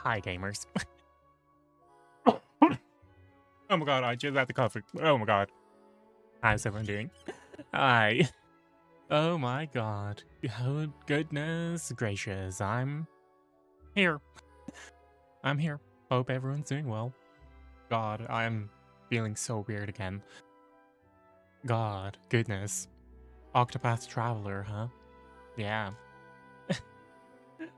Hi, gamers. Oh my god, I just had the coffee. Oh my god. How's everyone doing? Hi. Oh my god. Oh, goodness gracious. I'm here. I'm here. Hope everyone's doing well. God, I'm feeling so weird again. God, goodness. Octopath Traveler, huh? Yeah.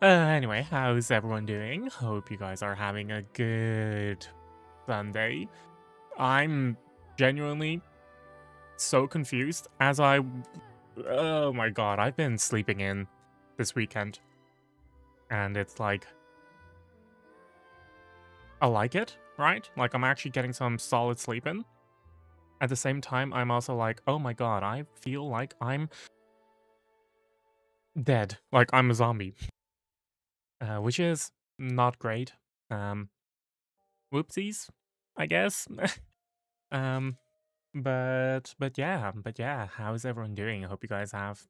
Anyway, how's everyone doing? Hope you guys are having a good Sunday. I'm genuinely so confused as oh my god, I've been sleeping in this weekend. And it's like, I like it, right? Like, I'm actually getting some solid sleep in. At the same time, I'm also like, oh my god, I feel like I'm dead. Like, I'm a zombie. Which is not great. Whoopsies, I guess. um, but yeah, how's everyone doing? I hope you guys have,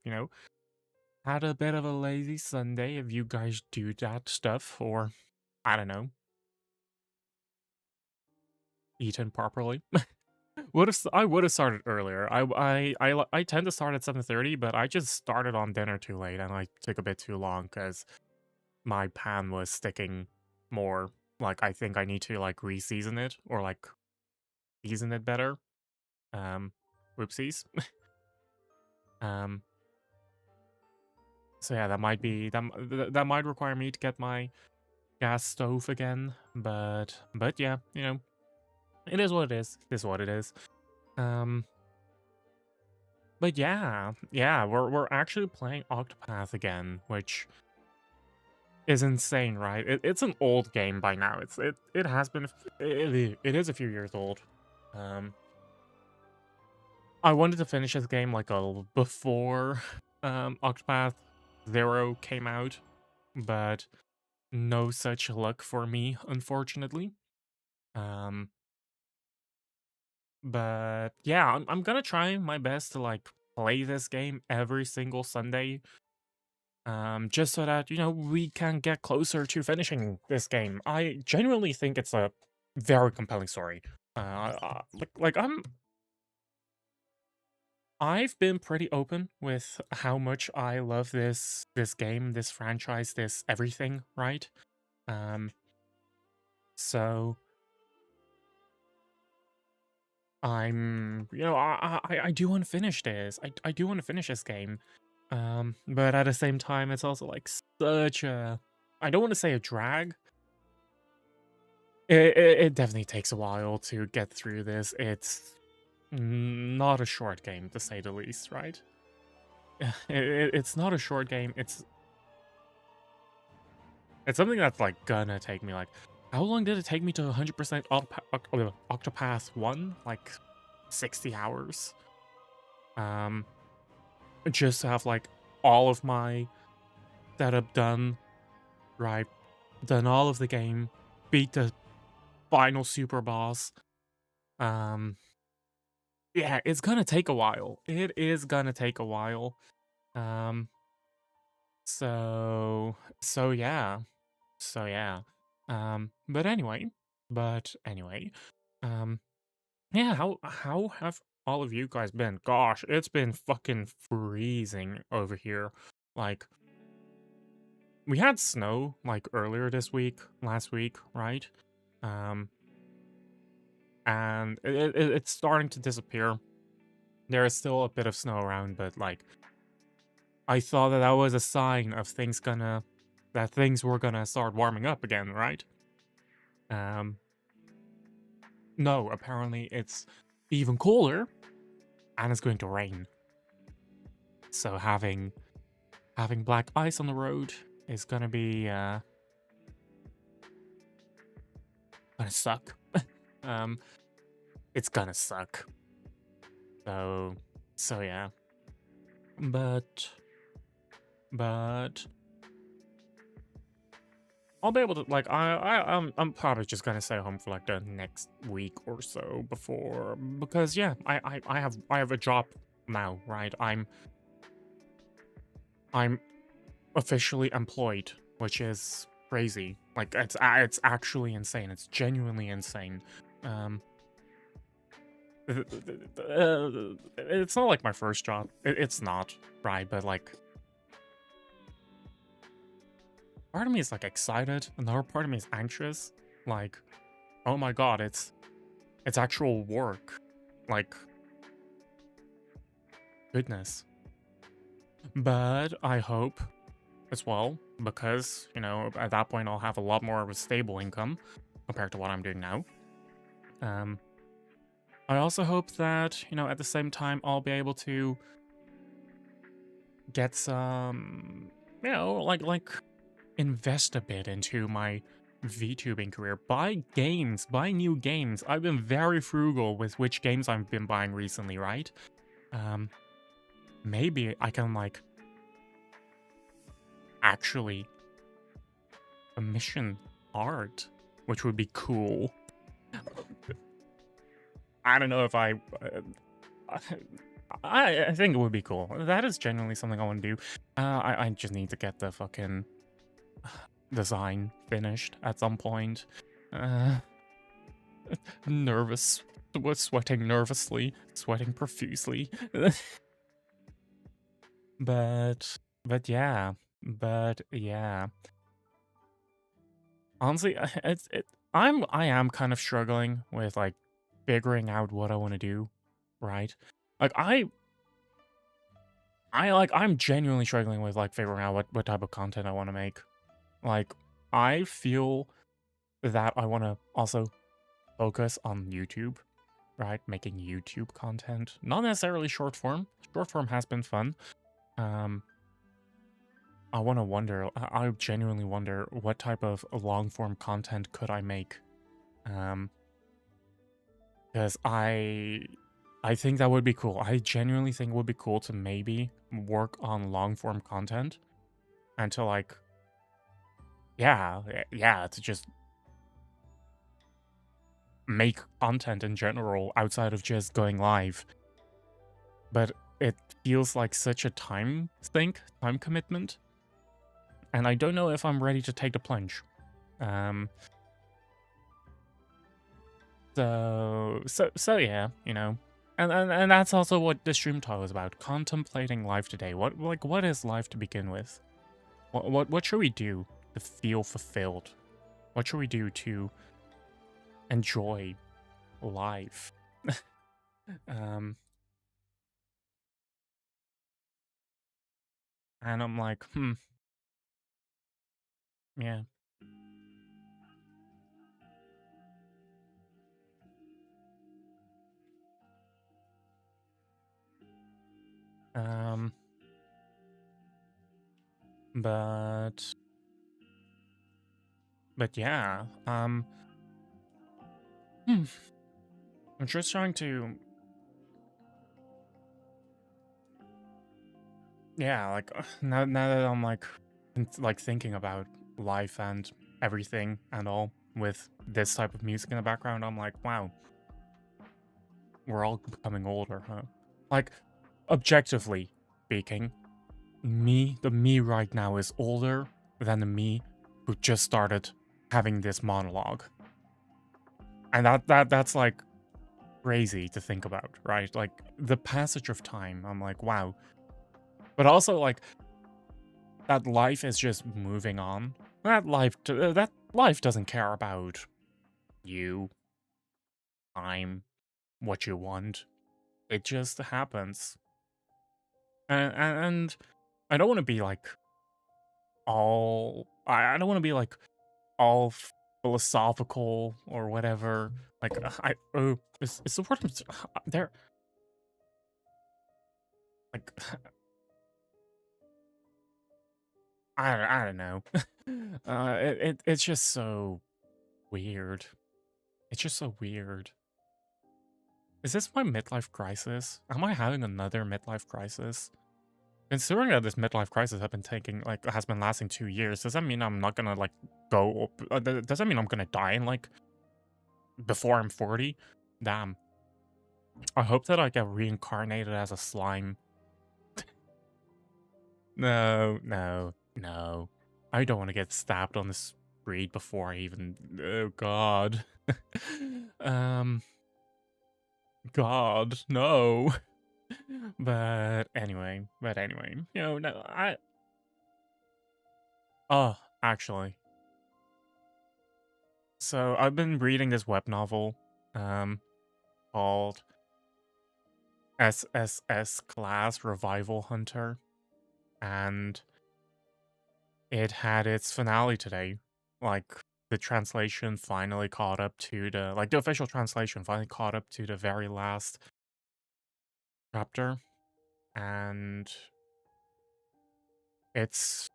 had a bit of a lazy Sunday if you guys do that stuff, or I don't know, eaten properly. I would have started earlier. I tend to start at 7:30, but I just started on dinner too late and I took a bit too long because my pan was sticking more. Like I think I need to like re-season it or like season it better. Um, whoopsies. um, so yeah, that might be that might require me to get my gas stove again. But yeah, it is what it is. It is what it is. Um, but yeah, we're actually playing Octopath again, which is insane, right? It's an old game by now. It has been it is a few years old. Um, I wanted to finish this game like before Octopath Zero came out, but no such luck for me, unfortunately. Um, but yeah, I'm gonna try my best to like play this game every single Sunday. Just so that, we can get closer to finishing this game. I genuinely think it's a very compelling story. Like I've been pretty open with how much I love this game, this franchise, this everything, right? Um, so I do want to finish this. I do want to finish this game. But at the same time, it's also like such a, I don't want to say a drag. It definitely takes a while to get through this. It's not a short game, to say the least, right? It's not a short game. It's something that's like gonna take me like, how long did it take me to 100% Octopath 1? Like 60 hours. Um, just to have like all of my setup done, right? Done all of the game, beat the final super boss. Um, yeah, it's gonna take a while. It is gonna take a while. Um, so yeah. So yeah. But anyway, um, yeah, how have all of you guys been? Gosh, it's been fucking freezing over here. Like, we had snow like earlier this week, last week, right? Um, and it's starting to disappear. There is still a bit of snow around, but like, I thought that was a sign of that things were gonna start warming up again, right? Um, no, apparently it's even colder and it's going to rain. So having black ice on the road is gonna be gonna suck. um, it's gonna suck. So yeah. But I'll be able to like I'm probably just gonna stay home for like the next week or so because yeah, I have a job now, right? I'm officially employed, which is crazy. Like it's actually insane. It's genuinely insane. Um, it's not like my first job. It's not, right? But like, part of me is like excited, another part of me is anxious. Like, oh my god, it's actual work. Like, goodness. But I hope as well, because, you know, at that point I'll have a lot more of a stable income compared to what I'm doing now. Um, I also hope that, you know, at the same time I'll be able to get some, you know, like invest a bit into my VTubing career. Buy games, buy new games. I've been very frugal with which games I've been buying recently, right? Maybe I can like actually commission art, which would be cool. I don't know if I think it would be cool. That is genuinely something I want to do. I just need to get the fucking design finished at some point. Nervous. Was sweating nervously, sweating profusely. but yeah. But yeah. Honestly, I am kind of struggling with like figuring out what I want to do, right? Like I'm genuinely struggling with like figuring out what type of content I want to make. Like I feel that I want to also focus on YouTube, right? Making YouTube content, not necessarily short form. Short form has been fun. I want to wonder. I genuinely wonder what type of long form content could I make. Because I think that would be cool. I genuinely think it would be cool to maybe work on long form content and to like, yeah, to just make content in general outside of just going live. But it feels like such a time commitment. And I don't know if I'm ready to take the plunge. So yeah, you know. And that's also what the stream talk was about, contemplating life today. What is life to begin with? What should we do to feel fulfilled? What should we do to enjoy life? And I'm like, yeah. Um, but yeah, I'm just trying to, yeah, like now that I'm like thinking about life and everything and all with this type of music in the background, I'm like, wow, we're all becoming older, huh? Like, objectively speaking, the me right now is older than the me who just started having this monologue. And that's like crazy to think about, right? Like the passage of time, I'm like, wow. But also like that life is just moving on. That life doesn't care about you, time, what you want. It just happens. And I don't want to be like I don't want to be like all philosophical or whatever. Like it's the word there. Like I don't know. It's just so weird. It's just so weird. Is this my midlife crisis? Am I having another midlife crisis? Considering that this midlife crisis has been lasting 2 years, does that mean I'm not gonna like go? Does that mean I'm gonna die in like before I'm 40? Damn. I hope that I get reincarnated as a slime. No. I don't want to get stabbed on the street before I even. Oh God. God, no. But anyway, no, oh, actually. So I've been reading this web novel, called SSS Class Revival Hunter, and it had its finale today. Like, the translation finally caught up to the official translation finally caught up to the very last chapter, and it's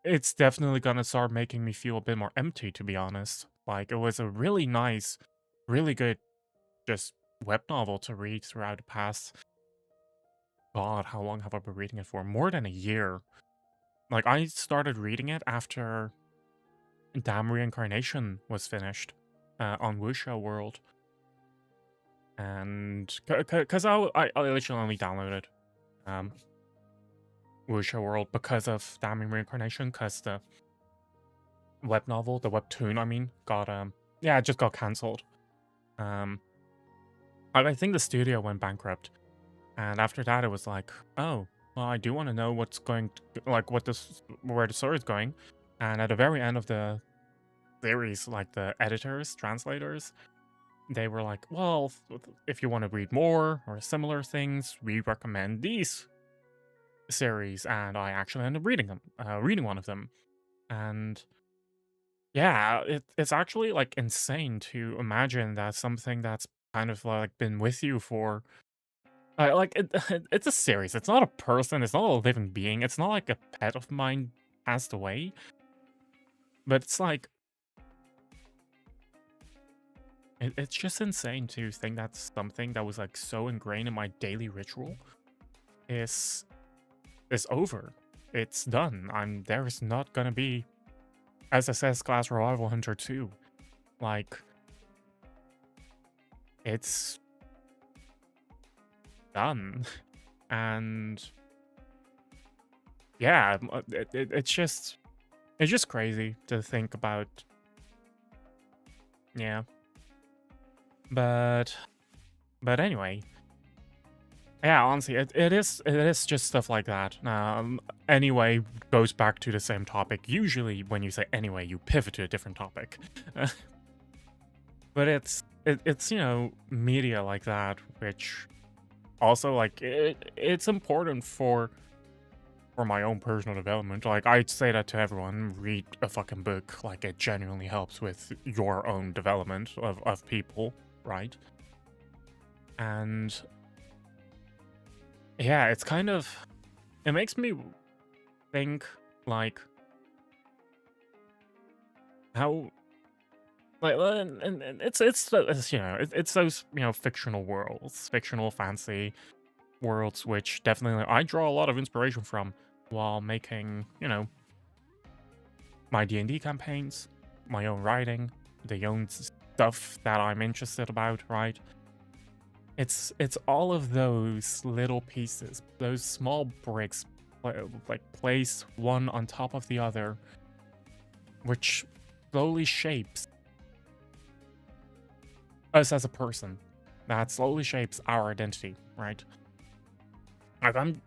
it's definitely gonna start making me feel a bit more empty, to be honest. Like, it was a really nice, really good, just web novel to read throughout the past. God, how long have I been reading it for? More than a year. Like, I started reading it after Damn Reincarnation was finished, on Wuxia World, and because I literally only downloaded um Wuxia World because of Damn Reincarnation, because the web novel, the webtoon, I mean, got yeah, it just got cancelled. Um, I think the studio went bankrupt, and after that, it was like, oh, well, I do want to know what's going to, like, where the story is going, and at the very end of the series, like, the editors, translators, they were like, well, if you want to read more or similar things, we recommend these series, and I actually ended up reading one of them, and yeah, it's actually, like, insane to imagine that something that's kind of, like, been with you for, like, it's a series, it's not a person, it's not a living being, it's not like a pet of mine passed away, but it's like it's just insane to think that something that was, like, so ingrained in my daily ritual is over. It's done. There is not gonna be SSS Class Revival Hunter 2. Like, it's done. And yeah, it's just crazy to think about. Yeah. But anyway, yeah, honestly, it is just stuff like that. Anyway goes back to the same topic. Usually, when you say anyway, you pivot to a different topic. But it's media like that, which also, like, it's important for my own personal development. Like, I'd say that to everyone: read a fucking book. Like, it genuinely helps with your own development of people, right? And yeah, it's kind of, it makes me think, like, how, like, and it's it's those fictional worlds, fictional fantasy worlds, which definitely I draw a lot of inspiration from while making my D&D campaigns, my own writing, the own stuff that I'm interested about, right? It's all of those little pieces, those small bricks, like, placed one on top of the other, which slowly shapes us as a person. That slowly shapes our identity, right? Like, I'm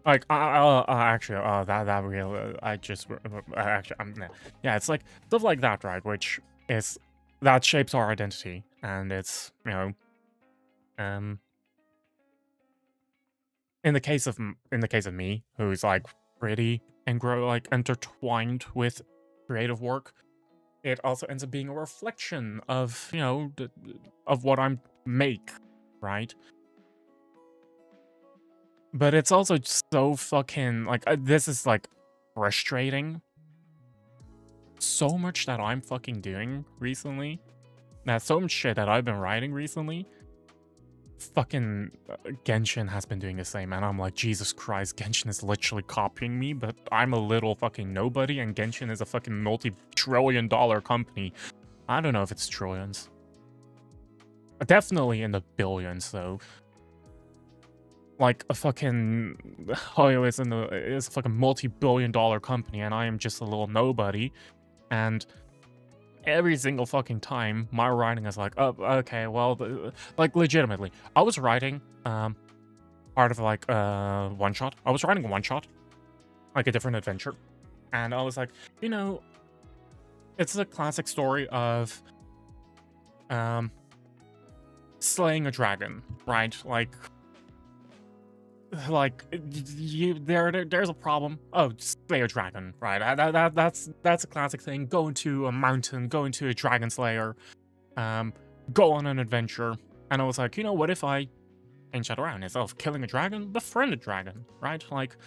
like, actually, that real, I just, actually, yeah, it's like stuff like that, right? Which is, that shapes our identity, and it's, um, in the case of me, who's, like, pretty like, intertwined with creative work, it also ends up being a reflection of, of what I'm make, right? But it's also so fucking, like, this is, like, frustrating. So much that I'm fucking doing recently, that so much shit that I've been writing recently, fucking Genshin has been doing the same, and I'm like, Jesus Christ, Genshin is literally copying me, but I'm a little fucking nobody, and Genshin is a fucking multi-trillion-dollar company. I don't know if it's trillions. Definitely in the billions, though. like a fucking Hoyo is a fucking multi-billion-dollar company, and I am just a little nobody. And every single fucking time, my writing is like, oh, okay, well, like legitimately, I was writing part of like one shot. I was writing a one shot, like a different adventure, and I was like, you know, it's a classic story of slaying a dragon, right? Like there's a problem. Oh, slay a dragon, right? That's a classic thing. Go into a mountain, go into a dragon slayer, go on an adventure. And I was like, you know, what if I change that around? Instead of killing a dragon, befriend a dragon, right? Like,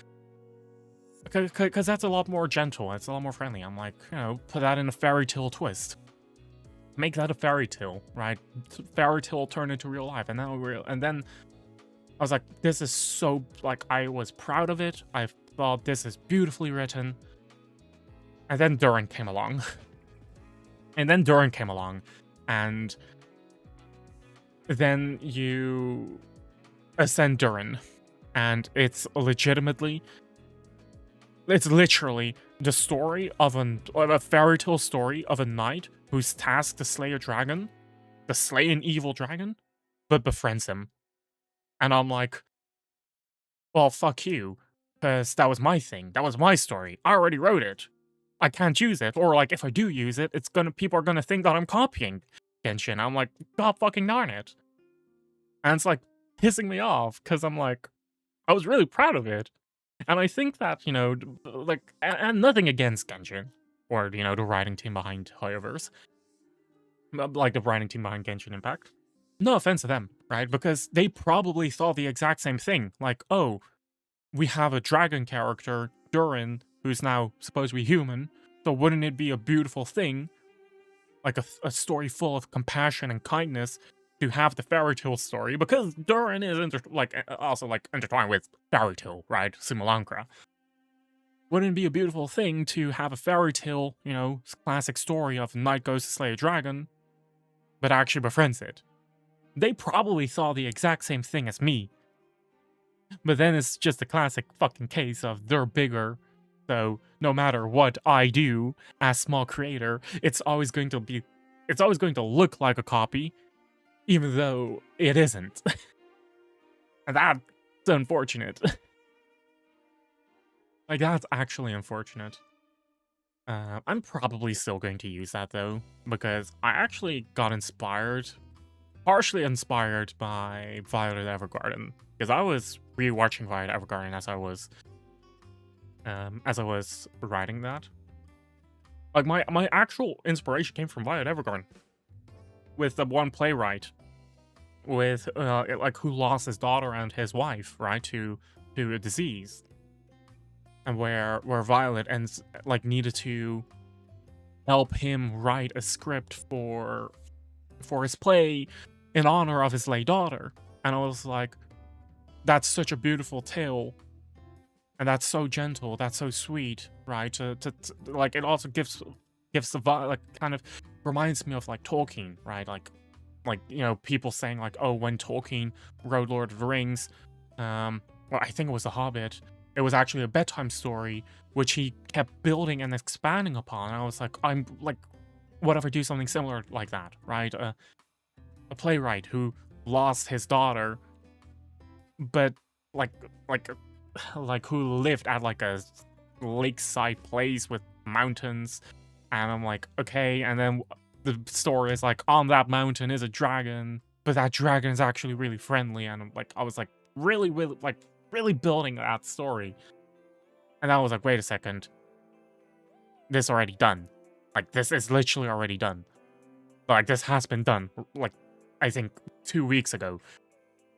because that's a lot more gentle. It's a lot more friendly. I'm like, you know, put that in a fairy tale twist. Make that a fairy tale, right? Fairy tale turn into real life, and then I was like, this is so, like, I was proud of it. I thought this is beautifully written. And then Durin came along. And then you ascend Durin. And it's literally the story of a fairy tale story of a knight who's tasked to slay a dragon, to slay an evil dragon, but befriends him. And I'm like, well, fuck you, because that was my thing. That was my story. I already wrote it. I can't use it, or like if I do use it, people are gonna think that I'm copying Genshin. I'm like, god fucking darn it. And it's like pissing me off because I'm like, I was really proud of it. And I think that, you know, like, and nothing against Genshin, or, you know, the writing team behind Hoyoverse, like the writing team behind Genshin Impact. No offense to them, right? Because they probably thought the exact same thing. Like, oh, we have a dragon character, Durin, who's now supposed to be human, so wouldn't it be a beautiful thing, like a story full of compassion and kindness, to have the fairy tale story? Because Durin is also intertwined with fairy tale, right? Simulacra. Wouldn't it be a beautiful thing to have a fairy tale, you know, classic story of a knight goes to slay a dragon, but actually befriends it? They probably thought the exact same thing as me. But then it's just a classic fucking case of they're bigger, so no matter what I do as small creator, it's always going to look like a copy, even though it isn't. And that's unfortunate. Like, that's actually unfortunate. I'm probably still going to use that though, because I actually got partially inspired by Violet Evergarden, because I was rewatching Violet Evergarden as I was writing that. Like, my actual inspiration came from Violet Evergarden, with the one playwright, with who lost his daughter and his wife, right, to a disease, and where Violet needed to help him write a script for his play in honor of his late daughter. And I was like, that's such a beautiful tale, and that's so gentle, that's so sweet, right? Like, it also gives the vibe, like, kind of reminds me of like Tolkien, right? Like you know, people saying like, oh, when Tolkien wrote Lord of the Rings, well, I think it was The Hobbit, it was actually a bedtime story which he kept building and expanding upon. And I was like, I'm like, what if I do something similar like that, right? A playwright who lost his daughter, but like who lived at like a lakeside place with mountains. And I'm like, okay, and then the story is like, on that mountain is a dragon, but that dragon is actually really friendly. And I was like really building that story. And I was like, wait a second, this already done. Like, this is literally already done. Like, this has been done, like, I think 2 weeks ago.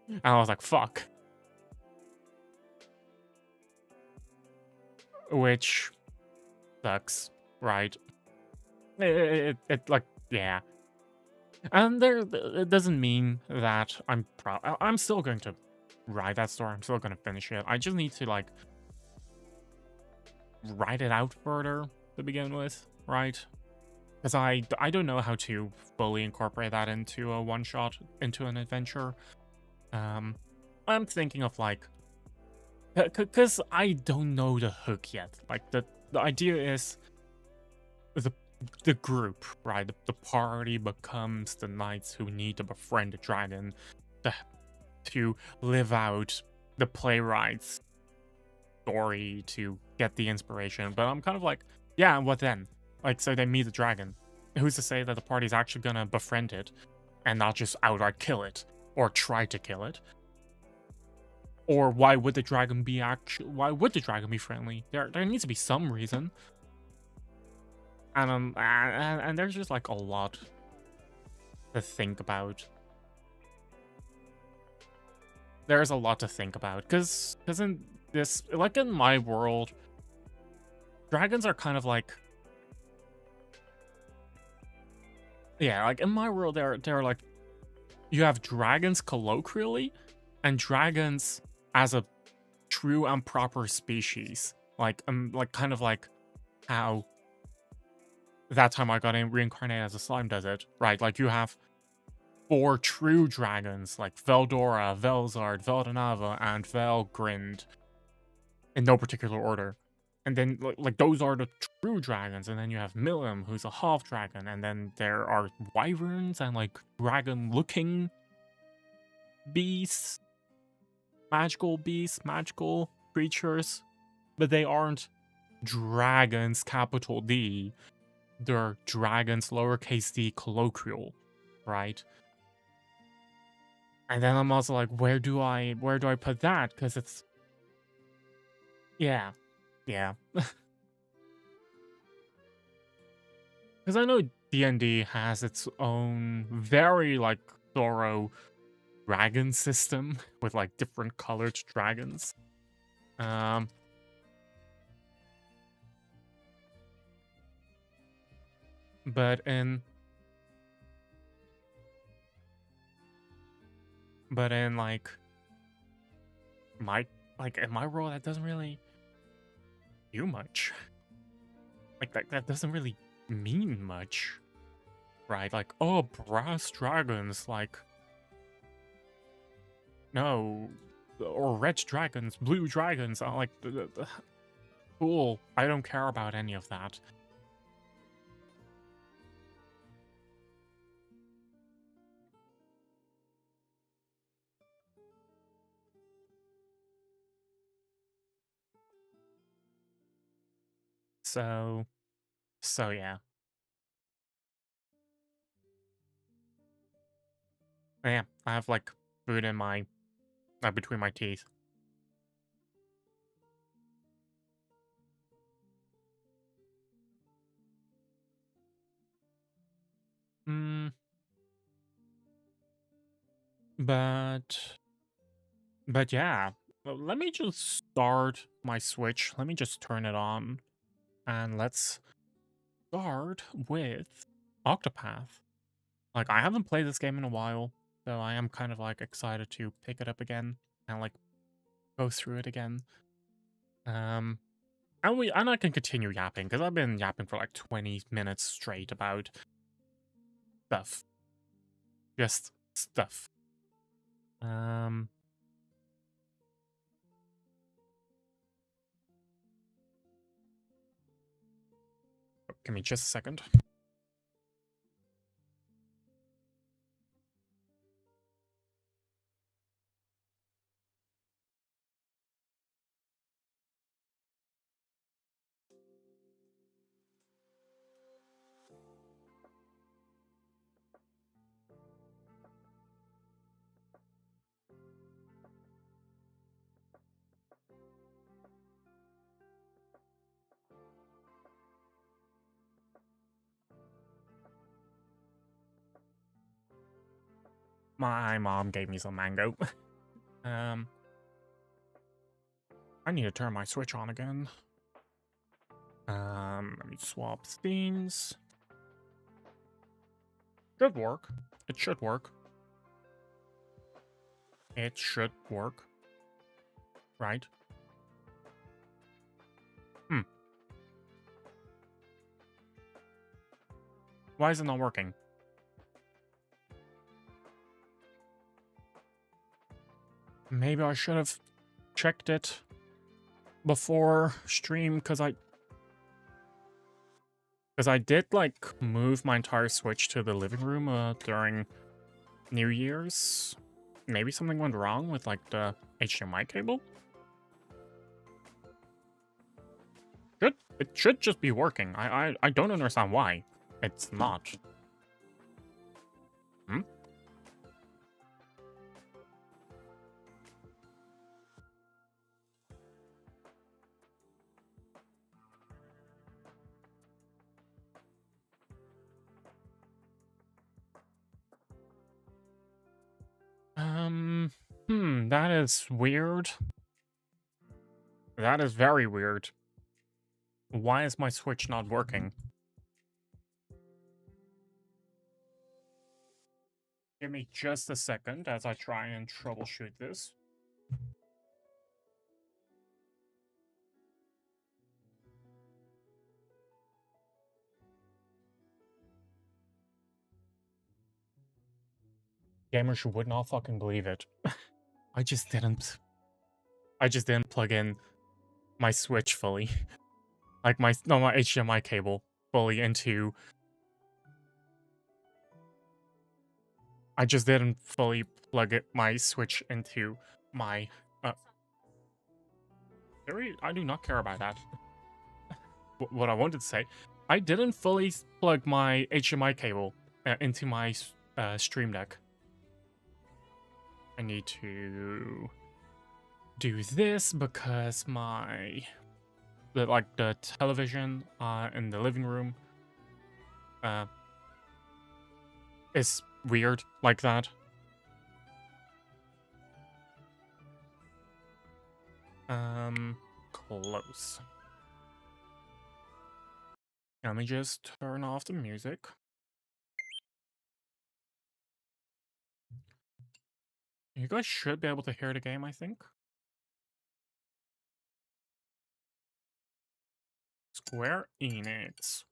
And I was like, fuck. Which sucks, right? It like, yeah. And it doesn't mean that I'm proud. I'm still going to write that story. I'm still going to finish it. I just need to, like, write it out further to begin with, right? Because I don't know how to fully incorporate that into a one-shot, into an adventure. I'm thinking of like, because I don't know the hook yet. Like the idea is the group, right? The party becomes the knights who need to befriend the dragon to live out the playwright's story to get the inspiration. But I'm kind of like, yeah, and what then? Like, so they meet the dragon. Who's to say that the party's actually gonna befriend it and not just outright kill it or try to kill it? Or why would the dragon be why would the dragon be friendly? There needs to be some reason. And there's just like a lot to think about. There's a lot to think about because in this, like in my world, dragons are kind of like, yeah, like in my world they're like, you have dragons colloquially and dragons as a true and proper species, like kind of like how that time I got reincarnated as a slime does it, right? Like you have 4 true dragons, like Veldora, Velzard, Veldanava, and Velgrind, in no particular order. And then, like those are the true dragons. And then you have Milim, who's a half dragon. And then there are wyverns and like dragon-looking beasts, magical creatures, but they aren't dragons, capital D. They're dragons, lowercase d, colloquial, right? And then I'm also like, where do I put that? Because it's, yeah. Because I know D&D has its own very like thorough dragon system with like different colored dragons. But in like in my world, that doesn't really do much. Like that doesn't really mean much, right? Like, oh, brass dragons, like, no, or red dragons, blue dragons. I'm like, cool. I don't care about any of that. So yeah. Yeah, I have like food in my between my teeth. Mm, but yeah. Well, let me just start my Switch. Let me just turn it on, and let's start with Octopath. Like, I haven't played this game in a while, so I am kind of like excited to pick it up again and like go through it again. And I can continue yapping because I've been yapping for like 20 minutes straight about stuff. Just stuff. Give me just a second. My mom gave me some mango. I need to turn my Switch on again. Let me swap themes. Should work. It should work. It should work. Right? Why is it not working? Maybe I should have checked it before stream, because I did, like, move my entire Switch to the living room during New Year's. Maybe something went wrong with, like, the HDMI cable? It should just be working. I don't understand why it's not. Hmm? That is weird. That is very weird. Why is my Switch not working? Give me just a second as I try and troubleshoot this. Gamers would not fucking believe it. I just didn't plug in my Switch fully. Like my HDMI cable fully into... I just didn't fully plug my Switch into my... I do not care about that. What I wanted to say, I didn't fully plug my HDMI cable into my Stream Deck. I need to do this because the television in the living room is weird like that. Close. Let me just turn off the music. You guys should be able to hear the game, I think. Square Enix.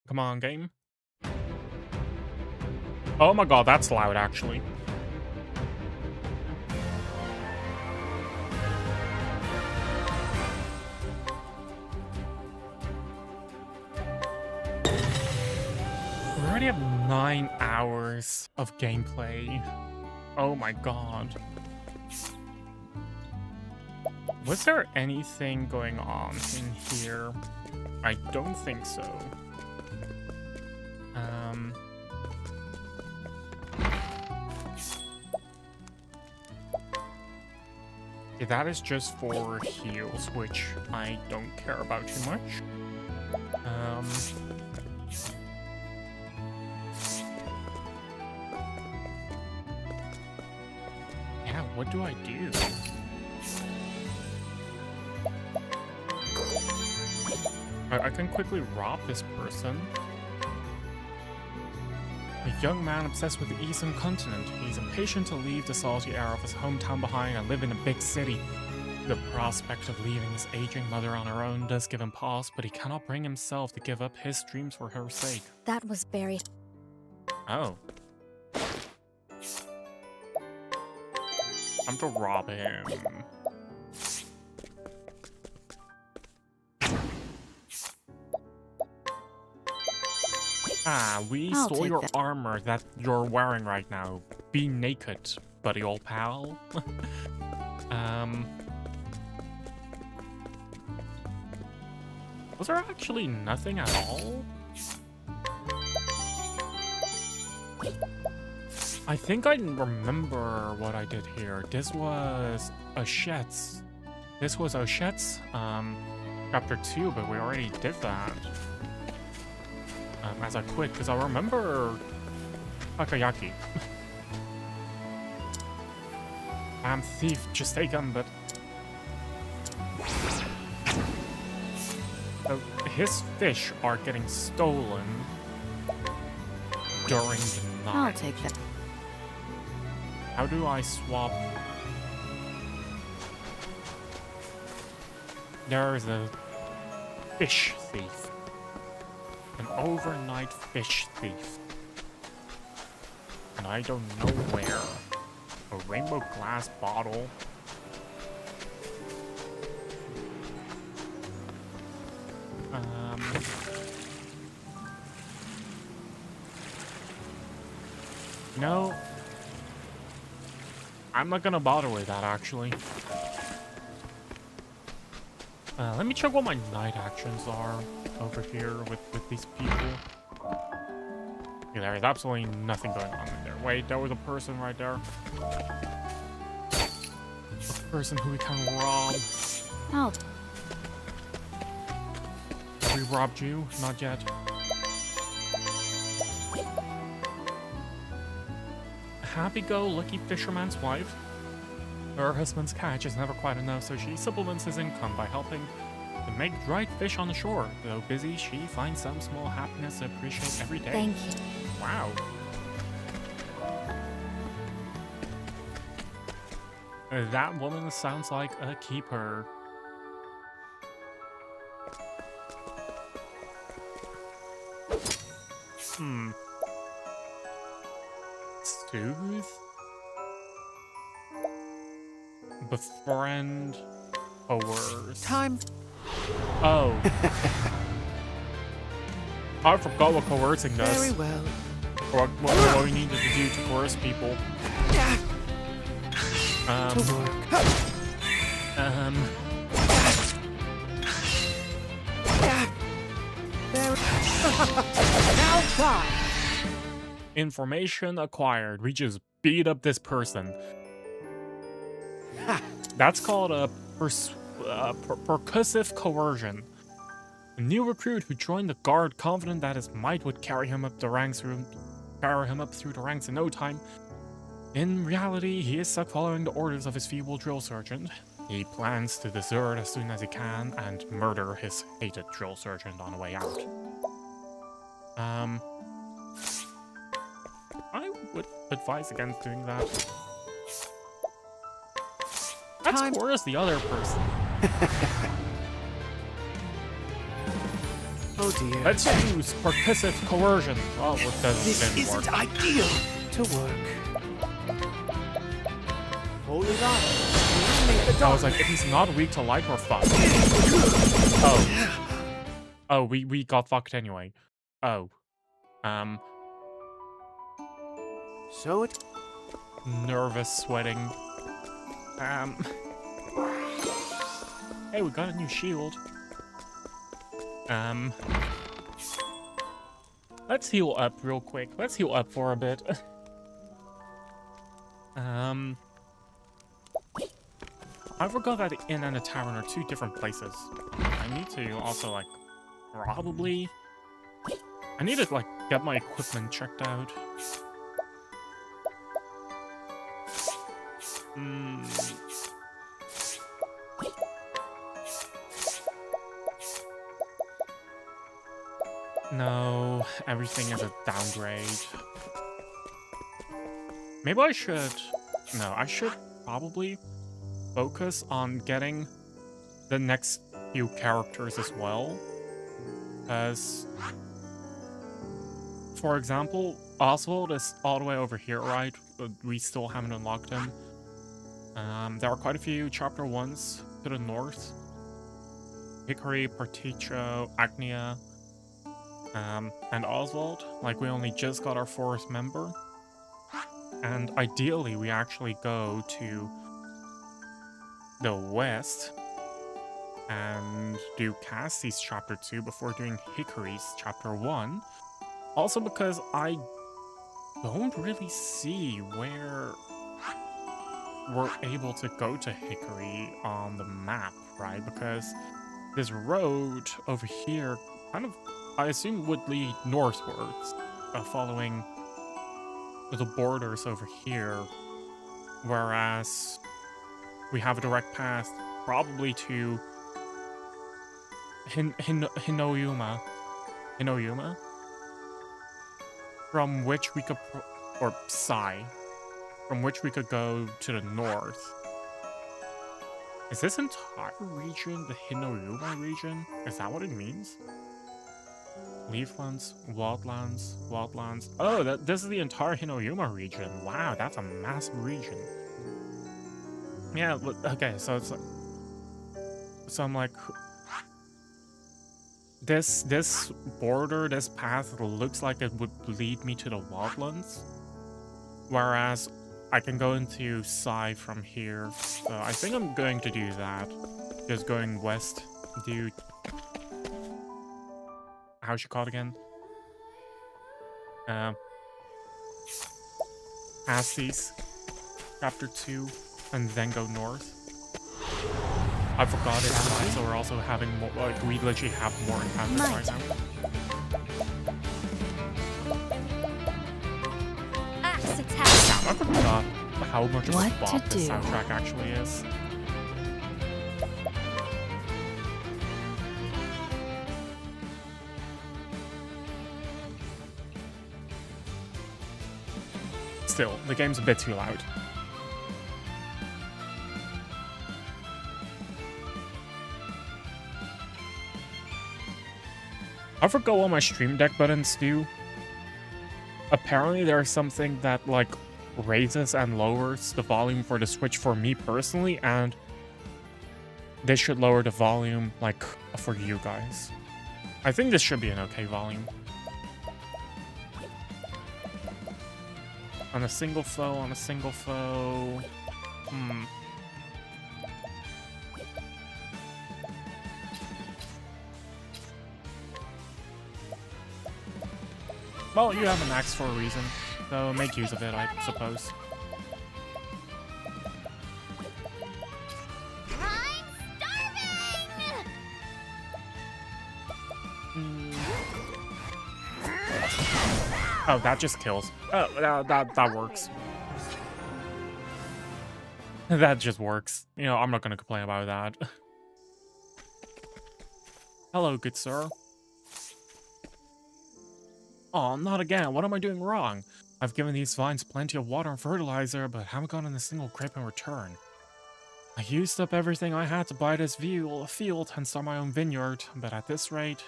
Come on, game. Oh my god, that's loud, actually. We already have 9 hours of gameplay. Oh my god. Was there anything going on in here? I don't think so. Okay, that is just for heals, which I don't care about too much. Yeah, what do I do? I can quickly rob this person. A young man obsessed with the Eastern continent. He's impatient to leave the salty air of his hometown behind and live in a big city. The prospect of leaving his aging mother on her own does give him pause, but he cannot bring himself to give up his dreams for her sake. That was very... Oh. I'm to rob him. We stole your armor that you're wearing right now. Be naked, buddy old pal. Was there actually nothing at all? I think I remember what I did here. This was Ochet's. This was Ochet's, chapter 2, but we already did that. As I quit, because I remember Takayaki. I'm thief, just take him, but... So, his fish are getting stolen during the night. I'll take that. How do I swap? There is a fish thief. An overnight fish thief. And I don't know where. A rainbow glass bottle. No. I'm not gonna bother with that, actually. Let me check what my night actions are over here with these people. Yeah, there is absolutely nothing going on in there. Wait, there was a person right there. A person who we can rob. Oh. Have we robbed you? Not yet. Happy-go-lucky fisherman's wife. Her husband's catch is never quite enough, so she supplements his income by helping to make dried fish on the shore. Though busy, she finds some small happiness to appreciate every day. Thank you. Wow. That woman sounds like a keeper. Soothe? Befriend? Coerce? Time. Oh. I forgot what coercing does. Very well. Or what we needed to do to coerce people. To work. Now die. Information acquired. We just beat up this person. That's called a percussive coercion. A new recruit who joined the guard, confident that his might would carry him up through the ranks in no time. In reality, he is stuck following the orders of his feeble drill sergeant. He plans to desert as soon as he can and murder his hated drill sergeant on the way out. I would advise against doing that. Let's coerce the other person. Oh dear. Let's use percussive coercion. Oh, it This didn't work. isn't ideal to work. Hold it on. I was like, if he's not weak to light, we're fucked. Oh. Oh, we got fucked anyway. Oh. So it. Nervous sweating. Hey, we got a new shield. Let's heal up real quick. Let's heal up for a bit. I forgot that the inn and the tavern are two different places. I need to also, like, probably... I need to, like, get my equipment checked out. No, everything is a downgrade. Maybe I should... No, I should probably focus on getting the next few characters as well. As... For example, Oswald is all the way over here, right? But we still haven't unlocked him. There are quite a few chapter 1s to the north. Hickory, Particho, Agnia, and Oswald. Like, we only just got our 4th member. And ideally, we actually go to the west and do Cassie's chapter 2 before doing Hickory's chapter 1. Also because I don't really see where we're able to go to Hickory on the map, right? Because this road over here kind of, I assume, would lead northwards, following the borders over here, whereas we have a direct path probably to Hinoyuma, from which we could, or Sai, from which we could go to the north. Is this entire region the Hinoyuma region? Is that what it means? Leaflands, wildlands. Oh, this is the entire Hinoyuma region. Wow, that's a massive region. Yeah, okay, so it's like... So I'm like... This border, this path looks like it would lead me to the wildlands. Whereas I can go into Sai from here. So I think I'm going to do that. Just going west. Do... How's she called again? Assis. Chapter 2. And then go north. I forgot it's Sai, so we're also having more... Like, we literally have more encounters right now. Axe attack. I forgot how much of a bop this soundtrack actually is. Still, the game's a bit too loud. I forgot what my Stream Deck buttons do. Apparently there's something that like raises and lowers the volume for the Switch for me personally, and this should lower the volume like for you guys. I think this should be an okay volume. On a single flow, Well, you have an axe for a reason, so make use of it, I suppose. I'm starving! Oh, that just kills. Oh, that works. That just works. You know, I'm not gonna complain about that. Hello, good sir. Oh, not again. What am I doing wrong? I've given these vines plenty of water and fertilizer, but haven't gotten a single grape in return. I used up everything I had to buy this field and start my own vineyard, but at this rate...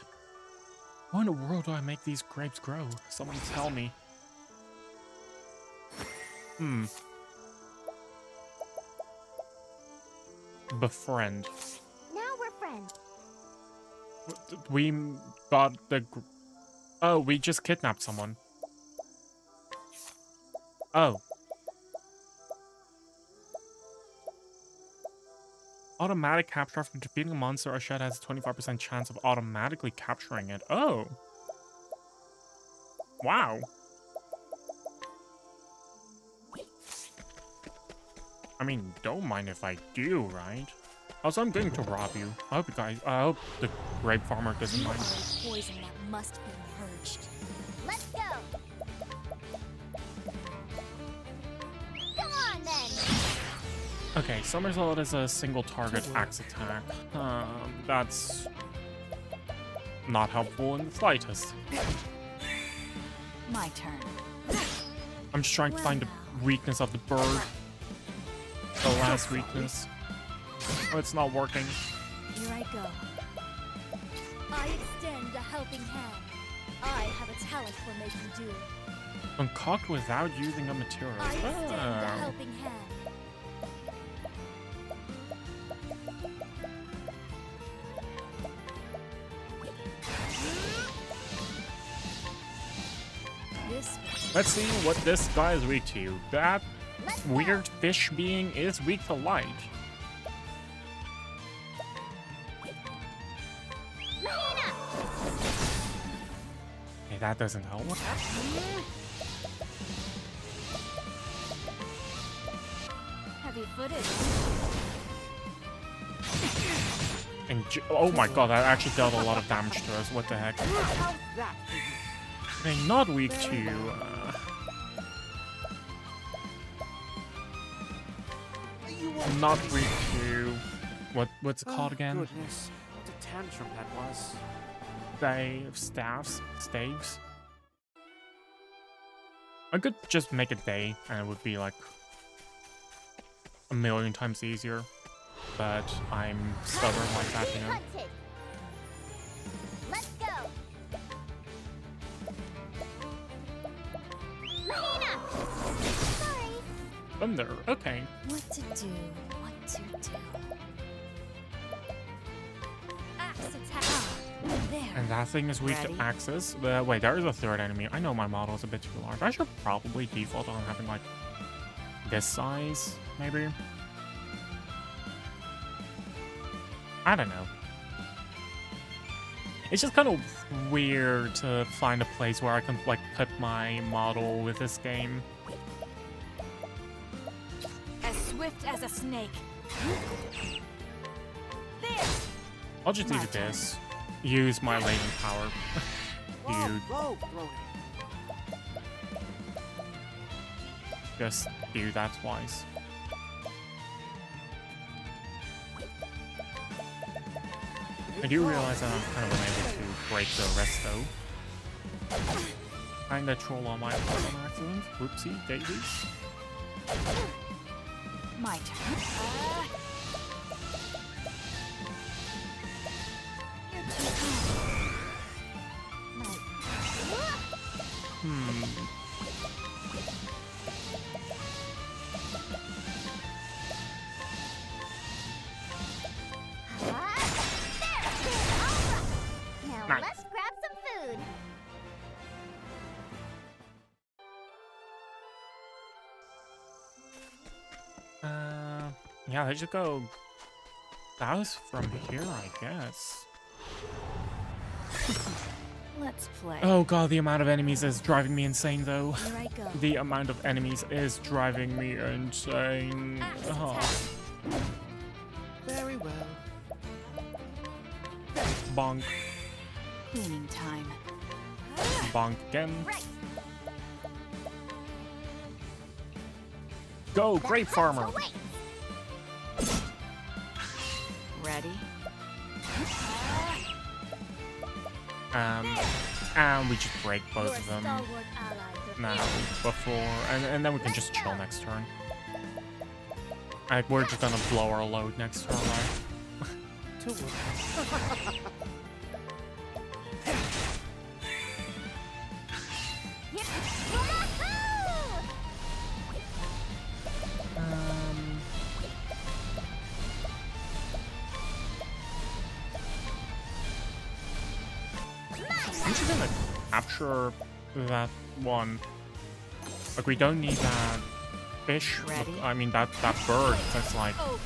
How in the world do I make these grapes grow? Someone tell me. Befriend. Now we're friends. We got the... Oh, we just kidnapped someone. Oh. Automatic capture after defeating a monster or shed has a 25% chance of automatically capturing it. Oh. Wow. I mean, don't mind if I do, right? Also, I'm going to rob you. I hope the grape farmer doesn't mind. Poison that must be purged. Let's go. Come on then. Okay, somersault is a single target axe attack. That's not helpful in the slightest. My turn. I'm just trying to find the weakness of the bird. The last weakness. Oh, it's not working. Here I go. I extend a helping hand. I have a talent for making do. Concoct without using a material. I extend a helping hand. Let's see what this guy is weak to. That weird fish being is weak to light. Okay, that doesn't help. Heavy-footed. And oh my god, that actually dealt a lot of damage to us. What the heck? Okay, not weak to... not weak to... What's it called again? Goodness, what a tantrum that was. Staves? I could just make a day and it would be like a million times easier. but I'm stubborn like that, you know. Hunted. Let's go. Mahina. Sorry. Thunder, okay. What to do? What to do? Axe attack. There. And that thing is weak Ready? to axes. Wait, there is a third enemy. I know my model is a bit too large. I should probably default on having like this size, maybe. I don't know. It's just kind of weird to find a place where I can like put my model with this game. As swift as a snake. There. I'll just My leave it turn. this. Use my latent power. Whoa, You whoa, Brody. just do that twice. I do realize that I'm kind of unable to break the rest though. Kinda troll on my part on accident. Whoopsie daisies. My turn. You're too kind. Hmm. Now Nice. let's grab some food. Yeah, let's just go south from here, I guess. Let's play. Oh god, the amount of enemies is driving me insane though. Here I go. The amount of enemies is driving me insane. Axe Oh. attack. Very well. Bonk. Cleaning time. Bonk again. Right. Go, grape farmer! Wait. Ready? And we just break both of them Stalwart ally. now before, and then we can just chill next turn. Like, we're just gonna blow our load next turn, right? To work. I'm just gonna capture that one. Like, we don't need that fish. Ready? I mean, that bird. That's like, Over.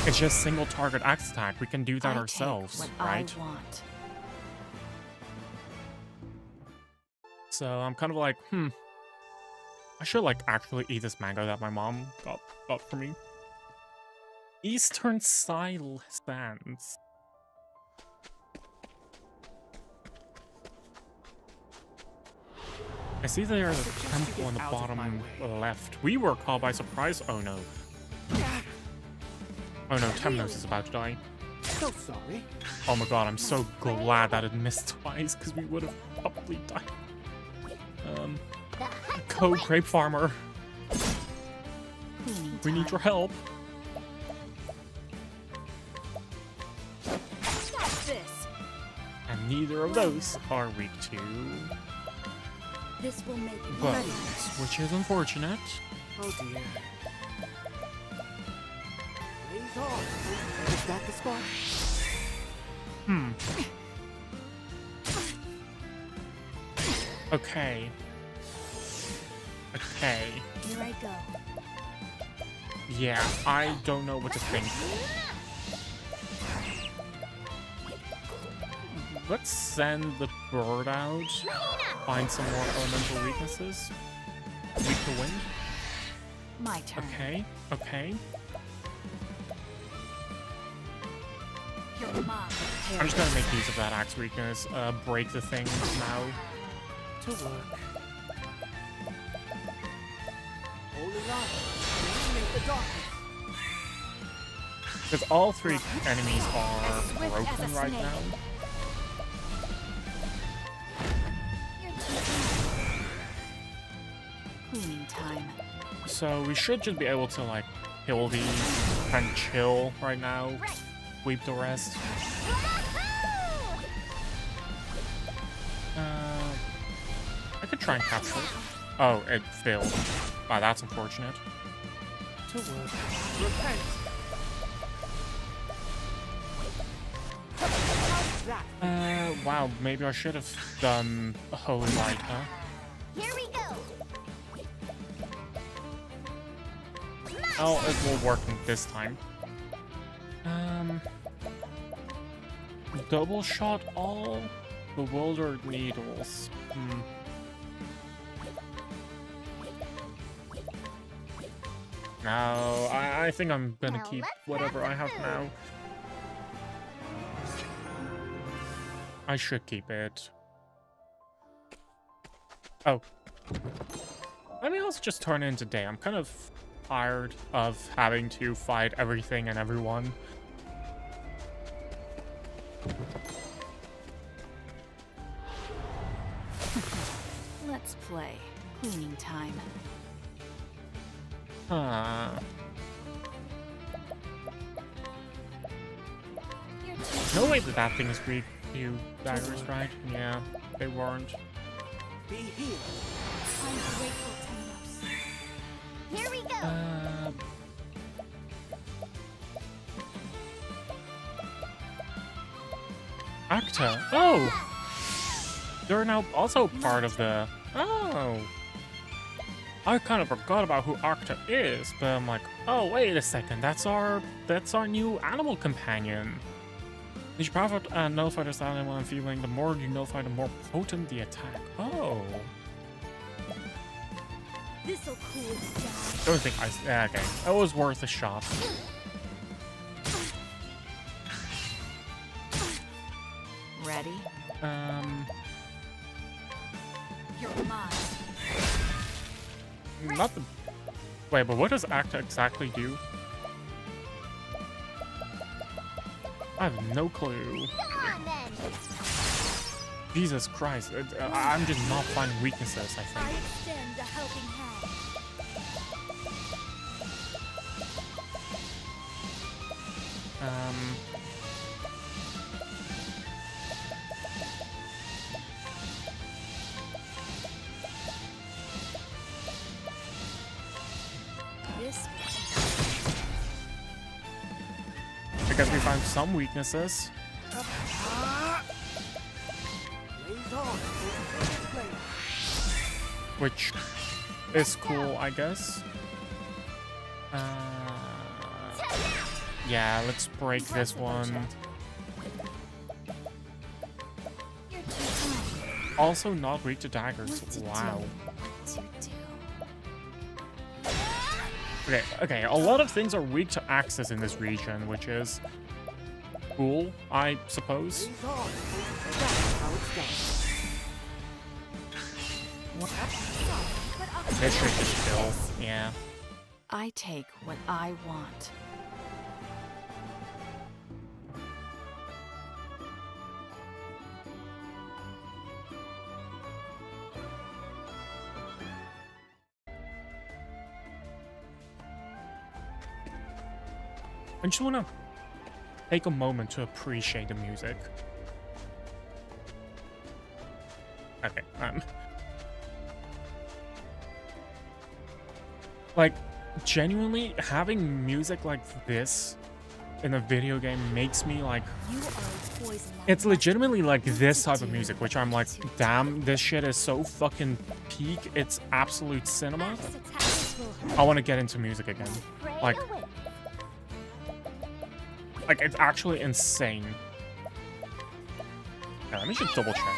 it's just single target axe attack. We can do that I ourselves, take what right? I want. So I'm kind of like, I should like actually eat this mango that my mom got for me. Eastern Style Sands. I see there's a Suggest you temple get on the out of my bottom way. left. We were caught by surprise. Oh no. Oh no, Temnos is about to die. So sorry. Oh my god, I'm so glad that it missed twice, because we would have probably died. Go, grape farmer. Cleaning We need time. your help. Stop this. And neither of those are weak to This will make it bugs, ready. which is unfortunate. Oh dear. Blaze on. Is that the spot? Okay. Okay. Here I go. Yeah, I don't know what to think. Let's send the bird out. Find some more elemental weaknesses. Weak to wind. My turn. Okay. Okay. Your mom. I'm just gonna make use of that axe weakness. Break the thing now. To work. Holy light. Illuminate the darkness. Because all three enemies are Swift as a broken right snake. now. Cleaning time. So we should just be able to like kill these and chill right now. Sweep the rest. I could try and capture it. Oh, it failed. Wow, that's unfortunate. Repent. Wow, maybe I should have done a Holy Light, huh? Here we go. Oh, it will work this time. Double shot all bewildered needles. No, I think I'm gonna Now keep let's whatever I have have the now. I should keep it. Oh. Let me also just turn it into day. I'm kind of tired of having to fight everything and everyone. Let's play. Cleaning time. No way that thing is weak to daggers, right? Yeah, they weren't. Be healed. I'm grateful, Tenos. Here we go. Acta. Oh! They're now also part of the... Oh! I kind of forgot about who Octa is, but I'm like, oh, wait a second, that's our new animal companion. You should probably notify this animal I'm feeling. The more you notify, the more potent the attack. Oh. This'll cool it down. Don't think I... Yeah, okay. That was worth a shot. Ready? You're mine. Not the... Wait, but what does Acta exactly do? I have no clue. Come on then. Jesus Christ, I'm just not finding weaknesses, I I think. extend a helping hand. This I guess we found some weaknesses. Blaze on. Flame. Which is cool, I guess. Yeah, let's break this one. you're too kind. Also not weak to daggers. Wow. To do. Okay, a lot of things are weak to axes in this region, which is cool, I suppose. Blaze on. That's how it's done. But This should just kill. Yeah. I take what I want. I just want to take a moment to appreciate the music. Okay, like, genuinely, having music like this in a video game makes me, like... you are a poison. It's legitimately, like, this type of music, which I'm like, damn, this shit is so fucking peak, it's absolute cinema. I want to get into music again. Like, it's actually insane. Yeah, let me just double check.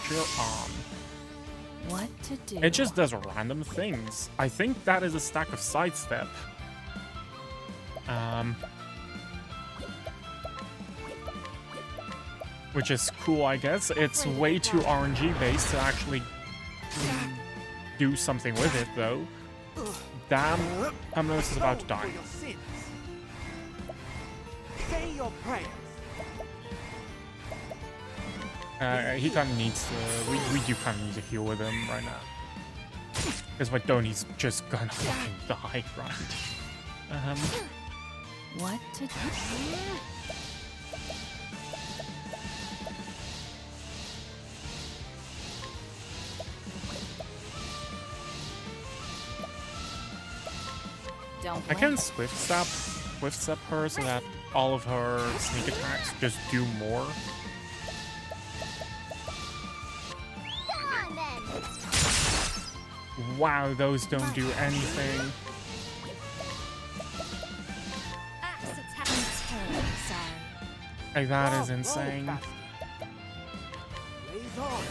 Chill on. What to do? It just does random things. I think that is a stack of sidestep. Which is cool, I guess. It's way too RNG based to actually do something with it, though. Damn, Camillus is about to die. For your sins. Say your prayers. He kind of needs to... We do kind of need to heal with him right now. Because if I don't, he's just gonna fucking die, right? What to do? Don't I can blink. swift step her so that all of her sneak attacks just do more. Come on then. Wow, those don't do anything. Axe attack. I'm terribly sorry. Like, that Go, is go, insane. Basti. Blaze on.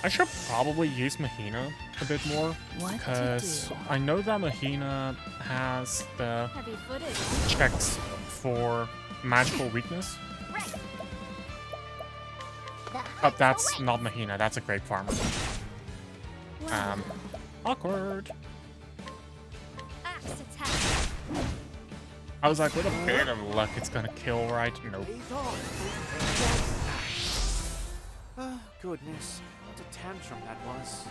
I should probably use Mahina a bit more. What to Because do? I know that Mahina has the Heavy footage. checks for magical weakness. Right. Oh, that's not Mahina, that's a grape farmer. Awkward. Axe attack. I was like, with a bit of luck, it's gonna kill, right? Nope. Blaze on. Ah, goodness. What a tantrum that was.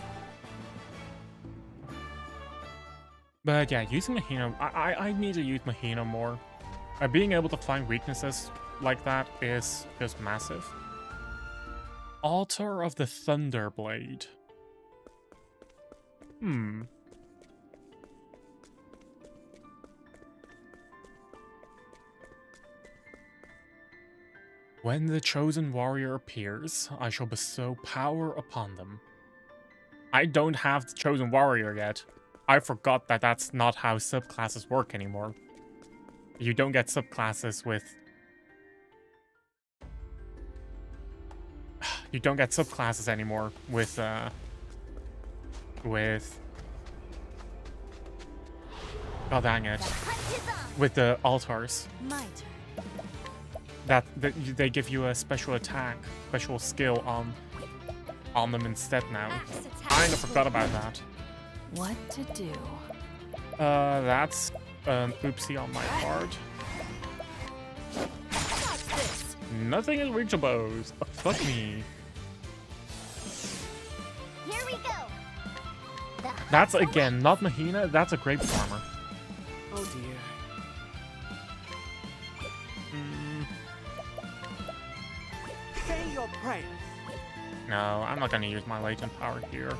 But yeah, using Mahina, I need to use Mahina more. Being able to find weaknesses like that is just massive. Altar of the Thunderblade. When the chosen warrior appears, I shall bestow power upon them. I don't have the chosen warrior yet. I forgot that that's not how subclasses work anymore. You don't get subclasses with... You don't get subclasses anymore with... God dang it. The hunt is on. With the altars. My turn. That they give you a special attack, special skill on them instead now. Axe attack. I kinda forgot about that. What to do? That's an oopsie on my part. Watch this. Nothing is reachable. Fuck me. Here we go. The hunt That's awaits. again not Mahina. That's a grape farmer. Oh dear. Say your prayers. No, I'm not gonna use my latent power here.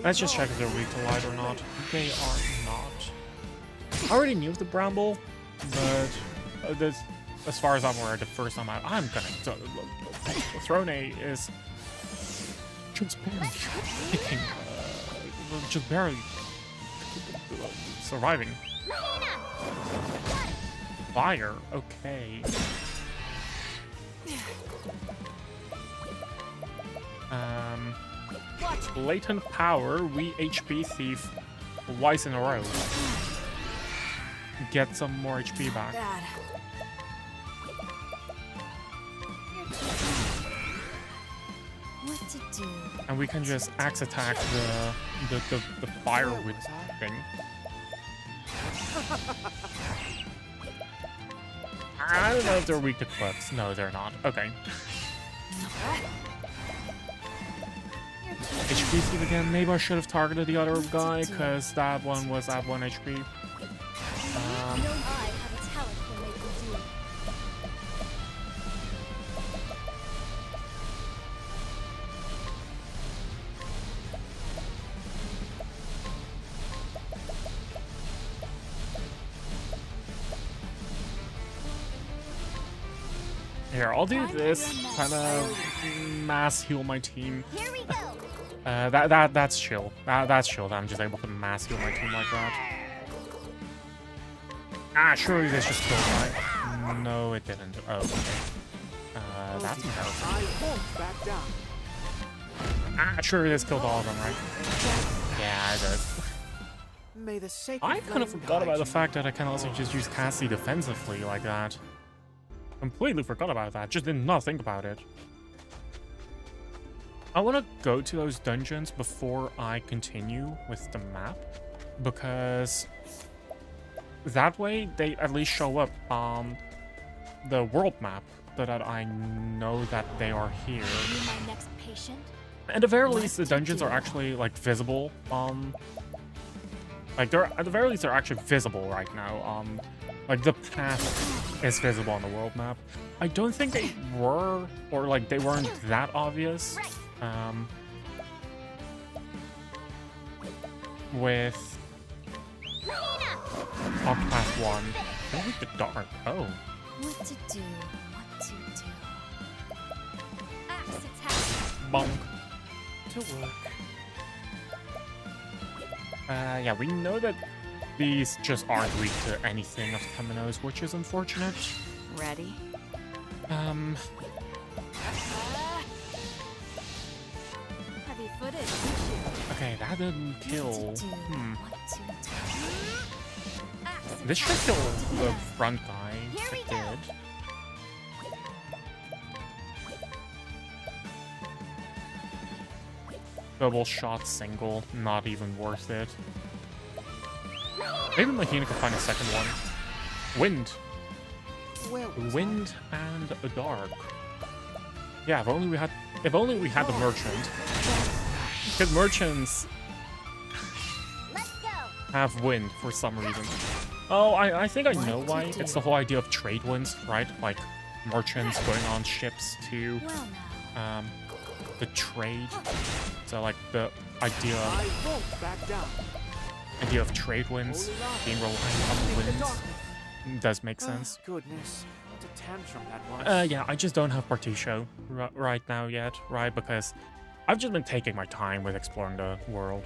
Let's just check if they're weak to light or not. They are not. I already knew of the bramble, but as far as I'm aware, the first time I'm gonna Throne is just barely kicking, just barely surviving. Fire, okay. Watch. Latent power, we HP thief twice in a row. Get some more HP back. Bad. What to do? And we can just axe attack the firewood thing. I don't know if they're weak to clips. No, they're not. Okay. HP thief again. Maybe I should have targeted the other guy, because that one was at 1 HP. I have a talent for making do. Here, I'll do this. Kind of mass heal my team. Here we go. That's chill. That's chill that I'm just able to mass heal my team like that. Ah, surely this just killed right? No, it didn't. Oh, okay. That's embarrassing. I won't back down. Ah, surely this killed all of them, right? Yeah, it does. May the sacred I kind of flame forgot guide about the you. fact that I can also just use Cassie defensively like that. Completely forgot about that. Just did not think about it. I want to go to those dungeons before I continue with the map, because that way they at least show up on the world map so that I know that they are here. Are you my next patient? At the very What least, the to dungeons are do? actually like visible. Like they're at the very least they're actually visible right now. Like the path is visible on the world map. I don't think they were, or like they weren't that obvious. With Octopath 1. I think the dark. Oh. What to do? What to do? Axe attack. Bonk. To work. Yeah, we know that these just aren't weak to anything of Kamino's, which is unfortunate. Ready? Heavy footed. Okay, that didn't kill. What to do? What to do? Axe This should attack. kill the front guy. Here we It go. did. Double shot single, not even worth it. Maybe Mahina could find a second one. Wind. Where was Wind and a dark. Yeah, if only we had the merchant. Because merchants Let's go. have wind for some reason. Oh, I think I know What why. to It's do? the whole idea of trade winds, right? Like merchants going on ships to Well now. the trade. So like the idea I won't back down. of trade winds Holy Lord. being reliant on the Make the winds darkness. does make sense. Goodness, what a tantrum that was. Yeah, I just don't have Particio right now yet, right? Because I've just been taking my time with exploring the world.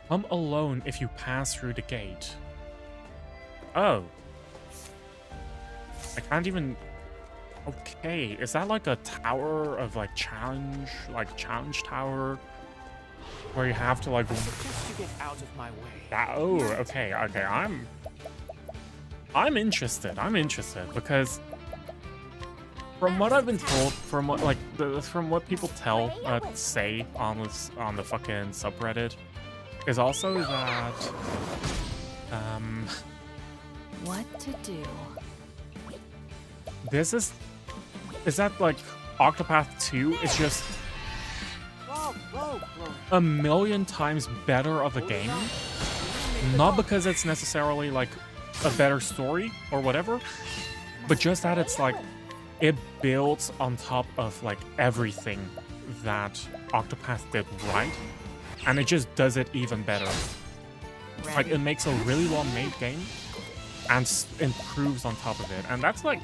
Come alone if you pass through the gate. Oh. I can't even... Okay, is that like a tower of like challenge tower? Where you have to like... Just to get out of my way. Oh, okay, I'm interested because from what I've been told, from what people say on the fucking subreddit, is also that What to do? this is that like Octopath 2 is just Whoa, whoa, whoa. a million times better of a game, not because it's necessarily like a better story or whatever, but just that it's like it builds on top of like everything that Octopath did right, and it just does it even better. Like it makes a really well-made game and improves on top of it, and that's like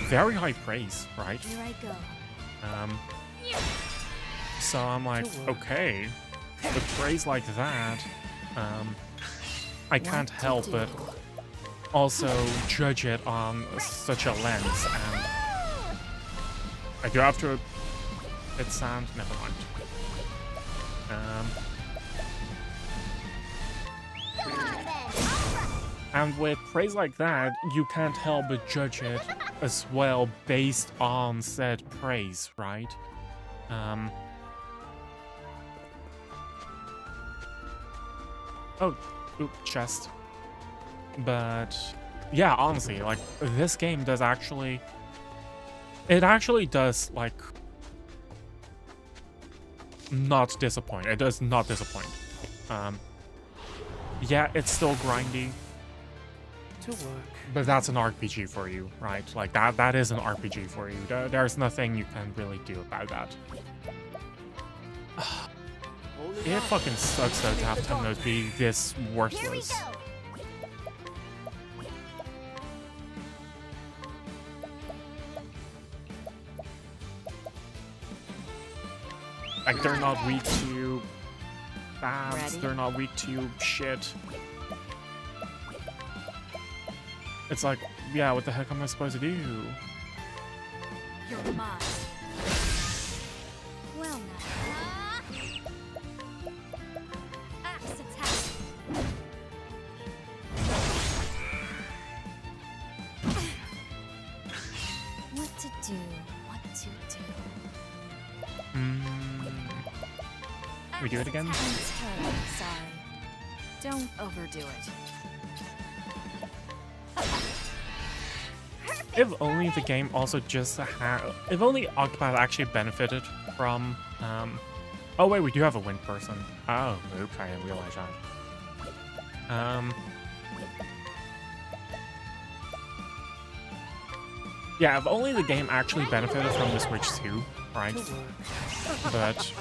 very high praise, right? Here I go. So I'm like, okay, with praise like that, I can't What to help do? but also judge it on such a lens, and I do have to. It sounds. Never mind. And with praise like that, you can't help but judge it as well based on said praise, right? Oh, oop, chest. But yeah, honestly, like this game does actually, it actually does like not disappoint. It does not disappoint. Yeah, it's still grindy, To work. but that's an RPG for you, right? Like that is an RPG for you. There's nothing you can really do about that. Holy It Lord. fucking sucks though to have Temnos be this Here we worthless. go. Like they're not weak to babs, Ready? they're not weak to shit. It's like, yeah, what the heck am I supposed to do? You're mine. Well now. Axe attack. What to do? What to do? We do it again? I'm terribly sorry. Don't overdo it. If only the game also just had... If only Octopath actually benefited from... Oh wait, we do have a wind person. Oh, oops, I didn't realize that. Yeah, if only the game actually benefited from the Switch too, right? But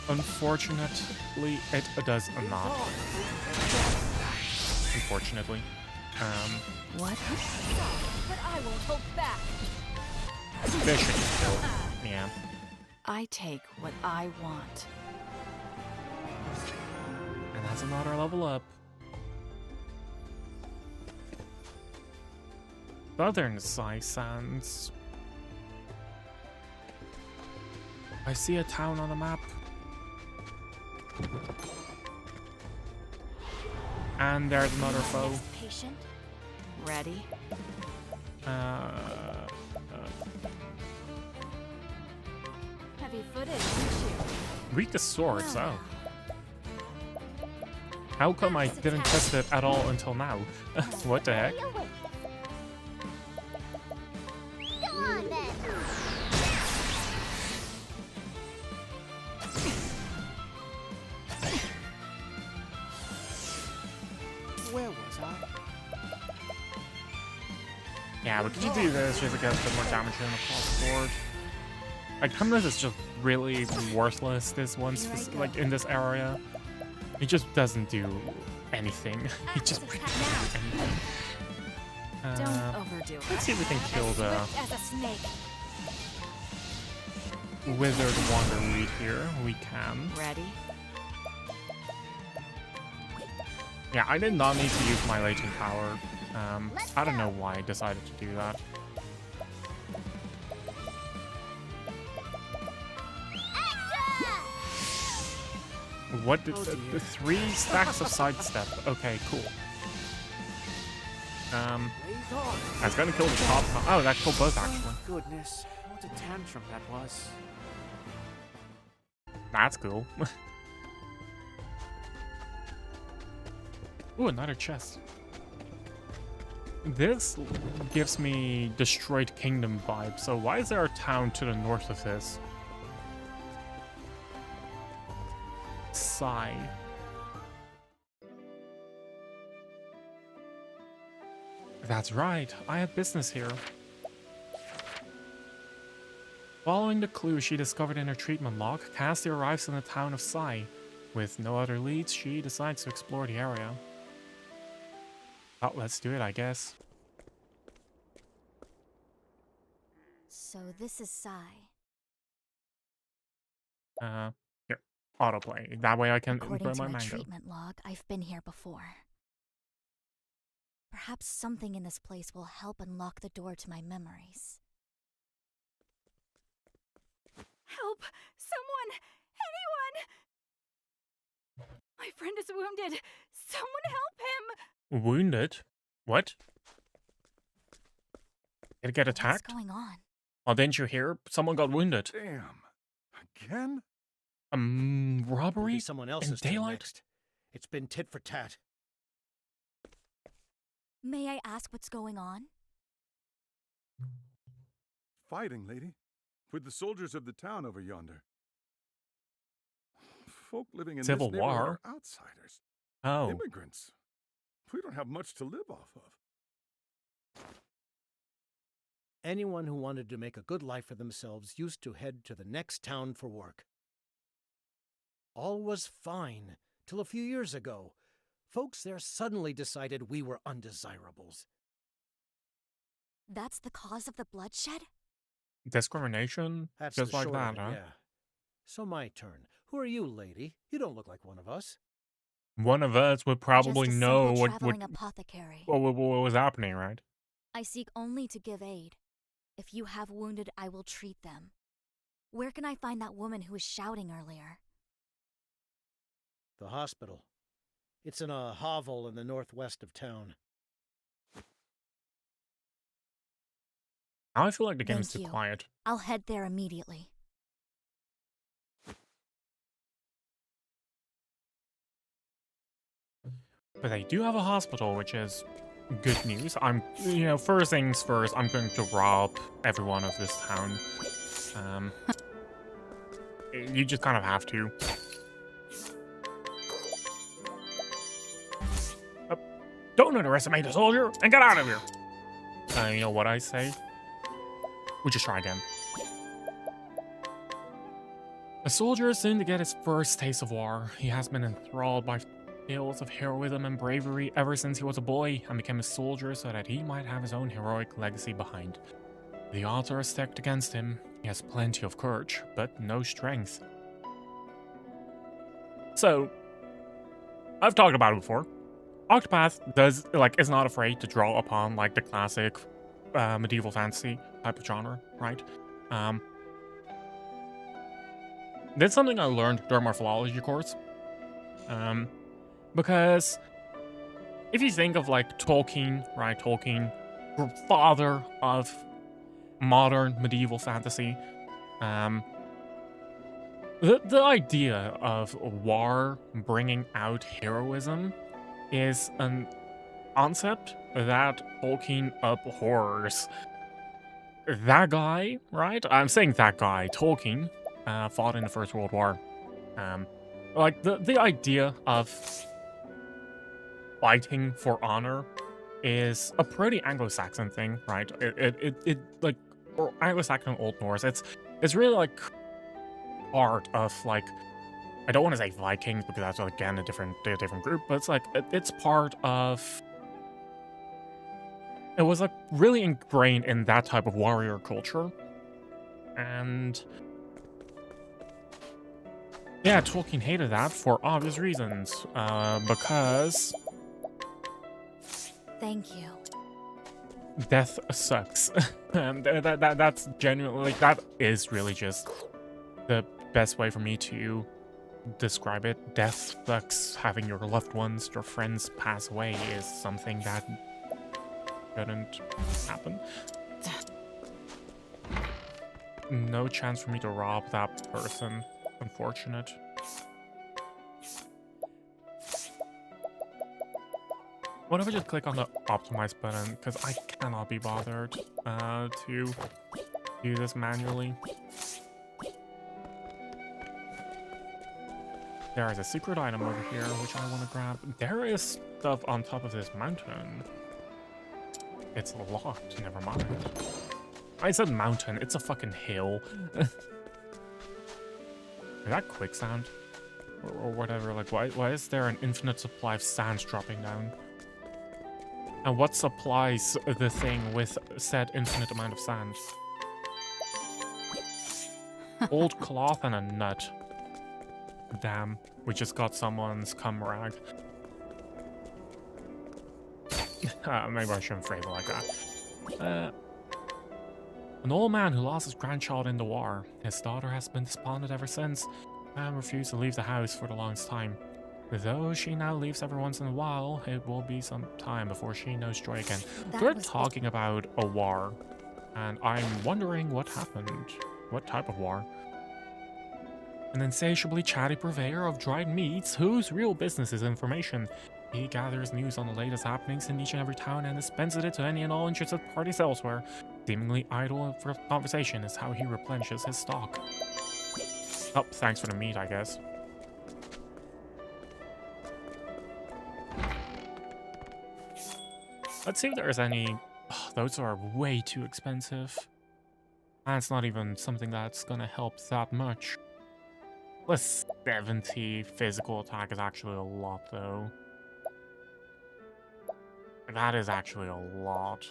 unfortunately, it does not. Unfortunately. What? But I won't hold back. Fishing still. Yeah. I take what I want. And that's another level up. Southern Sai Sands. I see a town on the map. And there's another foe. Patient. Ready? Heavy footage, aren't you? Read the swords, oh. How come I didn't test it at all until now? What the heck? Go on then. Where was I? Yeah, but could you do this just to get a bit more damage in across the board? Like, Hummus is just really worthless this one, like in this area. He just doesn't do anything. He just really doesn't do anything. Don't overdo it. Let's see if we can kill the As a snake. Withered Wanderweed here. We can. Ready? Yeah, I did not need to use my latent power. I don't know why I decided to do that. What did the 3 stacks of sidestep? Okay, cool. That's gonna kill the top. Oh, that killed both actually. Goodness, what a tantrum that was. That's cool. Ooh, another chest. This gives me Destroyed Kingdom vibes. So why is there a town to the north of this? Sigh. That's right, I have business here. Following the clue she discovered in her treatment log, Cassie arrives in the town of Sai. With no other leads, she decides to explore the area. Oh, let's do it, I guess. So this is Sai. Here, autoplay. That way I can According burn to my my mango. treatment log, I've been here before. Perhaps something in this place will help unlock the door to my memories. Help! Someone! Anyone! My friend is wounded! Someone help him! Wounded? What? Did it get attacked? What's going on? Oh, didn't you hear? Someone got wounded. Damn. Again? Robbery? Maybe someone else's turn daylight? next. It's been tit for tat. May I ask what's going on? Fighting, lady. With the soldiers of the town over yonder. Folk living in Civil this neighborhood war? are outsiders. Oh. Immigrants. We don't have much to live off of. Anyone who wanted to make a good life for themselves used to head to the next town for work. All was fine, till a few years ago. Folks there suddenly decided we were undesirables. That's the cause of the bloodshed? Discrimination? That's Just the like short that, of it, huh? yeah. So my turn. Who are you, lady? You don't look like one of us. One of us would probably Just a know simple what traveling apothecary. what was happening, right? I seek only to give aid. If you have wounded, I will treat them. Where can I find that woman who was shouting earlier? The hospital. It's in a hovel in the northwest of town. Now I feel like the game's Thank too you. quiet. I'll head there immediately. But they do have a hospital, which is good news. First things first, I'm going to rob everyone of this town. You just kind of have to. Don't underestimate a soldier and get out of here. You know what I say? We just try again. A soldier is soon to get his first taste of war. He has been enthralled by tales of heroism and bravery ever since he was a boy and became a soldier so that he might have his own heroic legacy behind. The odds are stacked against him. He has plenty of courage, but no strength. So, I've talked about it before. Octopath is not afraid to draw upon the classic medieval fantasy type of genre, right? That's something I learned during my philology course. Because if you think of Tolkien, right? Tolkien, father of modern medieval fantasy. The idea of war bringing out heroism is an concept that Tolkien abhors. That guy, right? I'm saying that guy, Tolkien, fought in the First World War. The idea of fighting for honor is a pretty Anglo-Saxon thing, right? Or Anglo-Saxon Old Norse. It's really part of I don't want to say Vikings because that's again a different group, but it's part of. It was really ingrained in that type of warrior culture, and yeah, Tolkien hated that for obvious reasons, because Thank you. death sucks. And that's genuinely that is really just the best way for me to describe it. Death sucks. Having your loved ones, your friends pass away is something that shouldn't happen. No chance for me to rob that person. Unfortunate. What if I just click on the optimize button? Because I cannot be bothered to do this manually. There is a secret item over here which I want to grab. There is stuff on top of this mountain. It's locked, never mind. I said mountain, it's a fucking hill. Is that quicksand? Or whatever, why is there an infinite supply of sand dropping down? And what supplies the thing with said infinite amount of sand? Old cloth and a nut. Damn, we just got someone's cum rag. Maybe I shouldn't phrase it like that. An old man who lost his grandchild in the war. His daughter has been despondent ever since and refused to leave the house for the longest time. Though she now leaves every once in a while, it will be some time before she knows joy again. We're talking about a war, and I'm wondering what happened. What type of war? An insatiably chatty purveyor of dried meats whose real business is information. He gathers news on the latest happenings in each and every town and dispenses it to any and all interested parties elsewhere. Seemingly idle for conversation is how he replenishes his stock. Oh, thanks for the meat, I guess. Let's see if there's any. Oh, those are way too expensive. That's not even something that's gonna help that much. Plus 70 physical attack is actually a lot, though. That is actually a lot.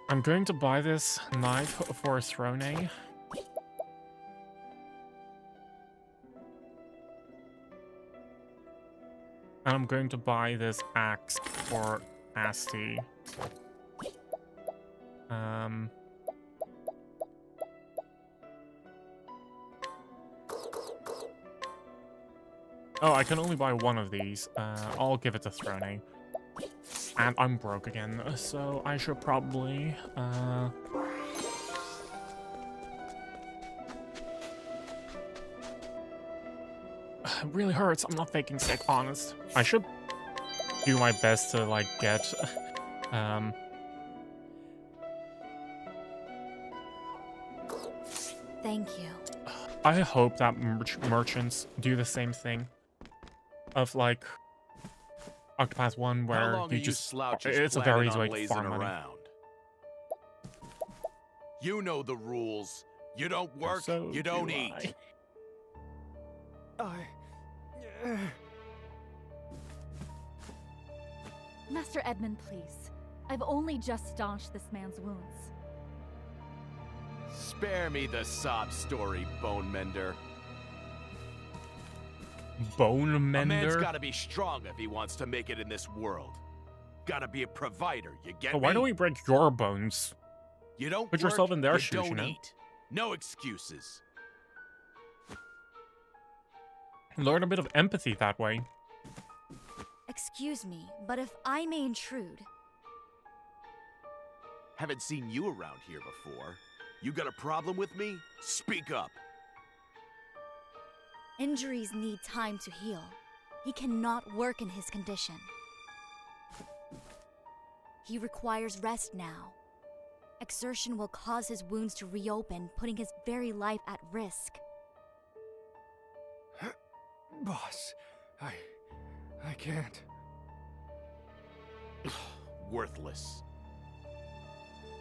I'm going to buy this knife for Throne. And I'm going to buy this axe for Asti. Oh, I can only buy one of these. I'll give it to Throne. And I'm broke again, so I should probably it really hurts. I'm not faking sick, honest. I should do my best to, like, get, Thank you. I hope that merchants do the same thing. Of, like, Octopath 1, How where long you are you just... slouches It's a very planning easy on way to lazing farm money. around? You know the rules. You don't work, So you don't do eat. Master Edmund, please. I've only just staunched this man's wounds. Spare me the sob story, Bone Mender. Bone A man's mender? gotta be strong if he wants to make it in this world. Gotta be a provider, you get So me? why don't we break your bones? You don't put work, yourself in their you shoes, you don't know? eat. No excuses. Learn a bit of empathy that way. Excuse me, but if I may intrude, Haven't seen you around here before. You got a problem with me? Speak up. injuries need time to heal. He cannot work in his condition. He requires rest now. Exertion will cause his wounds to reopen, putting his very life at risk. Boss, I can't. Worthless.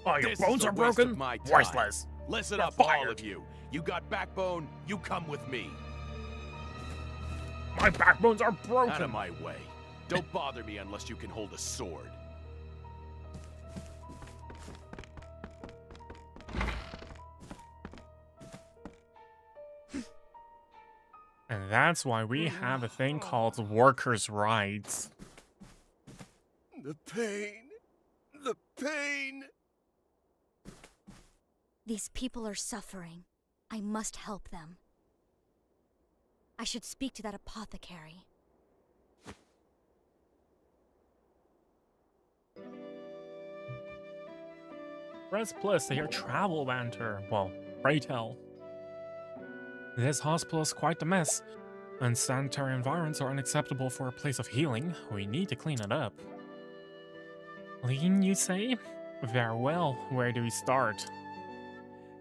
Oh, your This is bones the are waste broken? of my time. Worthless. Listen You're up, all fired. of you. You got backbone, you come with me. My backbones are Out of broken. my way. Don't bother me unless you can hold a sword. And that's why we have a thing called workers' rights. The pain. The pain. These people are suffering. I must help them. I should speak to that apothecary. Press plus to hear travel banter. Well, pray tell. This hospital is quite a mess. Unsanitary environments are unacceptable for a place of healing. We need to clean it up. Clean, you say? Very well. Where do we start?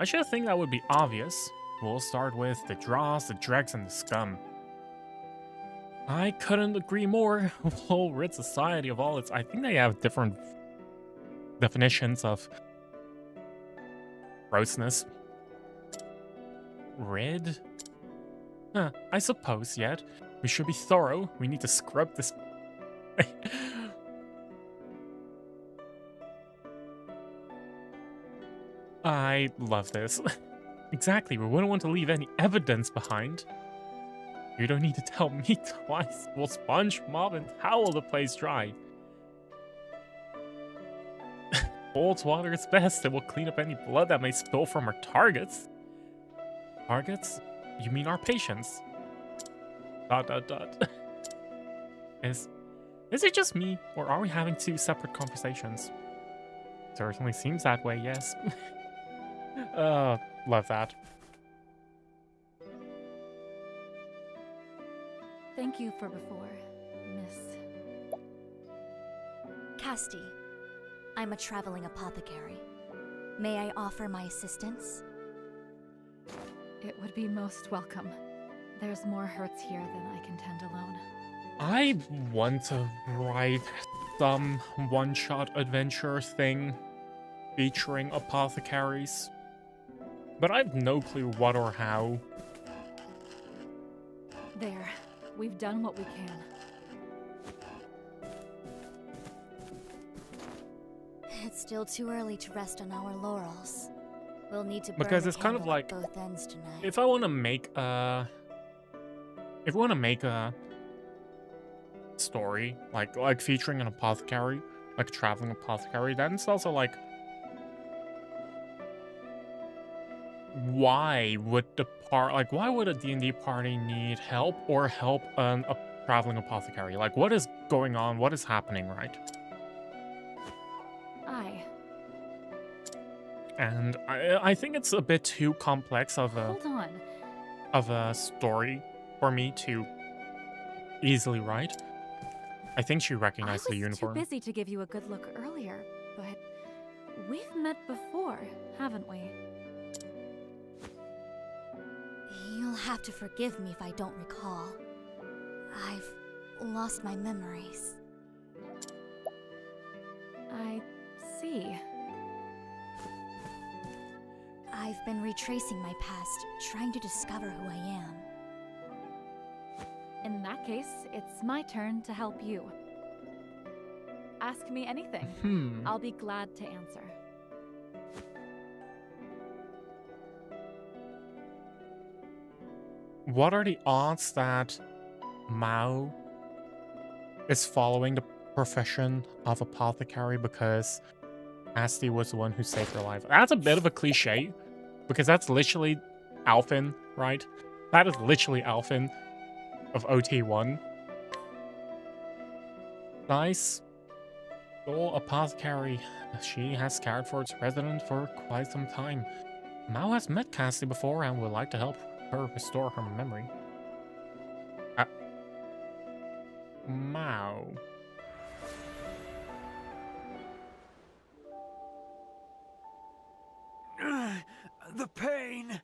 I should think that would be obvious. We'll start with the dross, the dregs, and the scum. I couldn't agree more. We'll rid society of all its... I think they have different definitions of grossness. Rid? Huh, I suppose, yet. We should be thorough. We need to scrub this... I love this. Exactly, we wouldn't want to leave any evidence behind. You don't need to tell me twice. We'll sponge, mop, and towel the place dry. Cold water is best. It will clean up any blood that may spill from our targets. Targets? You mean our patients? ... Is it just me, or are we having two separate conversations? Certainly seems that way, yes. Love that. Thank you for before, Miss. Casti, I'm a traveling apothecary. May I offer my assistance? It would be most welcome. There's more hurts here than I can tend alone. I want to write some one-shot adventure thing featuring apothecaries, but I have no clue what or how. There. We've done what we can. It's still too early to rest on our laurels. We'll need to burn Because a it's kind of candle at like, both ends tonight. if I want to make a... If we want to make a story, like featuring an apothecary, like a traveling apothecary, then it's also like, why would why would a D&D party need help or help a traveling apothecary? Like, what is going on? What is happening, right? Aye. And I think it's a bit too complex of Hold on. a story for me to easily right. I think she I recognized the was uniform. too busy to give you a good look earlier, but we've met before, haven't we? You'll have to forgive me if I don't recall. I've lost my memories. I see. I've been retracing my past, trying to discover who I am. In that case, it's my turn to help you. Ask me anything. I'll be glad to answer. What are the odds that Mao is following the profession of apothecary because Asti was the one who saved her life? That's a bit of a cliche, because that's literally Alphen, right? That is literally Alphen of OT1. Nice. Soul apothecary. She has cared for its resident for quite some time. Mao has met Cassie before and would like to help her restore her memory. Mao. The pain.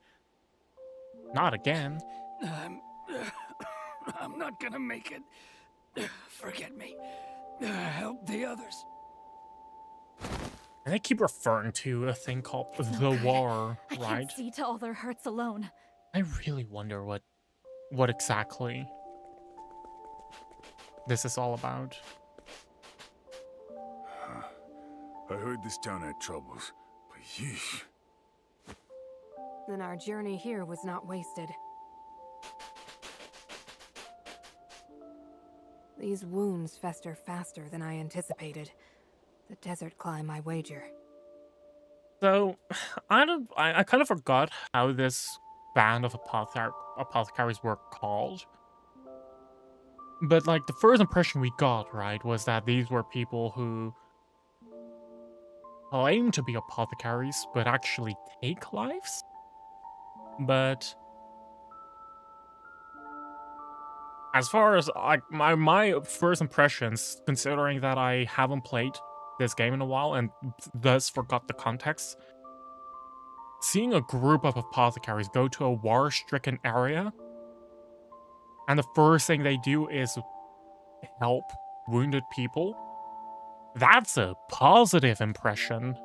Not again. I'm not gonna make it. Forget me. Help the others. And they keep referring to a thing called the good. war, I right? can't see to all their hurts alone. I really wonder what exactly this is all about. I heard this town had troubles, but yeesh. Then our journey here was not wasted. These wounds fester faster than I anticipated. The desert climb, I wager. So, I kind of forgot how this band of apothecaries were called. But, like, the first impression we got, right, was that these were people who claim to be apothecaries, but actually take lives? But as far as, like, my first impressions, considering that I haven't played this game in a while and thus forgot the context, seeing a group of apothecaries go to a war-stricken area, and the first thing they do is help wounded people, that's a positive impression.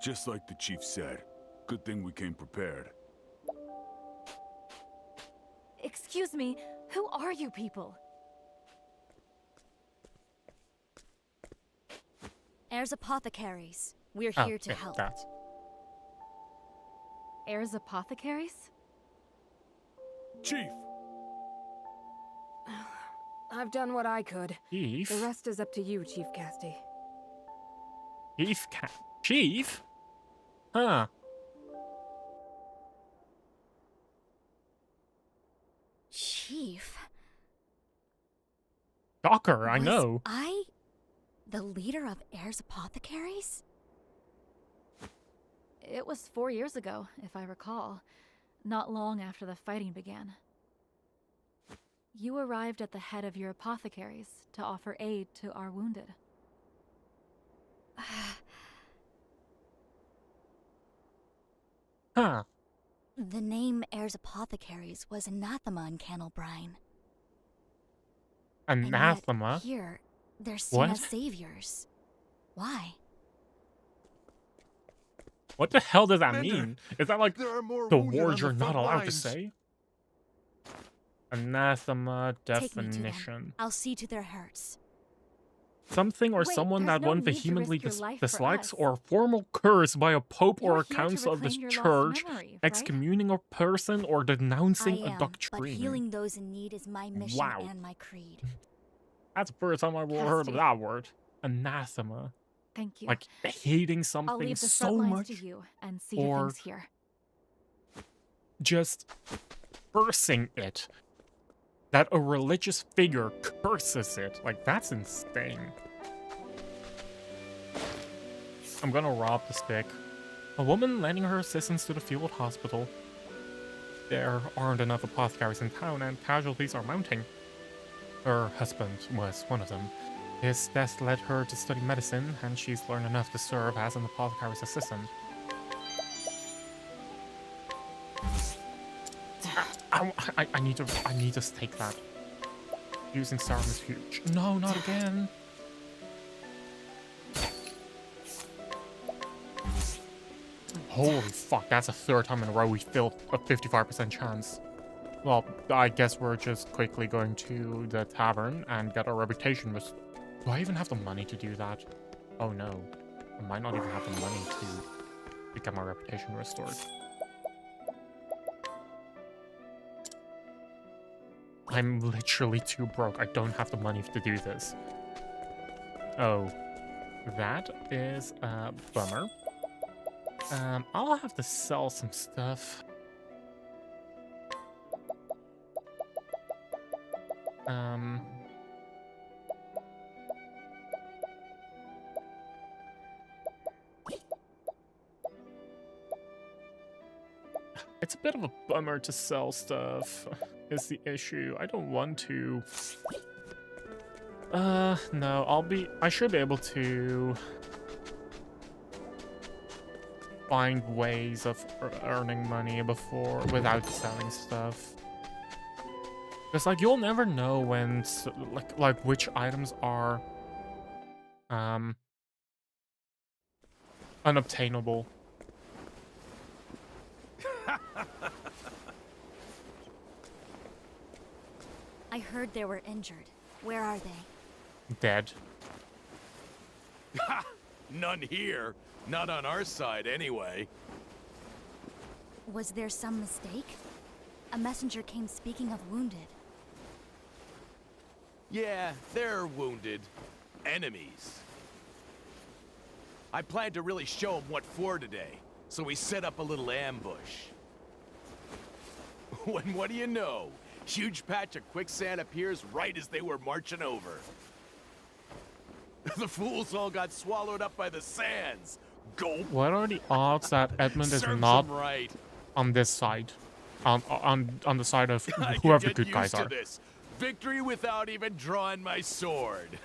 Just like the chief said, good thing we came prepared. Excuse me, who are you people? Heirs Apothecaries. We're Oh, here to yeah, help. that. Heirs Apothecaries? Chief! I've done what I could. Chief? The rest is up to you, Chief Casti. Chief? Huh. Chief? Shocker, I Was know. I the leader of Heirs Apothecaries? It was 4 years ago, if I recall. Not long after the fighting began. You arrived at the head of your apothecaries to offer aid to our wounded. Huh. The name Heirs Apothecaries was anathema in Candlebrine. And yet, Anathema? here, they're seen What? as saviors. Why? What the hell does that Commander, mean? Is that like There are more the wounded word on you're the not front allowed to lines. say? Anathema Take me to them. definition. I'll see to their hurts. Something or Wait, someone there's that no one need to vehemently risk your life for dislikes us. or formal curse by a pope or You're a here to council of the reclaim your lost church, memory, right? excommuning a person or denouncing I a am, doctrine. but healing those in need is my mission Wow. and my creed. That's the first time I've ever heard of Casti. that word. Anathema. Thank you. Like hating I'll something leave the so front lines much, to you and see to or- things here. just cursing it. That a religious figure curses it. Like, that's insane. I'm gonna rob the stick. A woman lending her assistance to the field hospital. There aren't enough apothecaries in town and casualties are mounting. her husband was one of them. His death led her to study medicine, and she's learned enough to serve as an apothecary's assistant. I need to take that. Using serum is huge. No, not again. Holy fuck, that's a third time in a row we failed a 55% chance. Well, I guess we're just quickly going to the tavern and get our reputation restored. Do I even have the money to do that? Oh no. I might not even have the money to get my reputation restored. I'm literally too broke. I don't have the money to do this. Oh. That is a bummer. I'll have to sell some stuff. It's a bit of a bummer to sell stuff, is the issue. I don't want to. No, I should be able to find ways of earning money before without selling stuff. Because like you'll never know when like which items are unobtainable. I heard they were injured. Where are they? Dead. None here. Not on our side, anyway. Was there some mistake? A messenger came speaking of wounded. Yeah, they're wounded. Enemies. I planned to really show them what for today, so we set up a little ambush. When what do you know? Huge patch of quicksand appears right as they were marching over. The fools all got swallowed up by the sands. Gulp. What are the odds that Edmund is Serves not them right. on this side? On the side of I can whoever the get good guys used to are. this. Victory without even drawing my sword.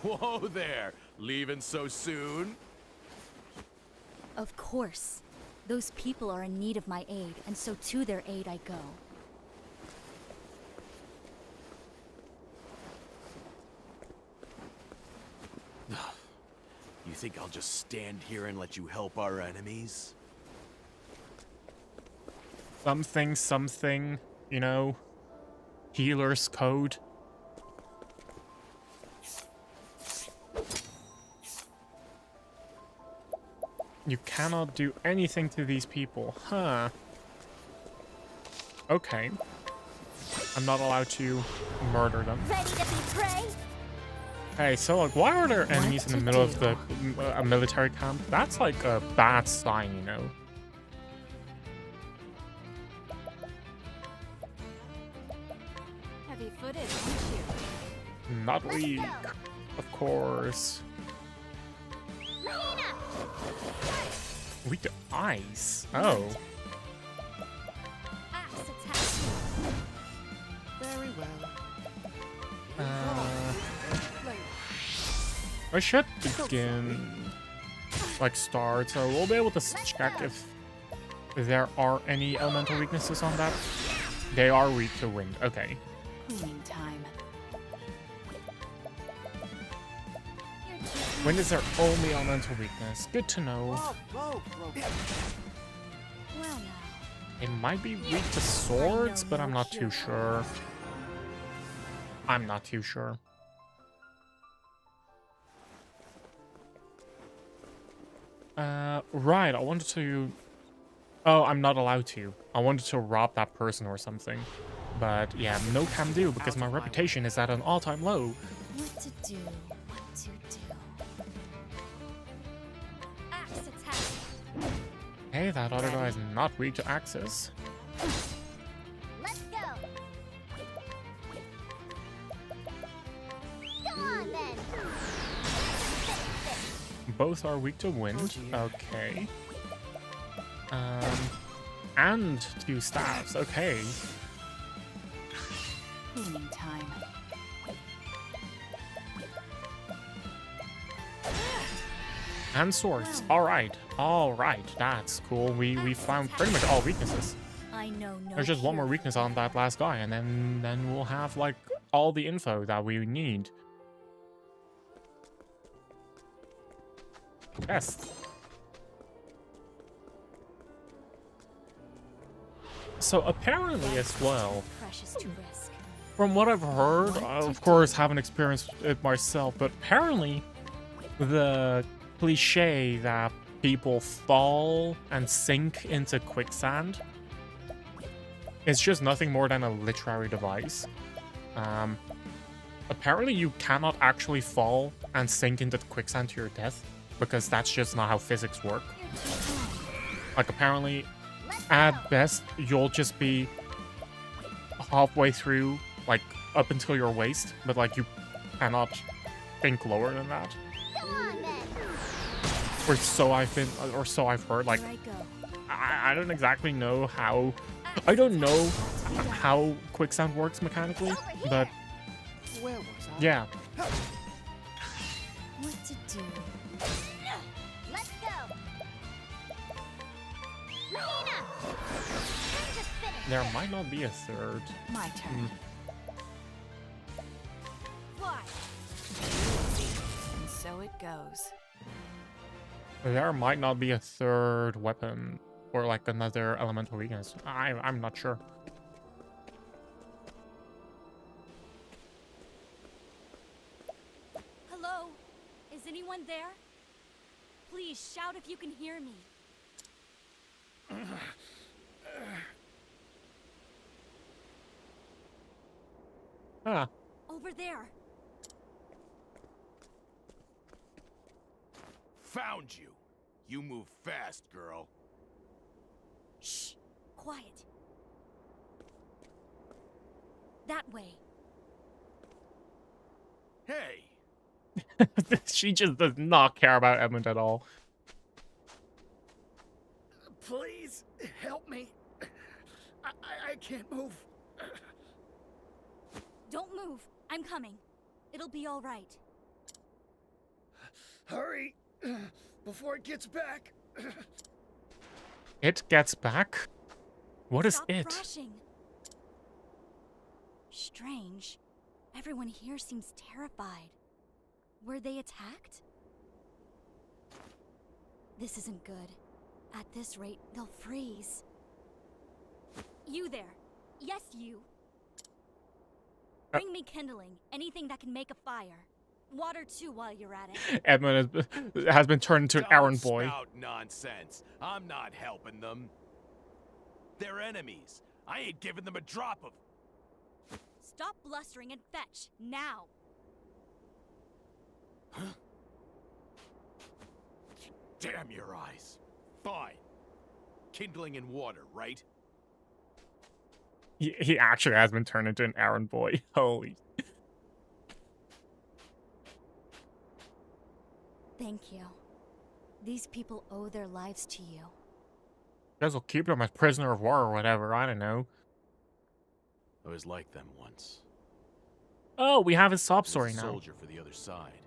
Whoa there, leaving so soon? Of course. Those people are in need of my aid, and so to their aid I go. You think I'll just stand here and let you help our enemies? Something, you know, healer's code. You cannot do anything to these people, huh? Okay. I'm not allowed to murder them. Ready to be prey? Hey, so like, why are there enemies in the middle of the a military camp? That's like a bad sign, you know. Heavy-footed, aren't you? Not weak, of course. Weak to ice. Oh. Axe attack. Very well. I should begin, like, start, so we'll be able to check if there are any elemental weaknesses on that. They are weak to wind. Okay. Cleaning time. Wind is their only elemental weakness. Good to know. Well now. It might be weak to swords, but I'm not too sure. I'm not too sure. Right, I wanted to... Oh, I'm not allowed to. I wanted to rob that person or something. But yeah, no can do because my reputation is at an all-time low. What to do? What to do? Axe attack. Hey, that other guy is not weak to axes. Let's go. Go on then. Both are weak to wind. Okay. And 2 staves. Okay. Cleaning time. And swords. Alright. Alright. That's cool. We found pretty much all weaknesses. I know no There's just one cure more for weakness on that last guy, and then we'll have like all the info that we need. Yes. So apparently as well, precious to risk. from what I've heard, I of course haven't experienced it myself, but apparently the cliche that people fall and sink into quicksand is just nothing more than a literary device. Apparently you cannot actually fall and sink into the quicksand to your death, because that's just not how physics work. Like apparently, at best, you'll just be halfway through, like up until your waist, but like you cannot think lower than that. Or so I've heard. Like, Here I go. I don't exactly know how. I don't know how quicksand works mechanically, but Where was I? yeah. What to do? Let's go. Lena! Just finished. There might not be a third. My turn. Fly. And so it goes. There might not be a third weapon or like another elemental weakness. I'm not sure. Hello? Is anyone there? Please shout if you can hear me. Ah, Over there. Found you. You move fast, girl. Shh. Quiet. That way. Hey, she just does not care about Edmund at all. Please help me. I can't move. Don't move. I'm coming. It'll be all right. Hurry before it gets back. It gets back? What is Stop it? rushing. Strange. Everyone here seems terrified. Were they attacked? This isn't good. At this rate, they'll freeze. You there. Yes, you. Bring me kindling. Anything that can make a fire. Water too while you're at it. Edmund has been turned into an errand don't boy. spout nonsense. I'm not helping them. They're enemies. I ain't giving them a drop of. Stop blustering and fetch. Now. Damn your eyes. Fine. Kindling and water, right? He actually has been turned into an errand boy. Holy. Thank you. These people owe their lives to you. Guess we'll keep them as prisoner of war or whatever. I don't know. I was like them once. Oh, we have his sob I was story a now. soldier for the other side,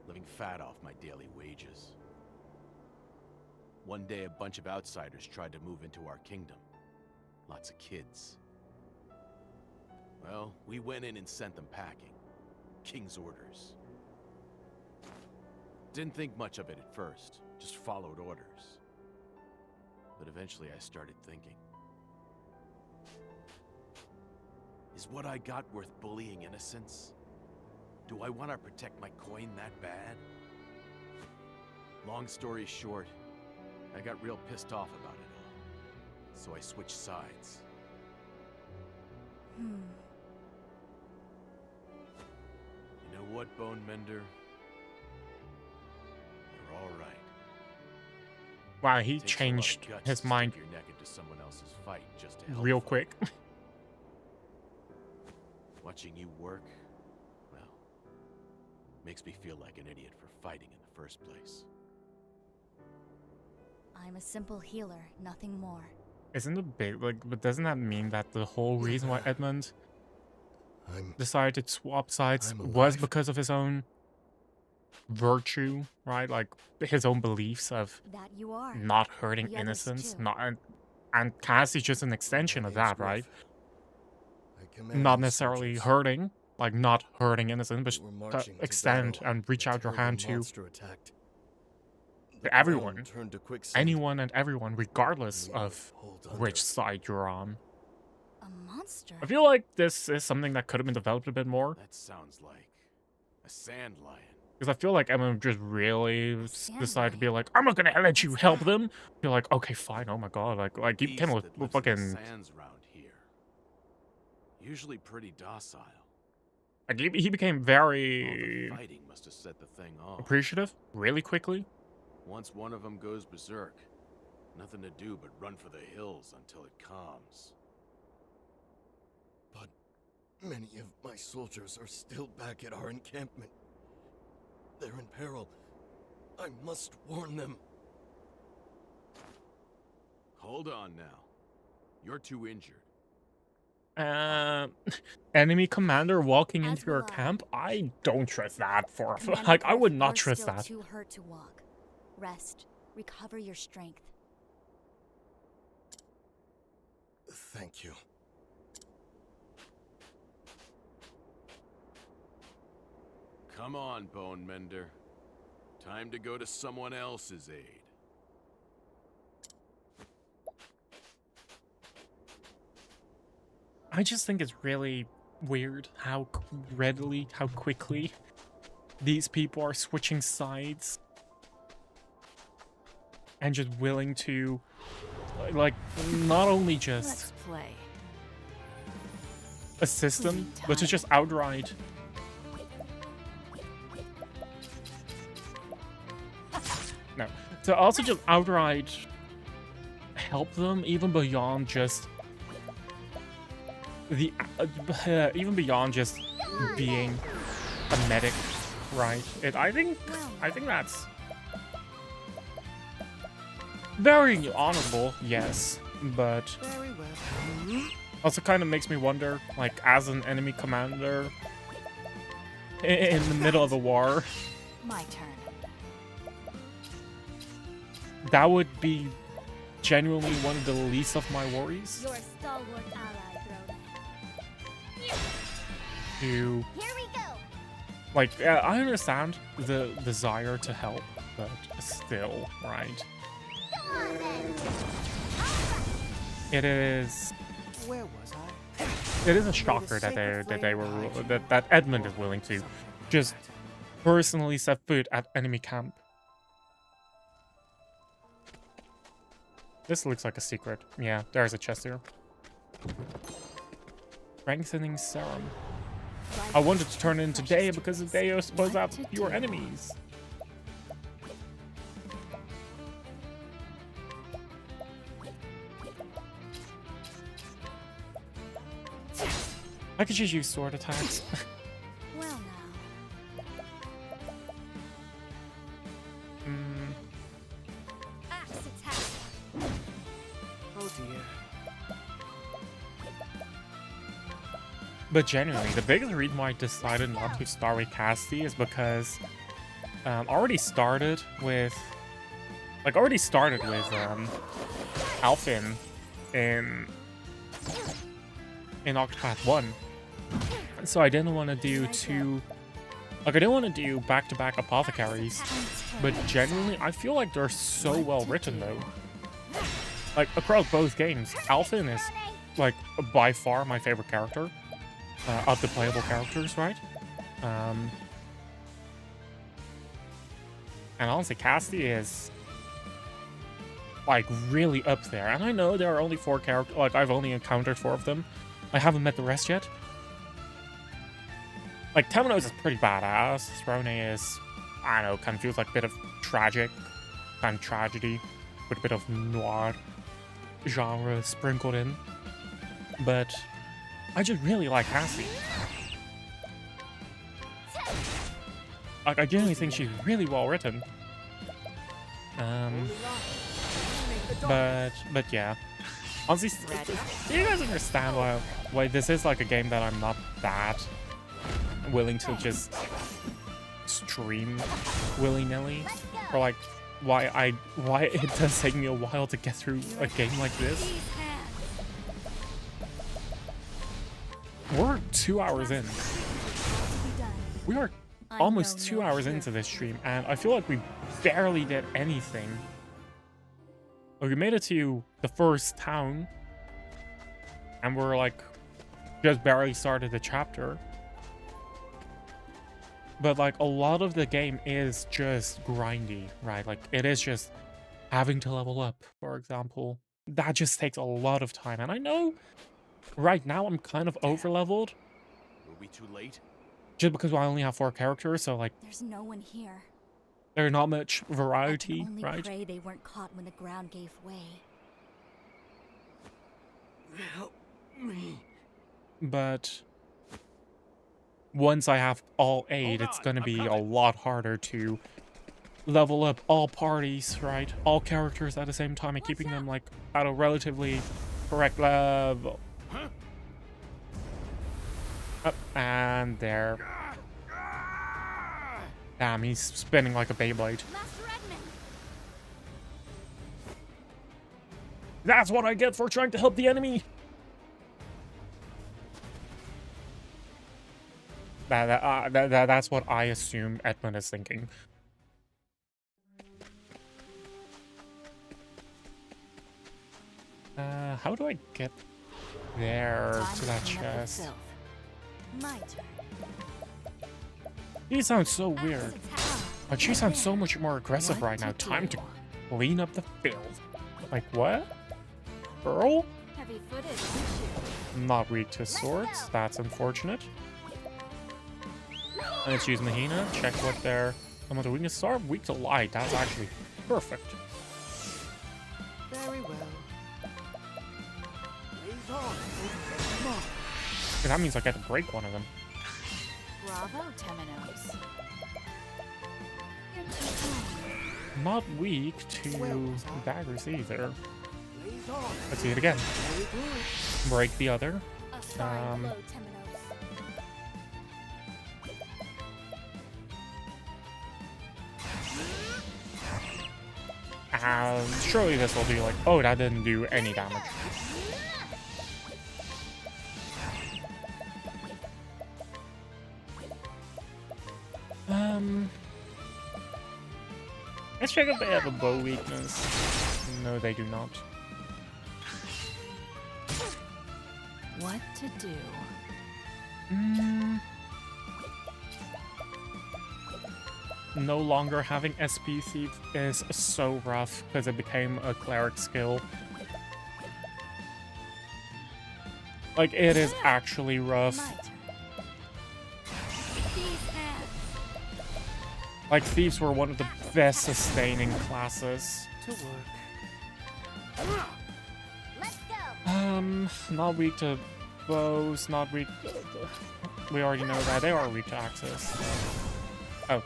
living fat off my daily wages. One day, a bunch of outsiders tried to move into our kingdom. Lots of kids. Well, we went in and sent them packing. King's orders. Didn't think much of it at first, just followed orders. But eventually I started thinking. Is what I got worth bullying innocents? Do I want to protect my coin that bad? Long story short, I got real pissed off about it all. So I switched sides. Hmm. You know what, Bone Mender? You're all right. Wow, he Takes a lot of changed guts his to mind stick your neck into someone else's fight just to help real them. quick. Watching you work, well, makes me feel like an idiot for fighting in the first place. I'm a simple healer, nothing more. Isn't it big? Like, but doesn't that mean that the whole reason why Edmund decided to swap sides was because of his own virtue, right? Like his own beliefs of That you are. not hurting The others innocence, too. not and Cassie's just an extension of that, right? command Not these necessarily soldiers. hurting, like not hurting innocent, but They were to marching to extend battle and reach when a out your terrible hand to monster attacked. The to everyone, ground turned to quicksand. anyone and everyone, regardless We of hold under. which side you're on. A monster? I feel like this is something that could have been developed a bit more, That sounds like a sand lion. because I feel like Emma just really Sand decided to be lion. like, I'm not gonna let you help them. You're like, okay, fine. Oh my god, like he Beast came with that lives in the fucking sands round here. Usually pretty docile. like he became All the very fighting must have set the thing off. appreciative really quickly. Once one of them goes berserk, nothing to do but run for the hills until it calms. But many of my soldiers are still back at our encampment. They're in peril. I must warn them. Hold on now. You're too injured. Enemy commander walking As into your will I. camp. I don't trust that for Commander like I would Cliff, not you're trust still that. too hurt to walk. Rest. Recover your strength. Thank you. Come on, Bone Mender. Time to go to someone else's aid. I just think it's really weird how readily, how quickly these people are switching sides and just willing to, like, not only just Let's play. assist them, but to just outright no, to also just outright help them, even beyond just the even beyond just being a medic, right? I think that's very honorable, yes, but Very well. also kind of makes me wonder, like, as an enemy commander in the middle of the war, My turn. that would be genuinely one of the least of my worries. Your stalwart ally, Throne. To, Here we go. like, I understand the desire to help, but still, right? Go on then. It is Where was I? it is a shocker that that Edmund is willing to just personally set foot at enemy camp. This looks like a secret. Yeah, there's a chest here. Strengthening serum. I wanted to turn it in today because today you're supposed to have fewer enemies. I could just use sword attacks. Well now. Axe attack. Oh dear. But genuinely, the biggest reason why I decided not to start with Cassie is because I already started with Alphin in Octopath 1. So I didn't want to do I didn't want to do back-to-back apothecaries, but genuinely, I feel like they're so well written though. Like, across both games, Alphin is, like, by far my favorite character. Of the playable characters, right? And honestly, Cassie is, like, really up there. And I know there are only 4 characters, like, I've only encountered 4 of them. I haven't met the rest yet. Like, Temenos is pretty badass. Throne is, I don't know, kind of feels like a bit of tragic, kind of tragedy, with a bit of noir genre sprinkled in. But I just really like Cassie. Like, I genuinely think she's really well written. But yeah. Honestly, do you guys understand why this is like a game that I'm not that willing to just stream willy-nilly? Or like why it does take me a while to get through a game like this? We're 2 hours in. We are almost 2 hours into this stream, and I feel like we barely did anything. We made it to the first town, and we're like just barely started the chapter. But like a lot of the game is just grindy, right? Like it is just having to level up, for example. That just takes a lot of time, and I know right now I'm kind of over leveled. Were we too late? Just because I only have 4 characters, so like There's no one here. there's not much variety, I can only right? pray they weren't caught when the ground gave way. Help me. But once I have all 8, it's gonna be a lot harder to level up all parties, right? All characters at the same time and keeping them like at a correct level. Up and there. Damn, he's spinning like a Beyblade. That's what I get for trying to help the enemy. That's what I assume Edmund is thinking. How do I get there to that chest? My turn. He sounds so weird. Like she sounds so much more aggressive right now. Time to clean up the filth. Like what? Girl? Heavy-footed, Not weak to swords. That's unfortunate. Let's use Mahina. Check what their some of the weaknesses are. Weak to light. That's actually perfect. Very well. Blaze on. Because that means I get to break one of them. Bravo, Temenos. Not weak to daggers either. Blaze on. Let's see it again. Very good. Break the other. A fine blow, Temenos. Surely this will be like, oh, that didn't do any damage. Let's check if they have a bow weakness. No, they do not. What to do? No longer having SP Thief is so rough because it became a cleric skill. Like, it is actually rough. My turn. These hands. Like, thieves were one of the best sustaining classes. To work. Let's go. Not weak to bows, not weak... We already know that. They are weak to axes. Oh.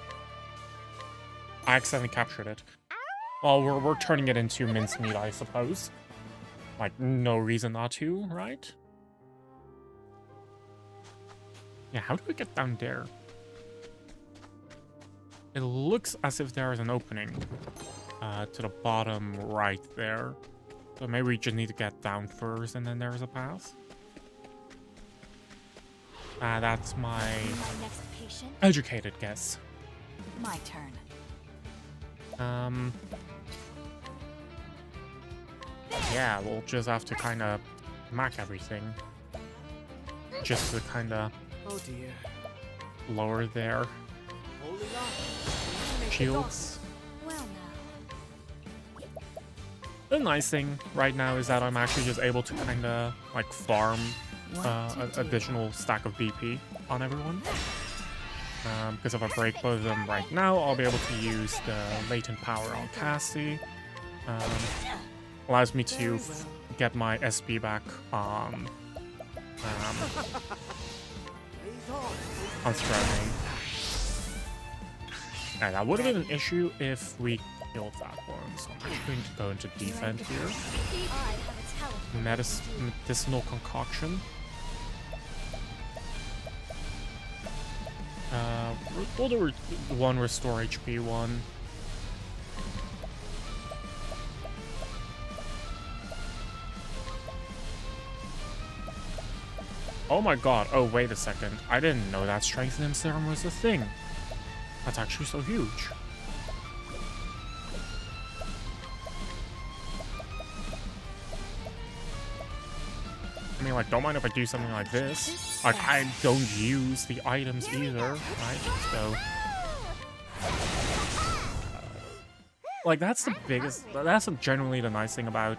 I accidentally captured it. Well, we're turning it into mincemeat, I suppose. Like, no reason not to, right? Yeah, how do we get down there? It looks as if there is an opening to the bottom right there. So maybe we just need to get down first and then there's a path. That's my Next patient. educated guess. My turn. Yeah, we'll just have to kind of mac everything. Just to kind of Oh dear. lower their Holding on. shields. Well now. The nice thing right now is that I'm actually just able to kind of like farm an additional stack of BP on everyone. Because if I break both of them right now, I'll be able to use the latent power on Cassie. Allows me to get my SP back on Throne. Yeah, that would have been an issue if we killed that one, so I'm just going to go into defense here. I have a talent. Medicinal concoction. We'll do one restore HP one. Oh my god, oh wait a second. I didn't know that strengthening serum was a thing. That's actually so huge. I mean, like, don't mind if I do something like this. Like, I don't use the items either, right? So... like, that's the biggest... that's generally the nice thing about...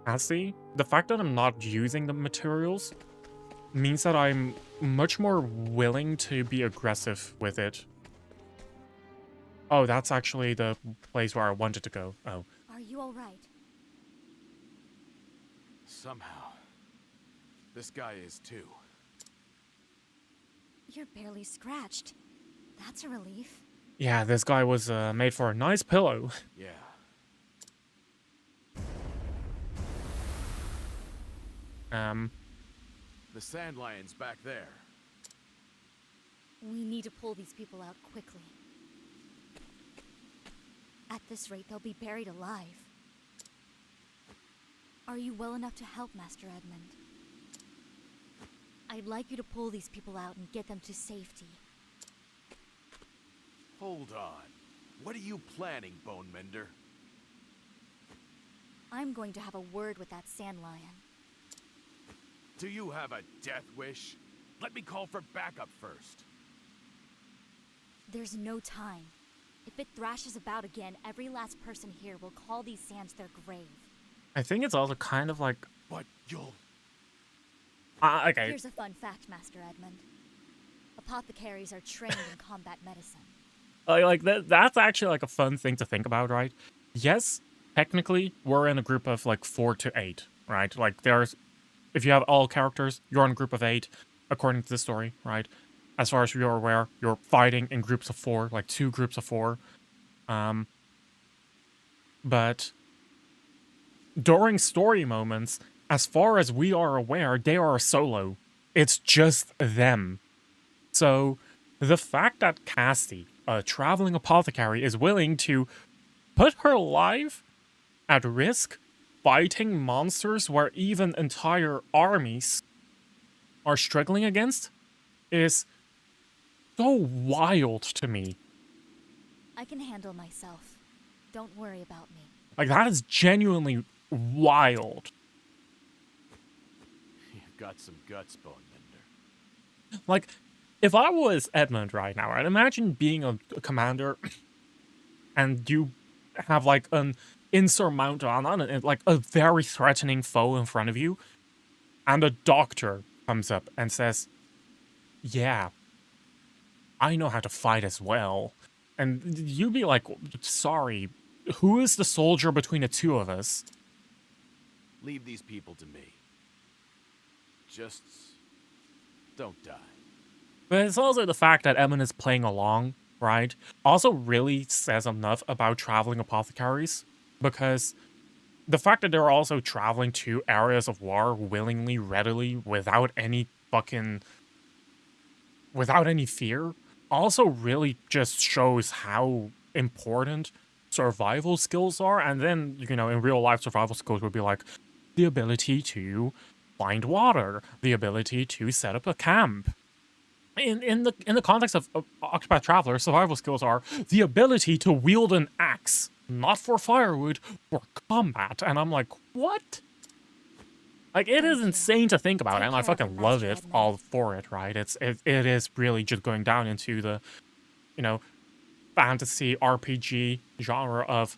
Cassie. The fact that I'm not using the materials means that I'm much more willing to be aggressive with it. Oh, that's actually the place where I wanted to go. Oh. Are you alright? Somehow. This guy is too. You're barely scratched. That's a relief. Yeah, this guy was made for a nice pillow. Yeah. The sand lion's back there. We need to pull these people out quickly. At this rate, they'll be buried alive. Are you well enough to help, Master Edmund? I'd like you to pull these people out and get them to safety. Hold on. What are you planning, Bone Mender? I'm going to have a word with that sand lion. Do you have a death wish? Let me call for backup first. There's no time. If it thrashes about again, every last person here will call these sands their grave. I think it's also kind of like... But you'll... okay. Here's a fun fact, Master Edmund. Apothecaries are trained in combat medicine. Like that's actually like a fun thing to think about, right? Yes, technically, we're in a group of like 4 to 8, right? Like there's... if you have all characters, you're in a group of 8, according to the story, right? As far as you're aware, you're fighting in groups of 4, like 2 groups of 4. But during story moments, as far as we are aware, they are a solo. It's just them. So the fact that Cassie, a traveling apothecary, is willing to put her life at risk fighting monsters where even entire armies are struggling against is so wild to me. I can handle myself. Don't worry about me. Like, that is genuinely wild. You've got some guts, Bone Mender. Like, if I was Edmund right now, I'd imagine being a commander and you have, like, an insurmountable, like, a very threatening foe in front of you, and a doctor comes up and says, yeah, I know how to fight as well. And you'd be like, sorry, who is the soldier between the two of us? Leave these people to me. Just don't die. But it's also the fact that Edmund is playing along, right? Also really says enough about traveling apothecaries, because the fact that they're also traveling to areas of war willingly, readily, without any fear, also really just shows how important survival skills are. And then, you know, in real life, survival skills would be like the ability to find water, the ability to set up a camp. In the context of Octopath Traveler, survival skills are the ability to wield an axe, not for firewood, for combat. And I'm like, what? Like, it is insane to think about, and I fucking love it all for it, right? It is really just going down into the, you know, fantasy RPG genre of,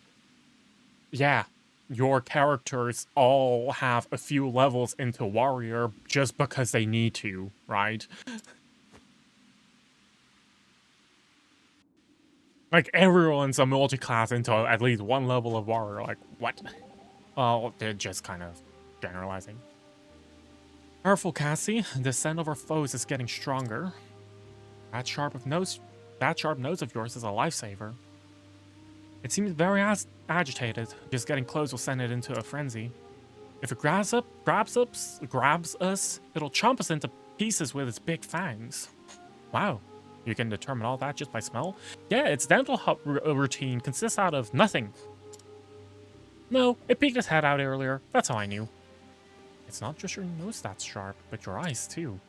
yeah, your characters all have a few levels into warrior just because they need to, right? Like, everyone's a multi-class into at least one level of warrior. Like, what? Well, they're just kind of generalizing. Careful, Cassie. The scent of our foes is getting stronger. Rat sharp of nose That sharp nose of yours is a lifesaver. It seems very agitated. Just getting close will send it into a frenzy. If it grabs us, it'll chomp us into pieces with its big fangs. Wow, you can determine all that just by smell? Yeah, its dental routine consists out of nothing. No, it peeked its head out earlier. That's how I knew. It's not just your nose that's sharp, but your eyes too.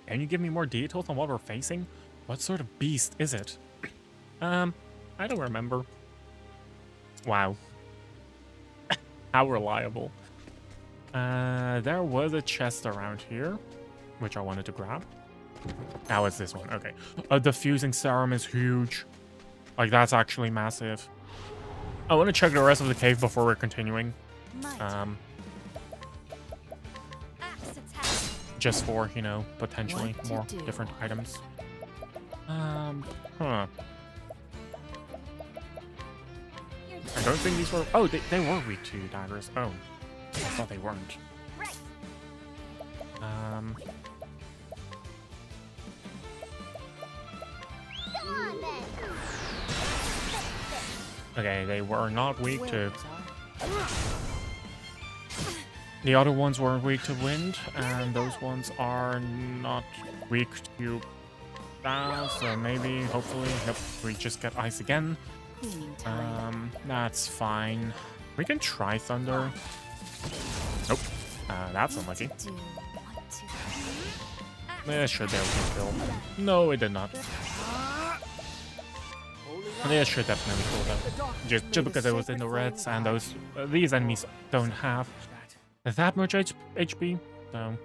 Can you give me more details on what we're facing? What sort of beast is it? I don't remember. Wow. How reliable. There was a chest around here, which I wanted to grab. Now it's this one. Okay. A diffusing serum is huge. Like, that's actually massive. I want to check the rest of the cave before we're continuing. Just for, you know, potentially more different items. Huh. I don't think these were... Oh, they were weak to daggers. Oh. I thought they weren't. Okay, they were not weak to... The other ones were weak to wind, and those ones are not weak to... so maybe, hopefully, nope, we just get ice again. That's fine. We can try thunder. Nope. That's unlucky. It should be able to kill. No, it did not. It should definitely kill them. Just because it was in the reds, and these enemies don't have that much HP, so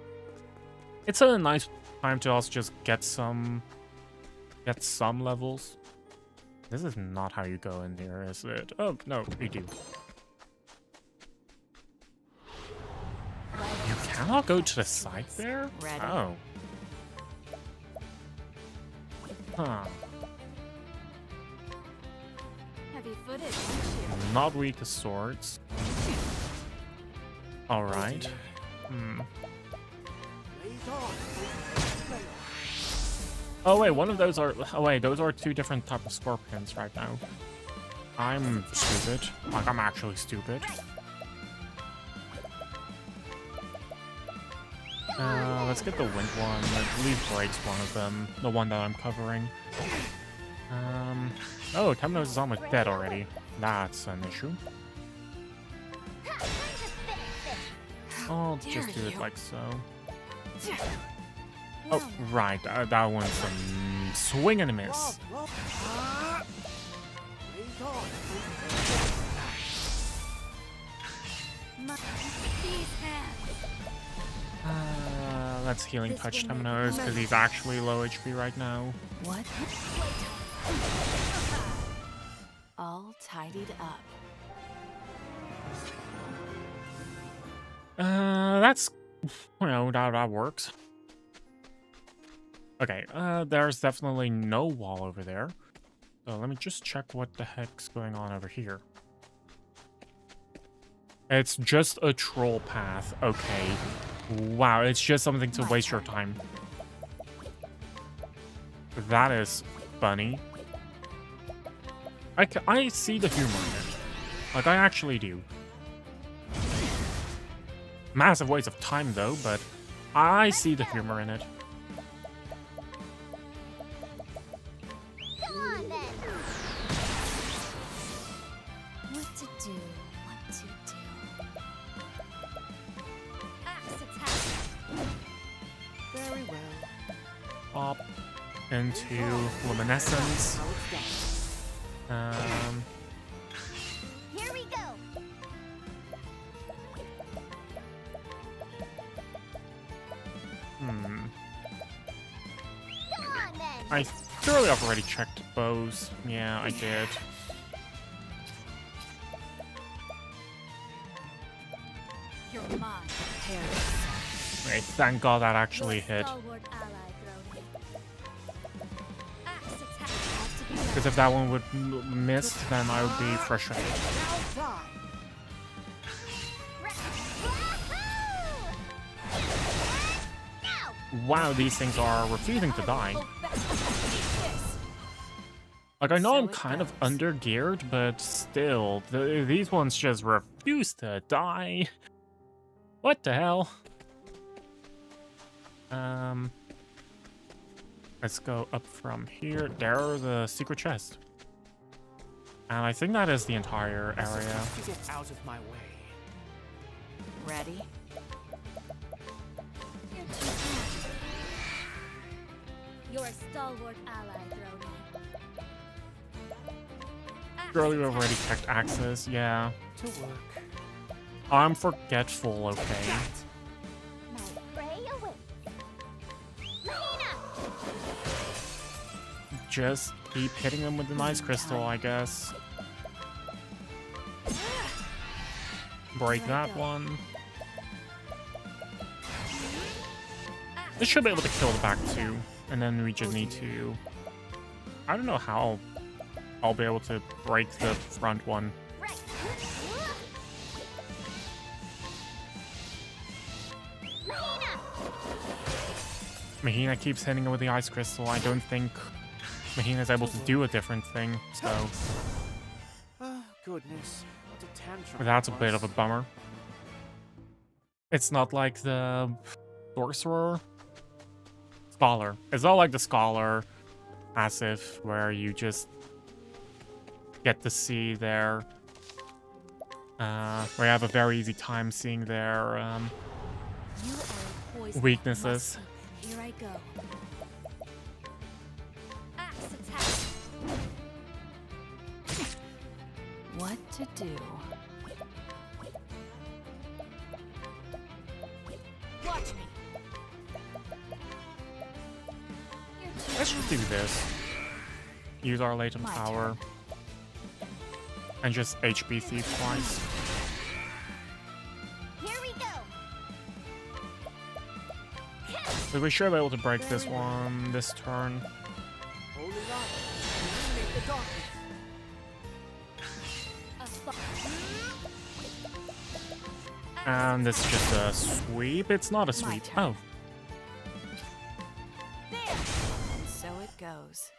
it's a nice time to also just get some levels. This is not how you go in here, is it? Oh, no, you do. You cannot go to the side there? Oh. Huh. Not weak to swords. Alright. Oh wait, one of those are... Oh wait, those are two different types of scorpions right now. I'm stupid. Like, I'm actually stupid. Let's get the wind one. At least breaks one of them. The one that I'm covering. Oh, Temnos is almost dead already. That's an issue. I'll just do it like so. Oh, right. That one's a swing and a miss. Let's healing touch Temnos because he's actually low HP right now. What? All tidied up. That's, you know, that works. Okay, there's definitely no wall over there. So let me just check what the heck's going on over here. It's just a troll path. Okay. Wow, it's just something to waste your time. That is funny. I see the humor in it. Like, I actually do. Massive waste of time, though, but I see the humor in it. Come on, then. What to do? What to do? Axe attack. Very well. Pop into luminescence. Here we go. Come on, then. I thoroughly have already checked bows. Yeah, I did. You're mine. Wait, thank God that actually hit. Because if that one would miss, then I would be frustrated. Wow, these things are refusing to die. Like, I know So I'm it kind of goes. under-geared, but still, these ones just refuse to die. What the hell? Let's go up from here. There's a secret chest. And I think that is the entire area. To get out of my way. Ready? You're a stalwart ally, Throne. Surely we've already checked access, yeah. To work. I'm forgetful, okay. Just keep hitting them with the ice crystal, I guess. Break that one. This should be able to kill the back two. And then we just need to... I don't know how I'll be able to break the front one. Mahina keeps hitting it with the ice crystal. I don't think Mahina's able to do a different thing, so... Oh, goodness. What a tantrum. That's a it bit of a was. bummer. It's not like the Sorcerer. Scholar. It's not like the Scholar passive where you just get to see their... where you have a very easy time seeing their You are a poison weaknesses. must- Here I go. Axe attack. What to do? Watch me. Let's just do this. Use our latent My power. And just HP thief twice. Here we go. So we should be able to break this one this turn. Holy light, illuminate the darkness. A spark. And this is just a sweep. It's not a My sweep. turn. Oh. And so it goes.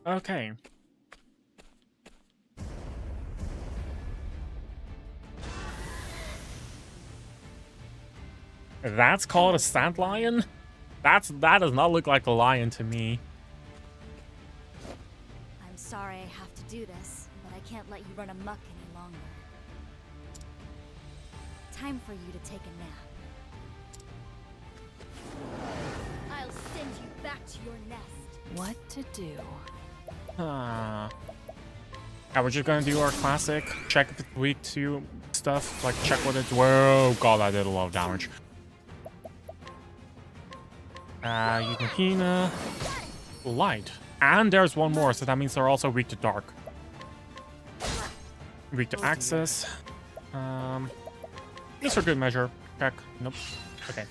Okay. That's called a sand lion? That does not look like a lion to me. I'm sorry I have to do this, but I can't let you run amok any longer. Time for you to take a nap. I'll send you back to your nest. What to do? Yeah, we're just gonna do our classic check if it's weak to stuff, like check what it's. Whoa, god, that did a lot of damage. Use Mahina. Light. And there's one more, so that means they're also weak to dark. Weak to access. Just for good measure. Check. Nope. Okay.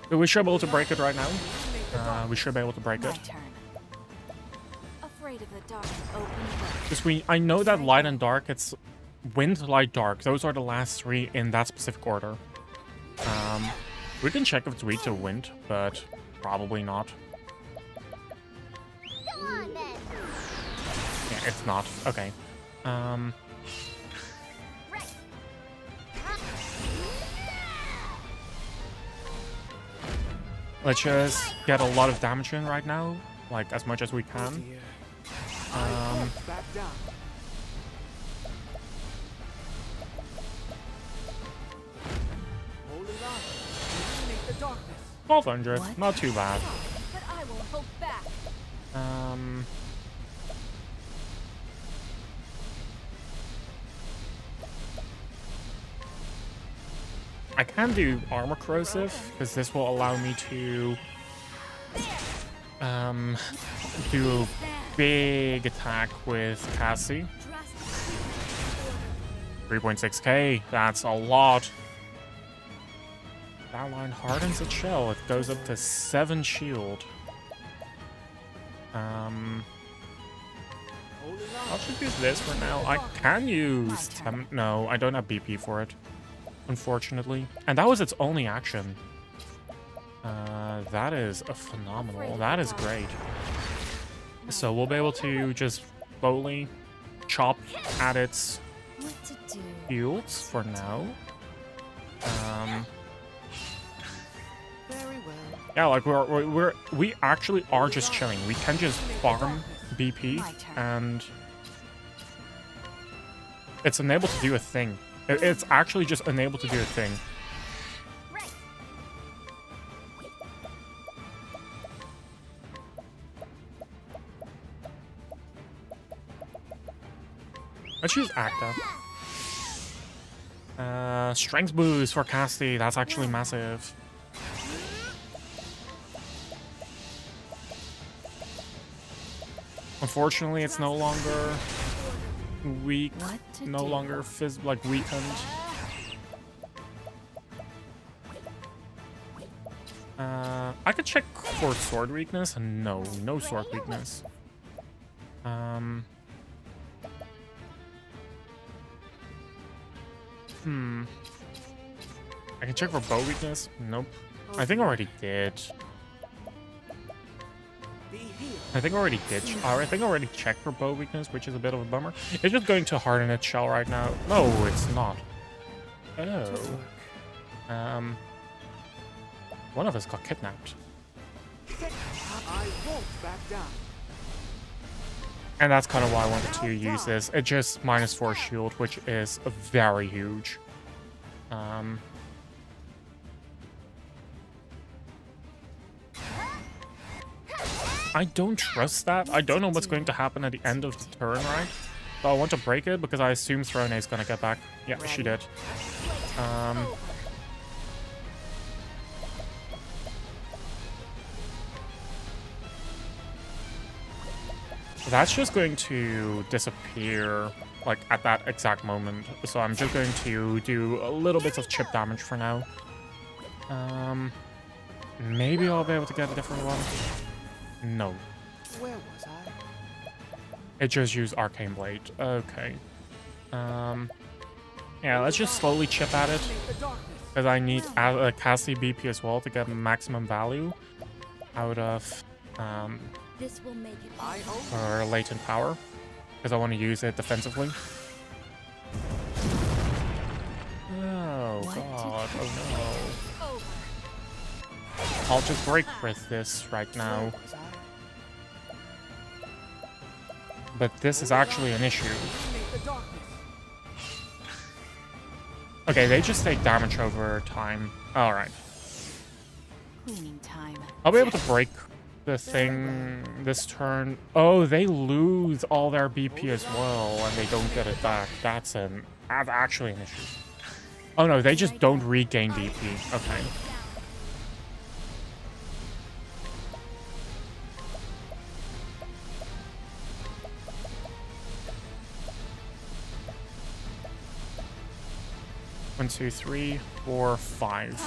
So we should be able to break it right now. We should be able to break My it. turn. Afraid of the dark. Open Because I know that light and dark, it's wind, light, dark. Those are the last three in that specific order. We can check if it's weak to wind, but probably not. Come on then. Yeah, it's not. Okay. Let's just get a lot of damage in right now, like as much as we can. Dear. Back down. Holy light, illuminate the darkness. 1200, What? not too bad. But I won't hold back. I can do armor corrosive because this will allow me to do a big attack with Cassie. 3.6k, that's a lot. That line hardens its shell. It goes up to 7 shield. I'll just use this for now. I can use... no, I don't have BP for it, unfortunately. And that was its only action. That is a phenomenal. That is great. So we'll be able to just slowly chop at its shields for now. Yeah, like we actually are just chilling. We can just farm BP and it's unable to do a thing. It's actually just unable to do a thing. Let's use Acta. Strength boost for Casty. That's actually massive. Unfortunately, it's no longer weak, no longer weakened. I could check for sword weakness. No sword weakness. I can check for bow weakness. Nope. I think I already did. I think I already checked for bow weakness, which is a bit of a bummer. It's just going to harden its shell right now. No, it's not. Oh. One of us got kidnapped. And that's kind of why I wanted to use this. It just -4 shield, which is very huge. I don't trust that. I don't know what's going to happen at the end of the turn, right? So I want to break it because I assume Throne is gonna get back. Yeah, she did. That's just going to disappear, like, at that exact moment. So I'm just going to do a little bit of chip damage for now. Maybe I'll be able to get a different one. No. Where was I? It just used Arcane Blade. Okay. Yeah, let's just slowly chip at it. Because I need a Cassie BP as well to get maximum value out of this will make it her latent power. Because I want to use it defensively. Oh god, oh no. I'll just break with this right now. But this is actually an issue. Okay, they just take damage over time. Alright. I'll be able to break the thing this turn. Oh, they lose all their BP as well, and they don't get it back. That's actually an issue. Oh no, they just don't regain BP. Okay. One, two, three, 4, 5.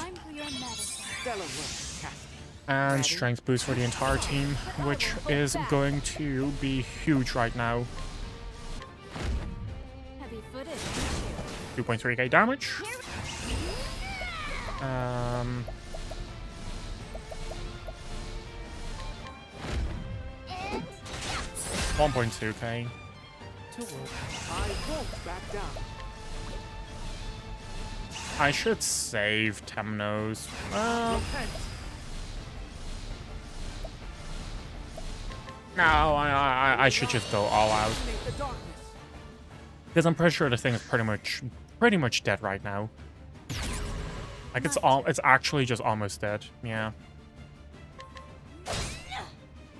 And strength boost for the entire team, which is going to be huge right now. 2.3k damage. 1.2k. I should save Temnos. No, I should just go all out. Because I'm pretty sure the thing is pretty much dead right now. Like it's actually just almost dead. Yeah.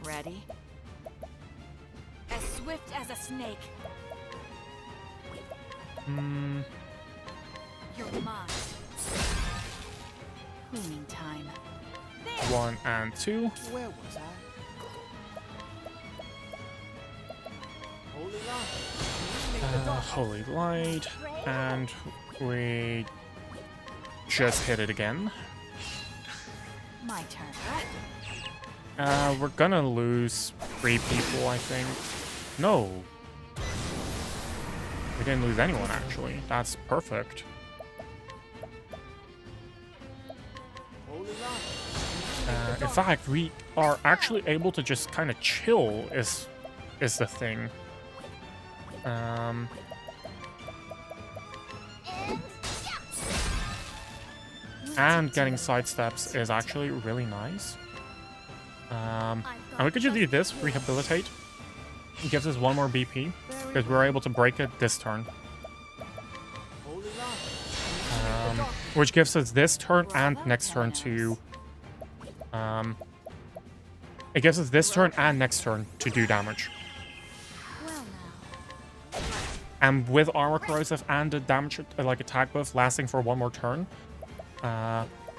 Ready? As swift as a snake. You're mine. Cleaning time. 1 and 2. Where was I? Holy Light, and we just hit it again. My turn. We're gonna lose 3 people, I think. No, We didn't lose anyone, actually. That's perfect. In fact, we are actually able to just kind of chill is the thing. And getting sidesteps is actually really nice. And we could just do this, rehabilitate. It gives us 1 more BP, because we're able to break it this turn. Which gives us this turn and next turn to... it gives us this turn and next turn to do damage. And with armor corrosive and the damage, like attack buff lasting for 1 more turn,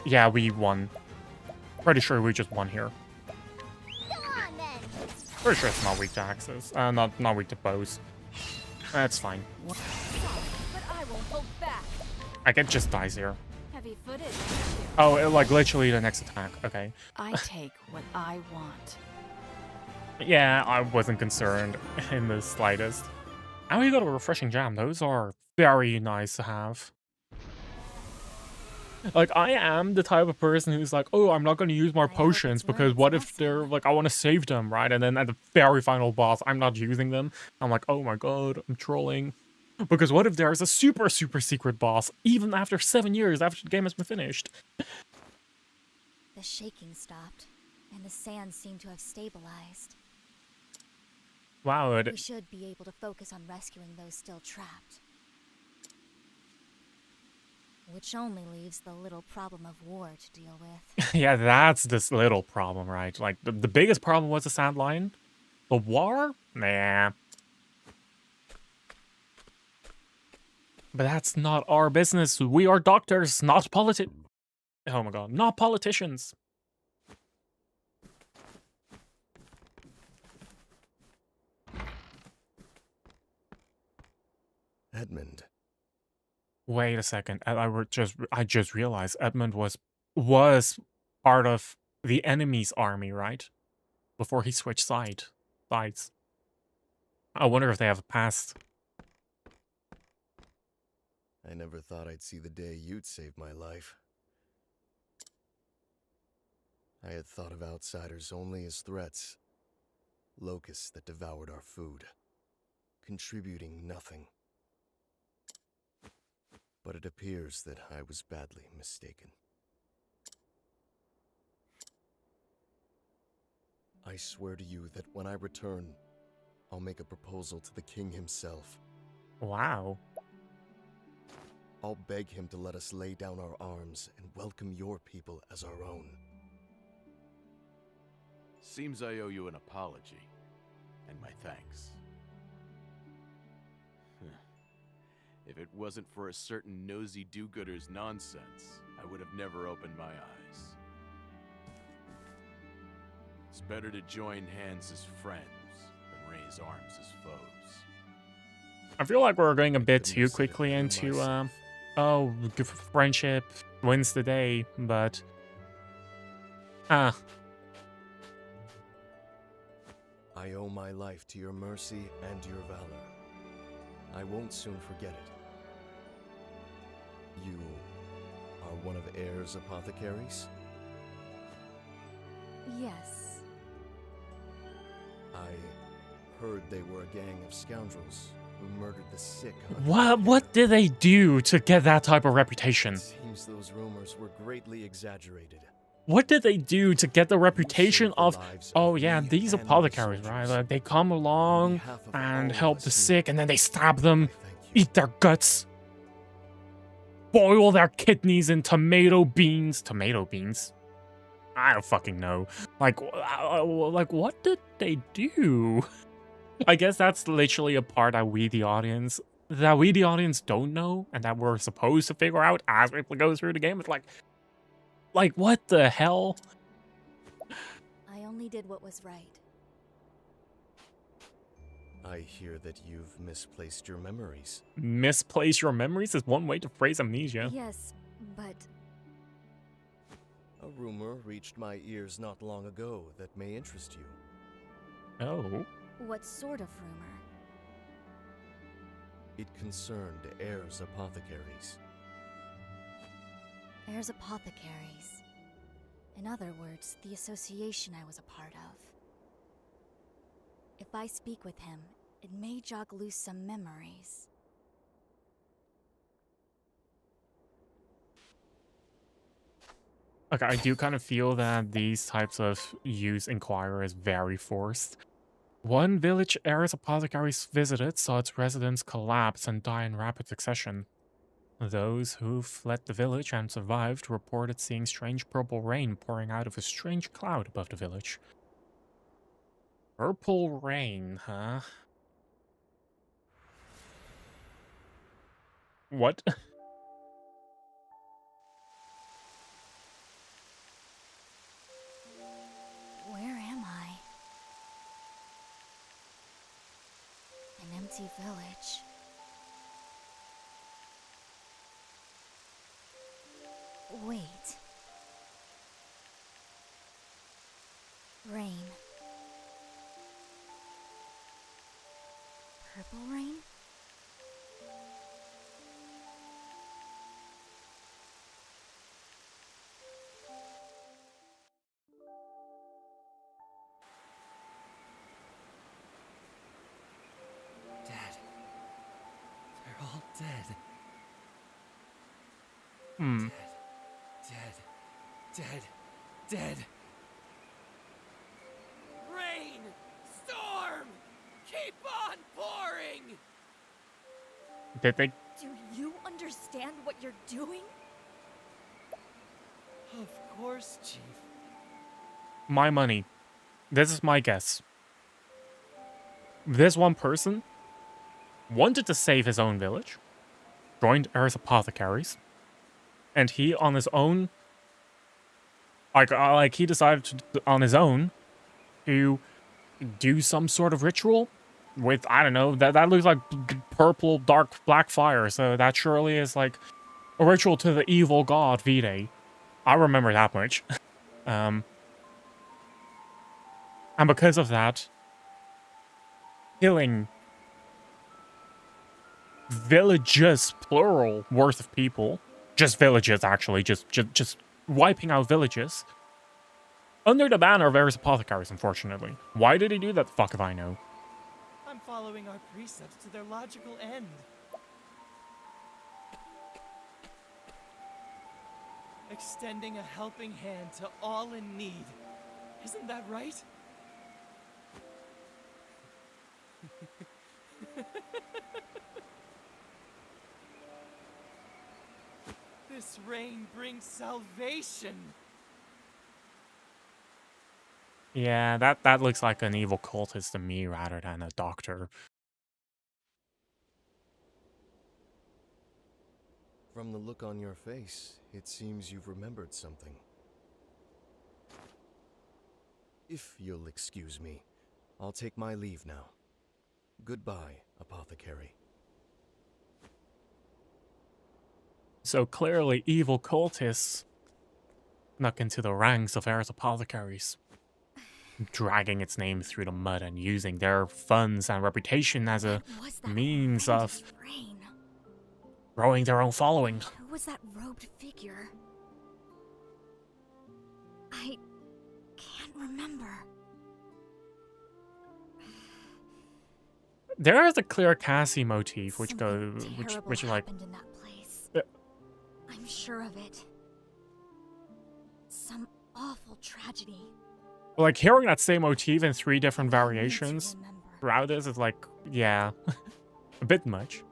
yeah, we won. Pretty sure we just won here. Pretty sure it's not weak to axes. Not weak to bows. That's fine. But I won't hold back. I can just dies here. Heavy-footed. Oh, like literally the next attack. Okay. I take what I want. Yeah, I wasn't concerned in the slightest. And we got a refreshing jam. Those are very nice to have. Like, I am the type of person who's like, oh, I'm not going to use more potions because what if they're like, I want to save them, right? And then at the very final boss, I'm not using them. I'm like, oh my god, I'm trolling. Because what if there's a super, super secret boss, even after 7 years after the game has been finished? The shaking stopped, and the sand seemed to have stabilized. Wow. We should be able to focus on rescuing those still trapped. Which only leaves the little problem of war to deal with. Yeah, that's this little problem, right? Like, the biggest problem was the sand lion. The war? Nah. But that's not our business. We are doctors, not oh my god, not politicians. Edmund. Wait a second. I just realized Edmund was part of the enemy's army, right? Before he switched sides. I wonder if they have a past. I never thought I'd see the day you'd save my life. I had thought of outsiders only as threats. Locusts that devoured our food, contributing nothing. But it appears that I was badly mistaken. I swear to you that when I return, I'll make a proposal to the king himself. Wow. I'll beg him to let us lay down our arms and welcome your people as our own. Seems I owe you an apology, and my thanks. If it wasn't for a certain nosy do-gooder's nonsense, I would have never opened my eyes. It's better to join hands as friends than raise arms as foes. I feel like we're going a bit too quickly into, friendship wins the day, but... I owe my life to your mercy and your valor. I won't soon forget it. You are one of Ayre's apothecaries? Yes. I heard they were a gang of scoundrels who murdered the sick. What did they do to get that type of reputation? It seems those rumors were greatly exaggerated. What did they do to get the reputation of, oh yeah, these apothecaries, right? Like, they come along and help the sick, and then they stab them, eat their guts, boil their kidneys in tomato beans. Tomato beans? I don't fucking know. Like what did they do? I guess that's literally a part that we, the audience, don't know, and that we're supposed to figure out as we go through the game. It's like, what the hell? I only did what was right. I hear that you've misplaced your memories. Misplace your memories is one way to phrase amnesia. Yes, but... A rumor reached my ears not long ago that may interest you. Oh. What sort of rumor? It concerned heirs apothecaries. Heirs apothecaries. In other words, the association I was a part of. If I speak with him, it may jog loose some memories. Okay, I do kind of feel that these types of use inquiry is very forced. One village Ares apothecaries visited saw its residents collapse and die in rapid succession. Those who fled the village and survived reported seeing strange purple rain pouring out of a strange cloud above the village. Purple rain, huh? What? Where am I? An empty village. Wait. Rain. Purple rain? Dead. They're all dead. Hmm. Dead. Dead. Rain! Storm! Keep on pouring! Did they? Do you understand what you're doing? Of course, Chief. My money. This is my guess. This one person wanted to save his own village, joined Ares Apothecaries, and he on his own, like he decided to, on his own to do some sort of ritual with, I don't know, that looks like purple dark black fire, so that surely is like a ritual to the evil god Vide. I remember that much. And because of that, killing villages, plural, worth of people, just villages actually, just wiping out villages, under the banner of Ares Apothecaries, unfortunately. Why did he do that? Fuck if I know. I'm following our precepts to their logical end. Extending a helping hand to all in need. Isn't that right? This rain brings salvation. Yeah, that looks like an evil cultist to me rather than a doctor. From the look on your face, it seems you've remembered something. If you'll excuse me, I'll take my leave now. Goodbye, apothecary. So clearly evil cultists snuck into the ranks of Ares Apothecaries, dragging its name through the mud and using their funds and reputation as a means of growing their own following. Who was that robed figure? I can't remember. There is a clear Cassie motif which Something goes terrible which like happened in that place. I'm sure of it. Some awful tragedy. like hearing that same motif in 3 different I need to variations remember. throughout this is like, yeah, a bit much.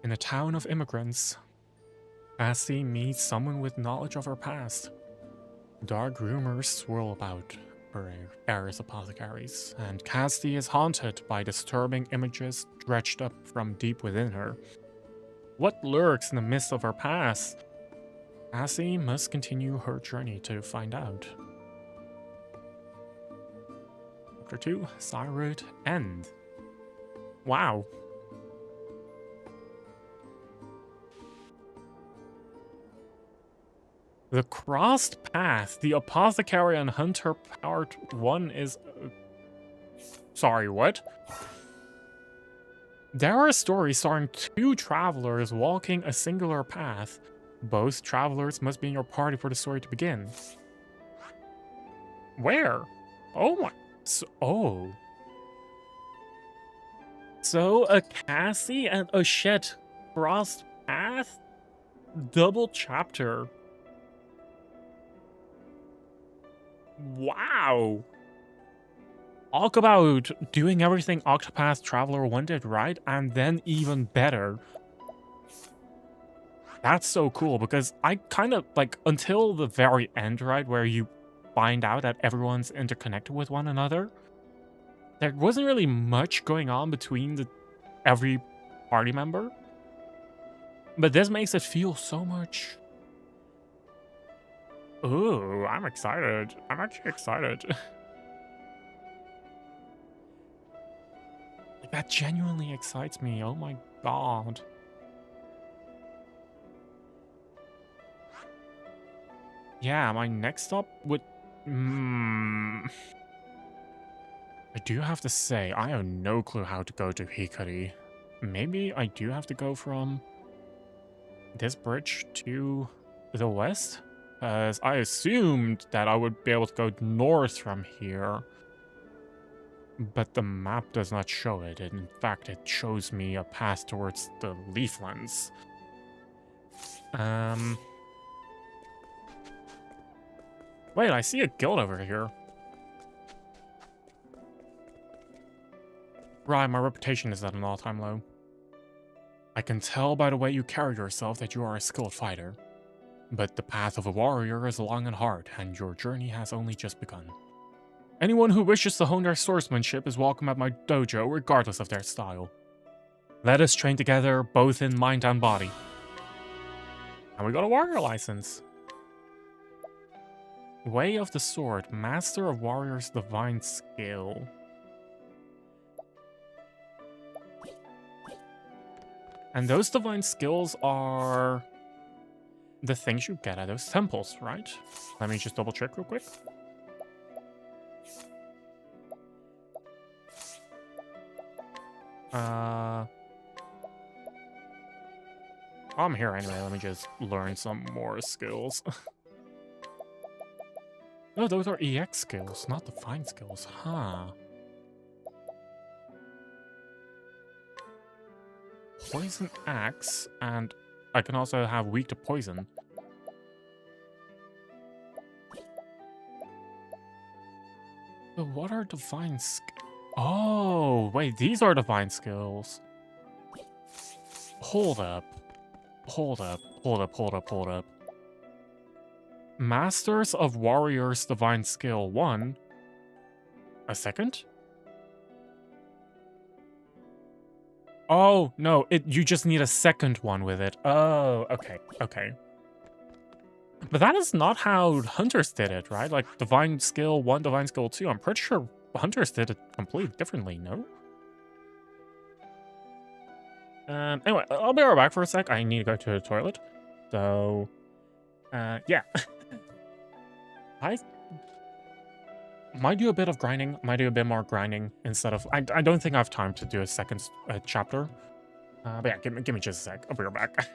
In a town of immigrants, Cassie meets someone with knowledge of her past. Dark rumors swirl about her Ares Apothecaries, and Cassie is haunted by disturbing images dredged up from deep within her. What lurks in the midst of her past? Cassie must continue her journey to find out. Chapter 2, Cyrud End. Wow. The Crossed Path, the Apothecary and Hunter Part 1 is... sorry, what? There are stories starring two travelers walking a singular path. Both travelers must be in your party for the story to begin. Where? Oh my... oh. So, a Cassie and a Shet Crossed Path? Double chapter. Wow. Talk about doing everything Octopath Traveler 1 did right, and then even better. That's so cool, because I kind of, like, until the very end, right, where you find out that everyone's interconnected with one another, there wasn't really much going on between every party member. But this makes it feel so much... ooh, I'm excited. I'm actually excited. Like, that genuinely excites me. Oh my god. Yeah, my next stop would... I do have to say, I have no clue how to go to Hikari. Maybe I do have to go from this bridge to the west? Because I assumed that I would be able to go north from here. But the map does not show it. And in fact, it shows me a path towards the Leaflands. Wait, I see a guild over here. Right, my reputation is at an all-time low. I can tell by the way you carry yourself that you are a skilled fighter. But the path of a warrior is long and hard, and your journey has only just begun. Anyone who wishes to hone their swordsmanship is welcome at my dojo, regardless of their style. Let us train together, both in mind and body. And we got a warrior license. Way of the Sword, Master of Warrior's Divine Skill. And those divine skills are the things you get at those temples, right? Let me just double check real quick. I'm here anyway, let me just learn some more skills. No, those are EX skills, not divine skills, huh? Poison Axe, and I can also have weak to poison. But what are divine skills? Oh, wait, these are divine skills. Hold up. Hold up. Hold up, hold up, hold up. Masters of Warriors Divine Skill 1. A second? Oh, no, you just need a second one with it. Oh, okay, okay. But that is not how Hunters did it, right? Like, Divine Skill 1, Divine Skill 2. I'm pretty sure Hunters did it completely differently, no? Anyway, I'll be right back for a sec. I need to go to the toilet. So, yeah. I might do a bit of grinding. Might do a bit more grinding instead of... I don't think I have time to do a second chapter. But yeah, give me just a sec. I'll be right back.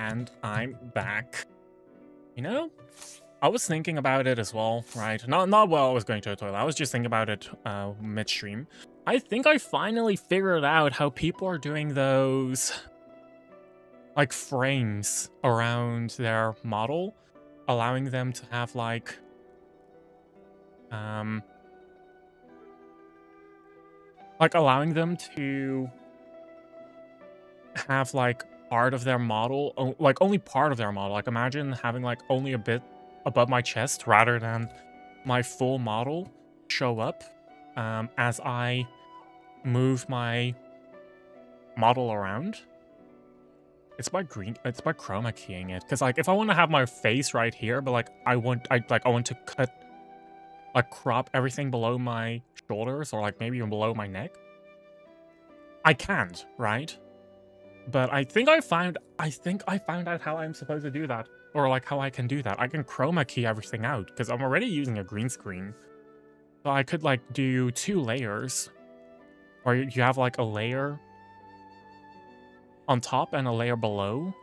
And I'm back. You know, I was thinking about it as well, right? Not while I was going to the toilet. I was just thinking about it midstream. I think I finally figured out how people are doing those like frames around their model, allowing them to have like allowing them to have like part of their model, like only part of their model. Like imagine having like only a bit above my chest rather than my full model show up as I move my model around. It's by chroma keying it, because like if I want to have my face right here, but like I want to cut, like crop everything below my shoulders or like maybe even below my neck, I can't, right? But I think I found out how I'm supposed to do that, or like how I can do that. I can chroma key everything out because I'm already using a green screen, so I could like do 2 layers, where you have like a layer on top and a layer below.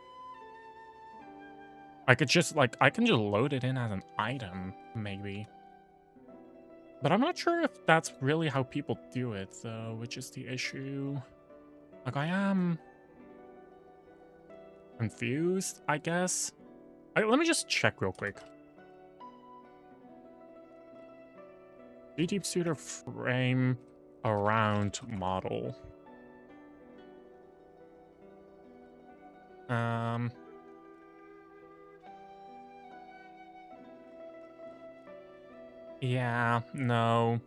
I can just load it in as an item, maybe. But I'm not sure if that's really how people do it, though, which is the issue. Like, I am confused, I guess. Let me just check real quick. VTube Studio frame around model. Yeah, no.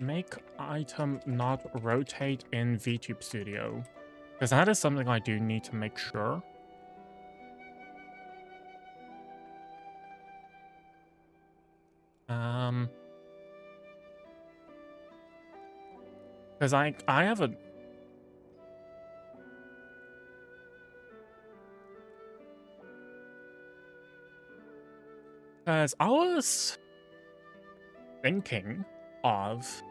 Make item not rotate in VTube Studio, because that is something I do need to make sure. Because I have a... Because I was thinking of...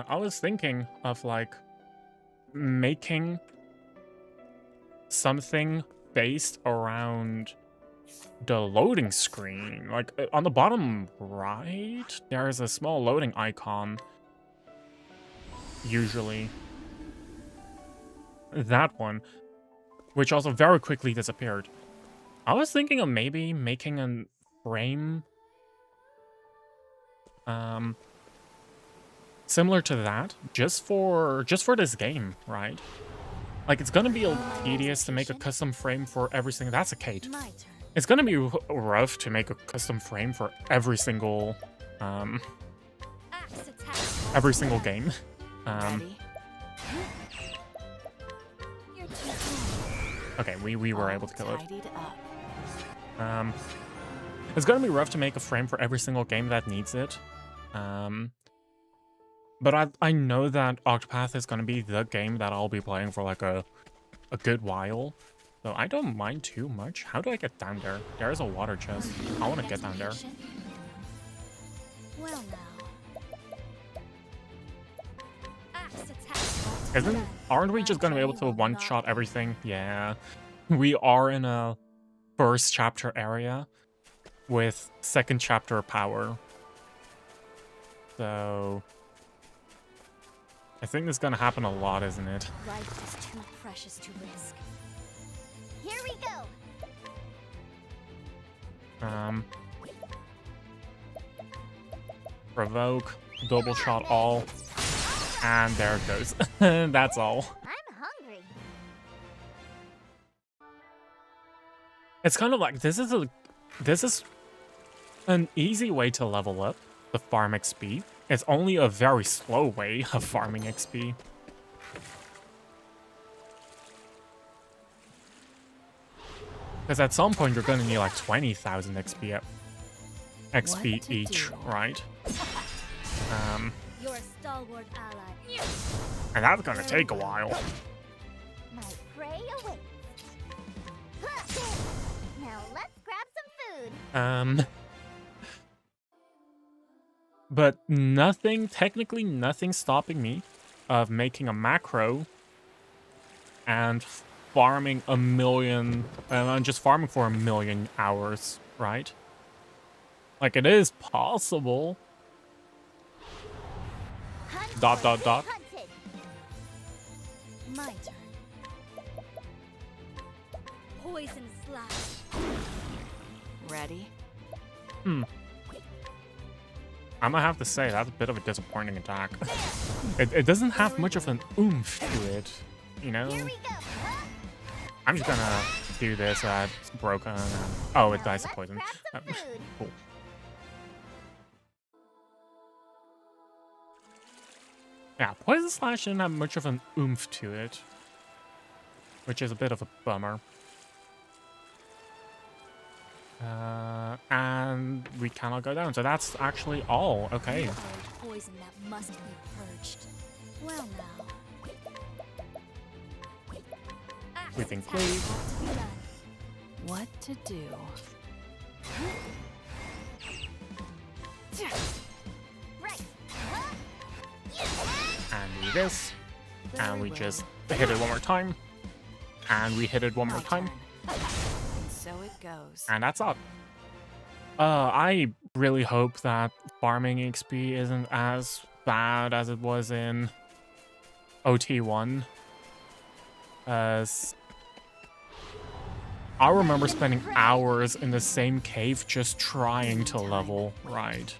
I was thinking of, like, making something based around the loading screen. Like, on the bottom right, there is a small loading icon. Usually. That one. Which also very quickly disappeared. I was thinking of maybe making a frame... similar to that, just for this game, right? Like, it's gonna be a little tedious to make a custom frame for every single... That's a Kate. It's gonna be rough to make a custom frame for every single game. Okay, we were able to kill it. It's gonna be rough to make a frame for every single game that needs it. But I know that Octopath is gonna be the game that I'll be playing for like a good while. So I don't mind too much. How do I get down there? There is a water chest. I want to get down there. Well now. Aren't we just gonna be able to one-shot everything? Yeah. We are in a first chapter area with second chapter power. So I think this is gonna happen a lot, isn't it? Life is too precious to risk. Here we go. Provoke, double shot all, and there it goes. That's all. I'm hungry. It's kind of like this is an easy way to level up the farm XP. It's only a very slow way of farming XP. Because at some point you're gonna need like 20,000 XP each, right? Your stalwart ally. And that's gonna take a while. My prey But technically nothing stopping me of making a macro and farming a million, just farming for 1,000,000 hours, right? Like, it is possible. Dot, dot, dot. My turn. Poison slash. Ready? I'm gonna have to say, that's a bit of a disappointing attack. It doesn't have much of an oomph to it, you know? I'm just gonna do this, it's broken, and... Oh, it dies to poison. Cool. Yeah, Poison Slash didn't have much of an oomph to it, which is a bit of a bummer. And we cannot go down, so that's actually all. Okay. Poison that must be purged. Well now. We think please. What to do? Right. And do this. And we just hit it one more time. And we hit it one more time. So it goes. And that's up. I really hope that farming XP isn't as bad as it was in OT1. As I remember spending hours in the same cave just trying to level right.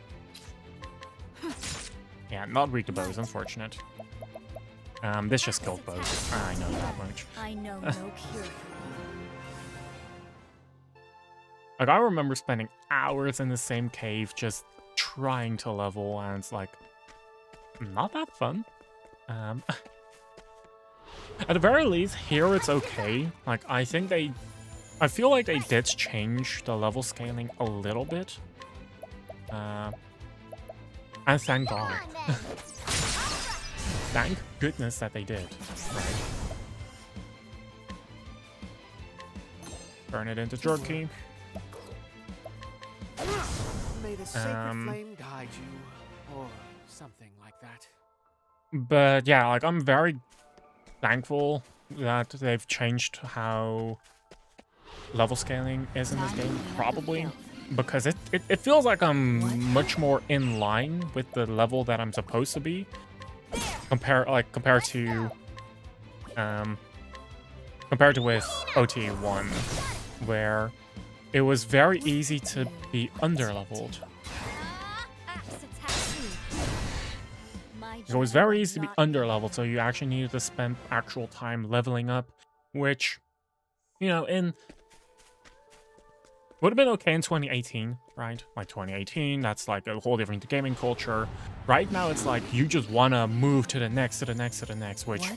Yeah, not weak to bows, unfortunate. This just killed bows. I know that much. I know no cure. Like, I remember spending hours in the same cave just trying to level, and it's like, not that fun. At the very least, here it's okay. Like, I feel like they did change the level scaling a little bit. And thank God. Thank goodness that they did, right? Turn it into jerky. May the sacred flame guide you, or something like that. But yeah, like, I'm very thankful that they've changed how level scaling is in this game, probably. Because it feels like I'm much more in line with the level that I'm supposed to be. Compared to with OT1, where it was very easy to be underleveled. It was very easy to be underleveled, so you actually needed to spend actual time leveling up, which, you know, would have been okay in 2018, right? Like 2018, that's like a whole different gaming culture. Right now, it's like you just want to move to the next, which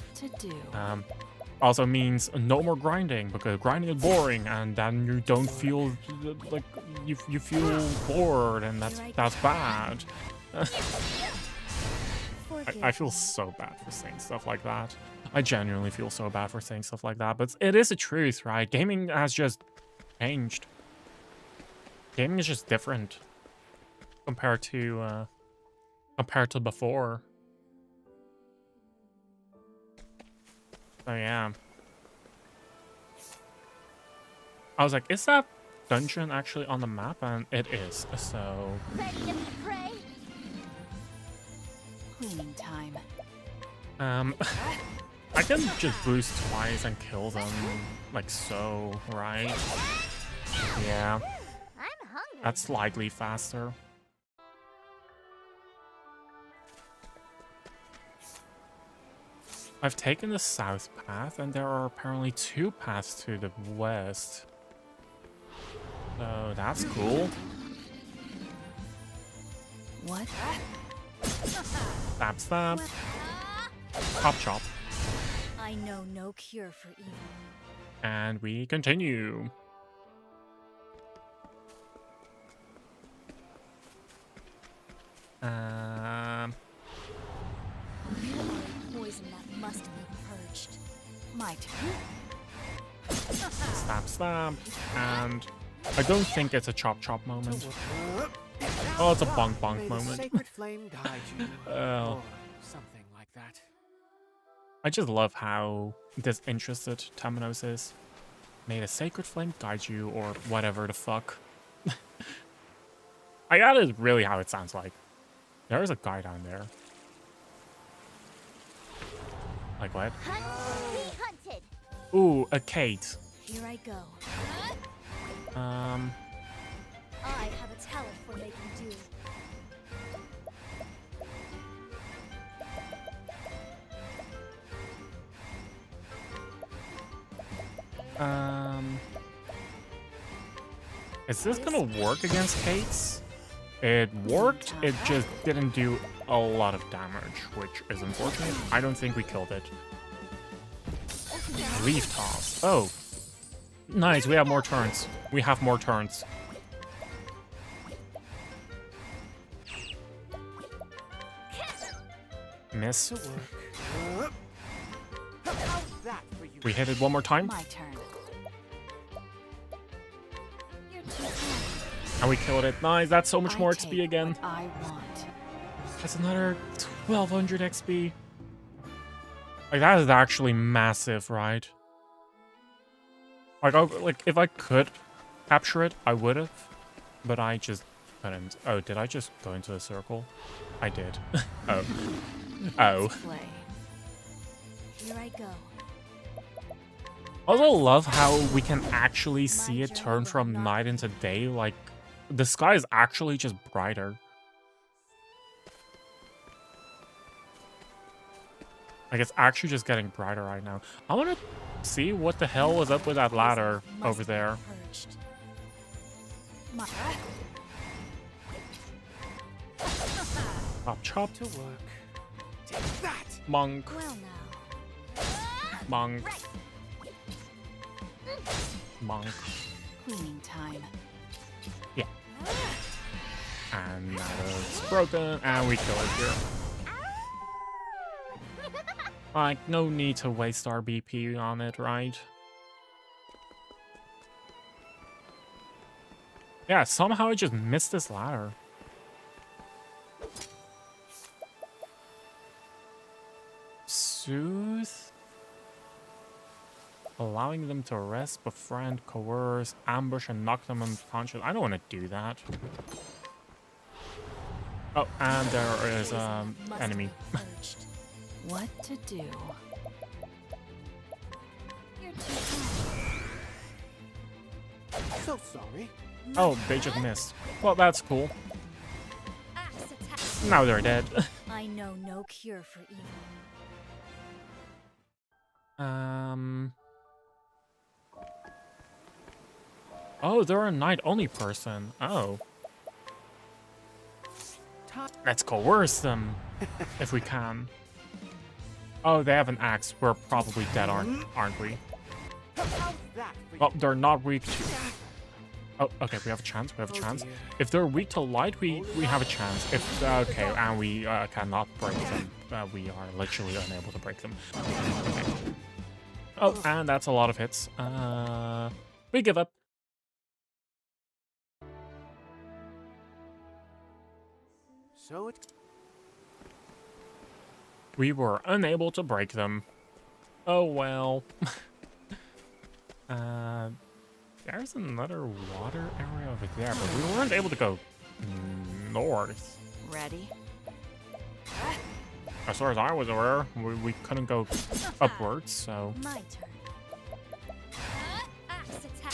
also means no more grinding, because grinding is boring, and then you don't feel like you feel bored, and that's bad. I feel so bad for saying stuff like that. I genuinely feel so bad for saying stuff like that, but it is the truth, right? Gaming has just changed. Gaming is just different compared to before. So yeah. I was like, is that dungeon actually on the map? And it is, so... Cleaning time. I can just boost twice and kill them, like so, right? Yeah. That's slightly faster. I've taken the south path, and there are apparently 2 paths to the west. So that's cool. What? Stab, stab. Chop, chop. I know no cure for evil. And we continue. Poison that must be purged. My turn. Stab, stab, and I don't think it's a chop chop moment. Oh, it's a bonk bonk moment. Sacred flame guide you, Oh. or something like that. I just love how disinterested Temenos is. May the sacred flame guide you, or whatever the fuck. That is really how it sounds like. There is a guy down there. Like what? Hunted. Ooh, a Kate. Here I go. Um, I have a talent for making do. Is this gonna work against Kate's? It worked, it just didn't do a lot of damage, which is unfortunate. I don't think we killed it. Leaf toss. Oh. Nice, we have more turns. We have more turns. Miss. We hit it one more time. My turn. And we killed it. Nice, that's so much more XP take again. what I want. That's another 1200 XP. Like, that is actually massive, right? Like, if I could capture it, I would have. But I just couldn't. Oh, did I just go into a circle? I did. Oh. Oh. Play. Here I go. I also love how we can actually see it turn from night into day. Like, the sky is actually just brighter. Like, it's actually just getting brighter right now. I want to see what the hell was up with that ladder over there. Chop chop. To work. Take that. Monk. Well now. Monk. Monk. Cleaning time. Yeah. And now it's broken, and we kill it here. Like, no need to waste our BP on it, right? Yeah, somehow I just missed this ladder. Soothe? Allowing them to rest, befriend, coerce, ambush, and knock them unconscious. I don't want to do that. Oh, and there is an enemy. What to do? You're too So sorry. Oh, they just missed. Well, that's cool. Axe attack. Now they're dead. I know no cure for evil. Oh, they're a night-only person. Oh. Let's coerce them, if we can. Oh, they have an axe. We're probably dead, aren't we? Well, they're not weak to... Oh, okay, we have a chance, we have a chance. If they're weak to light, we have a chance. If, okay, and we cannot break them. We are literally unable to break them. Okay. Oh, and that's a lot of hits. We give up. So it. We were unable to break them. Oh well. There's another water area over there, but we weren't able to go north. Ready? As far as I was aware, we couldn't go upwards, so... My turn. Axe attack.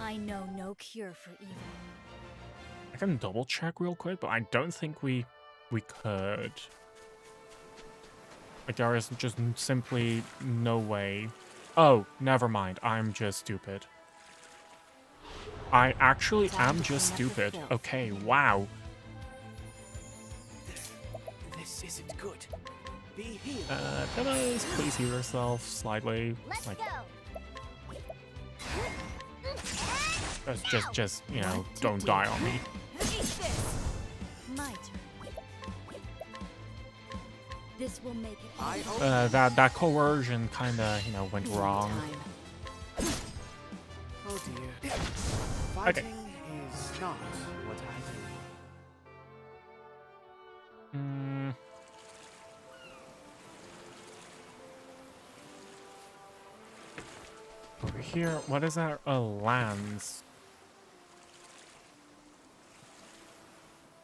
I know no cure for evil. I can double check real quick, but I don't think we could. Like, there is just simply no way. Oh, never mind. I'm just stupid. I actually am just stupid. Okay, wow. This isn't good. Be healed. Can I please heal yourself slightly? Let's Like, go. just, you know, don't die on me. My turn. This will make it. That coercion kinda, you know, went wrong. Oh dear. Okay. Is not what I do. Over here, what is that? A lance.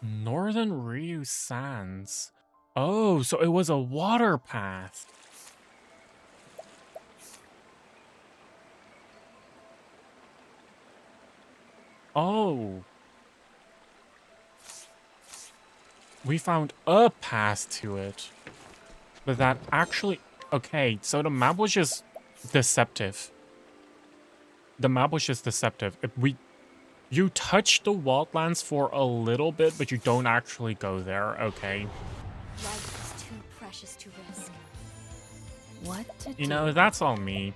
Northern Ryu Sands. Oh, so it was a water path. Oh. We found a path to it. But that actually... Okay, so the map was just deceptive. The map was just deceptive. You touch the wildlands for a little bit, but you don't actually go there, okay? Life is too precious to risk. What to do? You know, that's all me.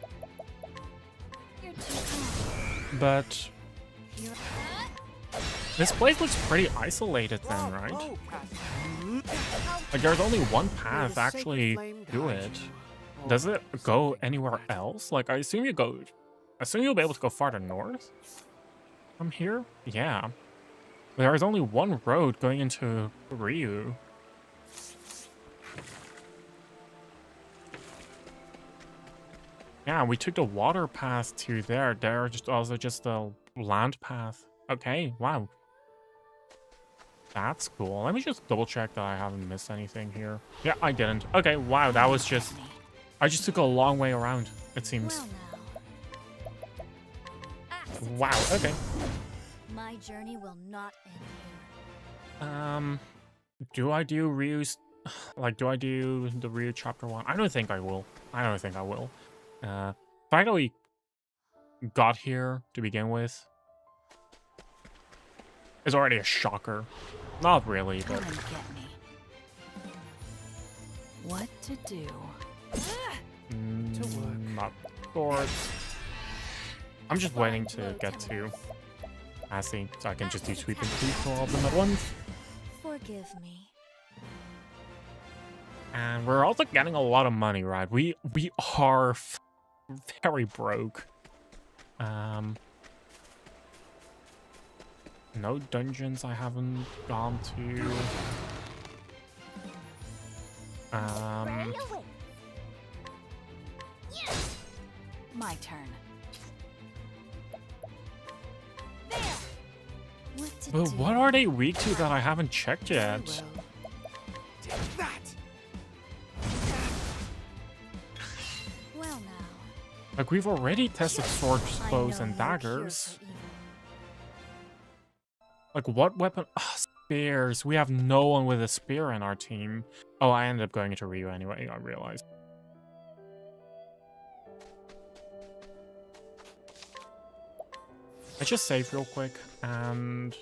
You're too kind. But You're... this place looks pretty isolated then, right? Like, there's only one path actually to it. Does it go anywhere else? Like, I assume you'll be able to go farther north from here? Yeah. There is only one road going into Ryu. Yeah, we took the water path to there. There just also just a land path. Okay, wow. That's cool. Let me just double check that I haven't missed anything here. Yeah, I didn't. Okay, wow, that was just... I just took a long way around, it seems. Well now. Wow, okay. My journey will not end here. Do I do Ryu's... Like, do I do the Ryu Chapter 1? I don't think I will. I don't think I will. Finally got here to begin with. It's already a shocker. Not really, but... Come and get me. What to do? Not swords. I'm just waiting to get to Assy, so I can just do sweep and sweep to all of them at once. Forgive me. And we're also getting a lot of money, right? We are very broke. No dungeons I haven't gone to. My turn. What to But do? what are they weak to that I haven't checked yet? Take that! Well now. Like, we've already tested swords, I bows, know and no cure daggers. for evil. Like, what weapon? Spears. We have no one with a spear in our team. Oh, I ended up going into Ryu anyway, I realized. I just save real quick, and...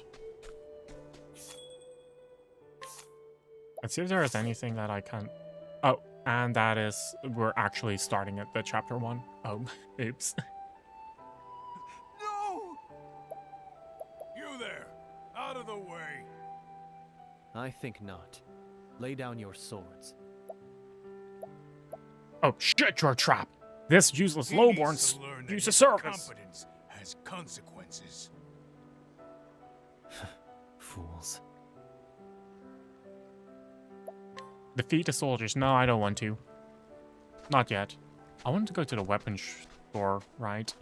let's see if there is anything that I can... Oh, and that is... we're actually starting at the chapter 1. Oh, oops. No! You there! Out of the way! I think not. Lay down your swords. Oh, shit, you're a trap! This useless lowborn use of service! Competence has consequences. Fools. Defeat the soldiers. No, I don't want to. Not yet. I wanted to go to the weapon store, right?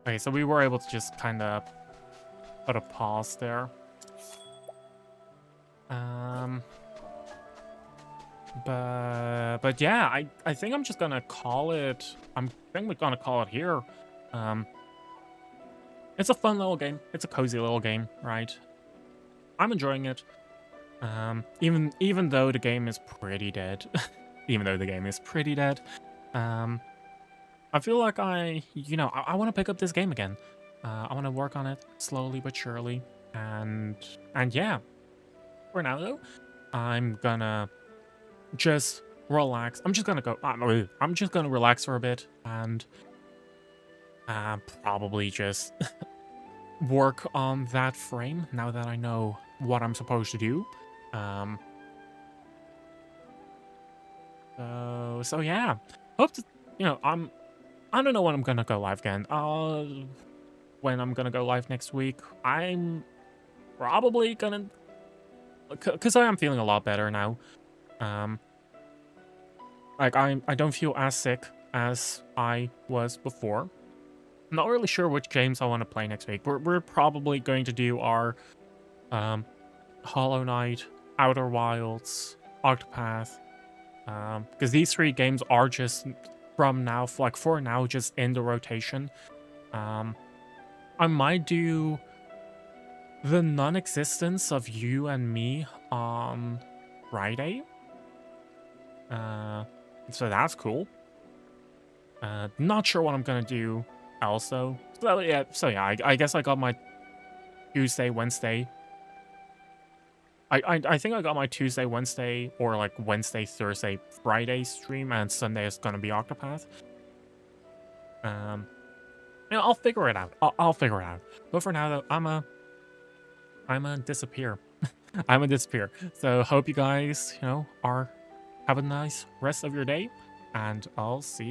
Okay, so we were able to just kind of put a pause there. But yeah, I think I'm just gonna call it. I think we're gonna call it here. It's a fun little game. It's a cozy little game, right? I'm enjoying it. Even though the game is pretty dead. Even though the game is pretty dead. I feel like I want to pick up this game again. I want to work on it slowly but surely. And yeah. For now though, I'm gonna just relax. I'm just gonna relax for a bit and probably just work on that frame now that I know what I'm supposed to do. So yeah. Hope to, I'm I don't know when I'm gonna go live again. When I'm gonna go live next week, I'm probably gonna, because I am feeling a lot better now. Like I don't feel as sick as I was before. I'm not really sure which games I want to play next week. We're probably going to do our Hollow Knight, Outer Wilds, Octopath, because these 3 games are just from now, like for now, just in the rotation. I might do the non-existence of You and Me on Friday. So that's cool. Not sure what I'm gonna do also. So yeah, I guess I got my Tuesday, Wednesday. I think I got my Tuesday, Wednesday, or like Wednesday, Thursday, Friday stream, and Sunday is gonna be Octopath. You know, I'll figure it out. I'll figure it out. But for now, though, I'm a disappear. I'm a disappear. So hope you guys, have a nice rest of your day, and I'll see you.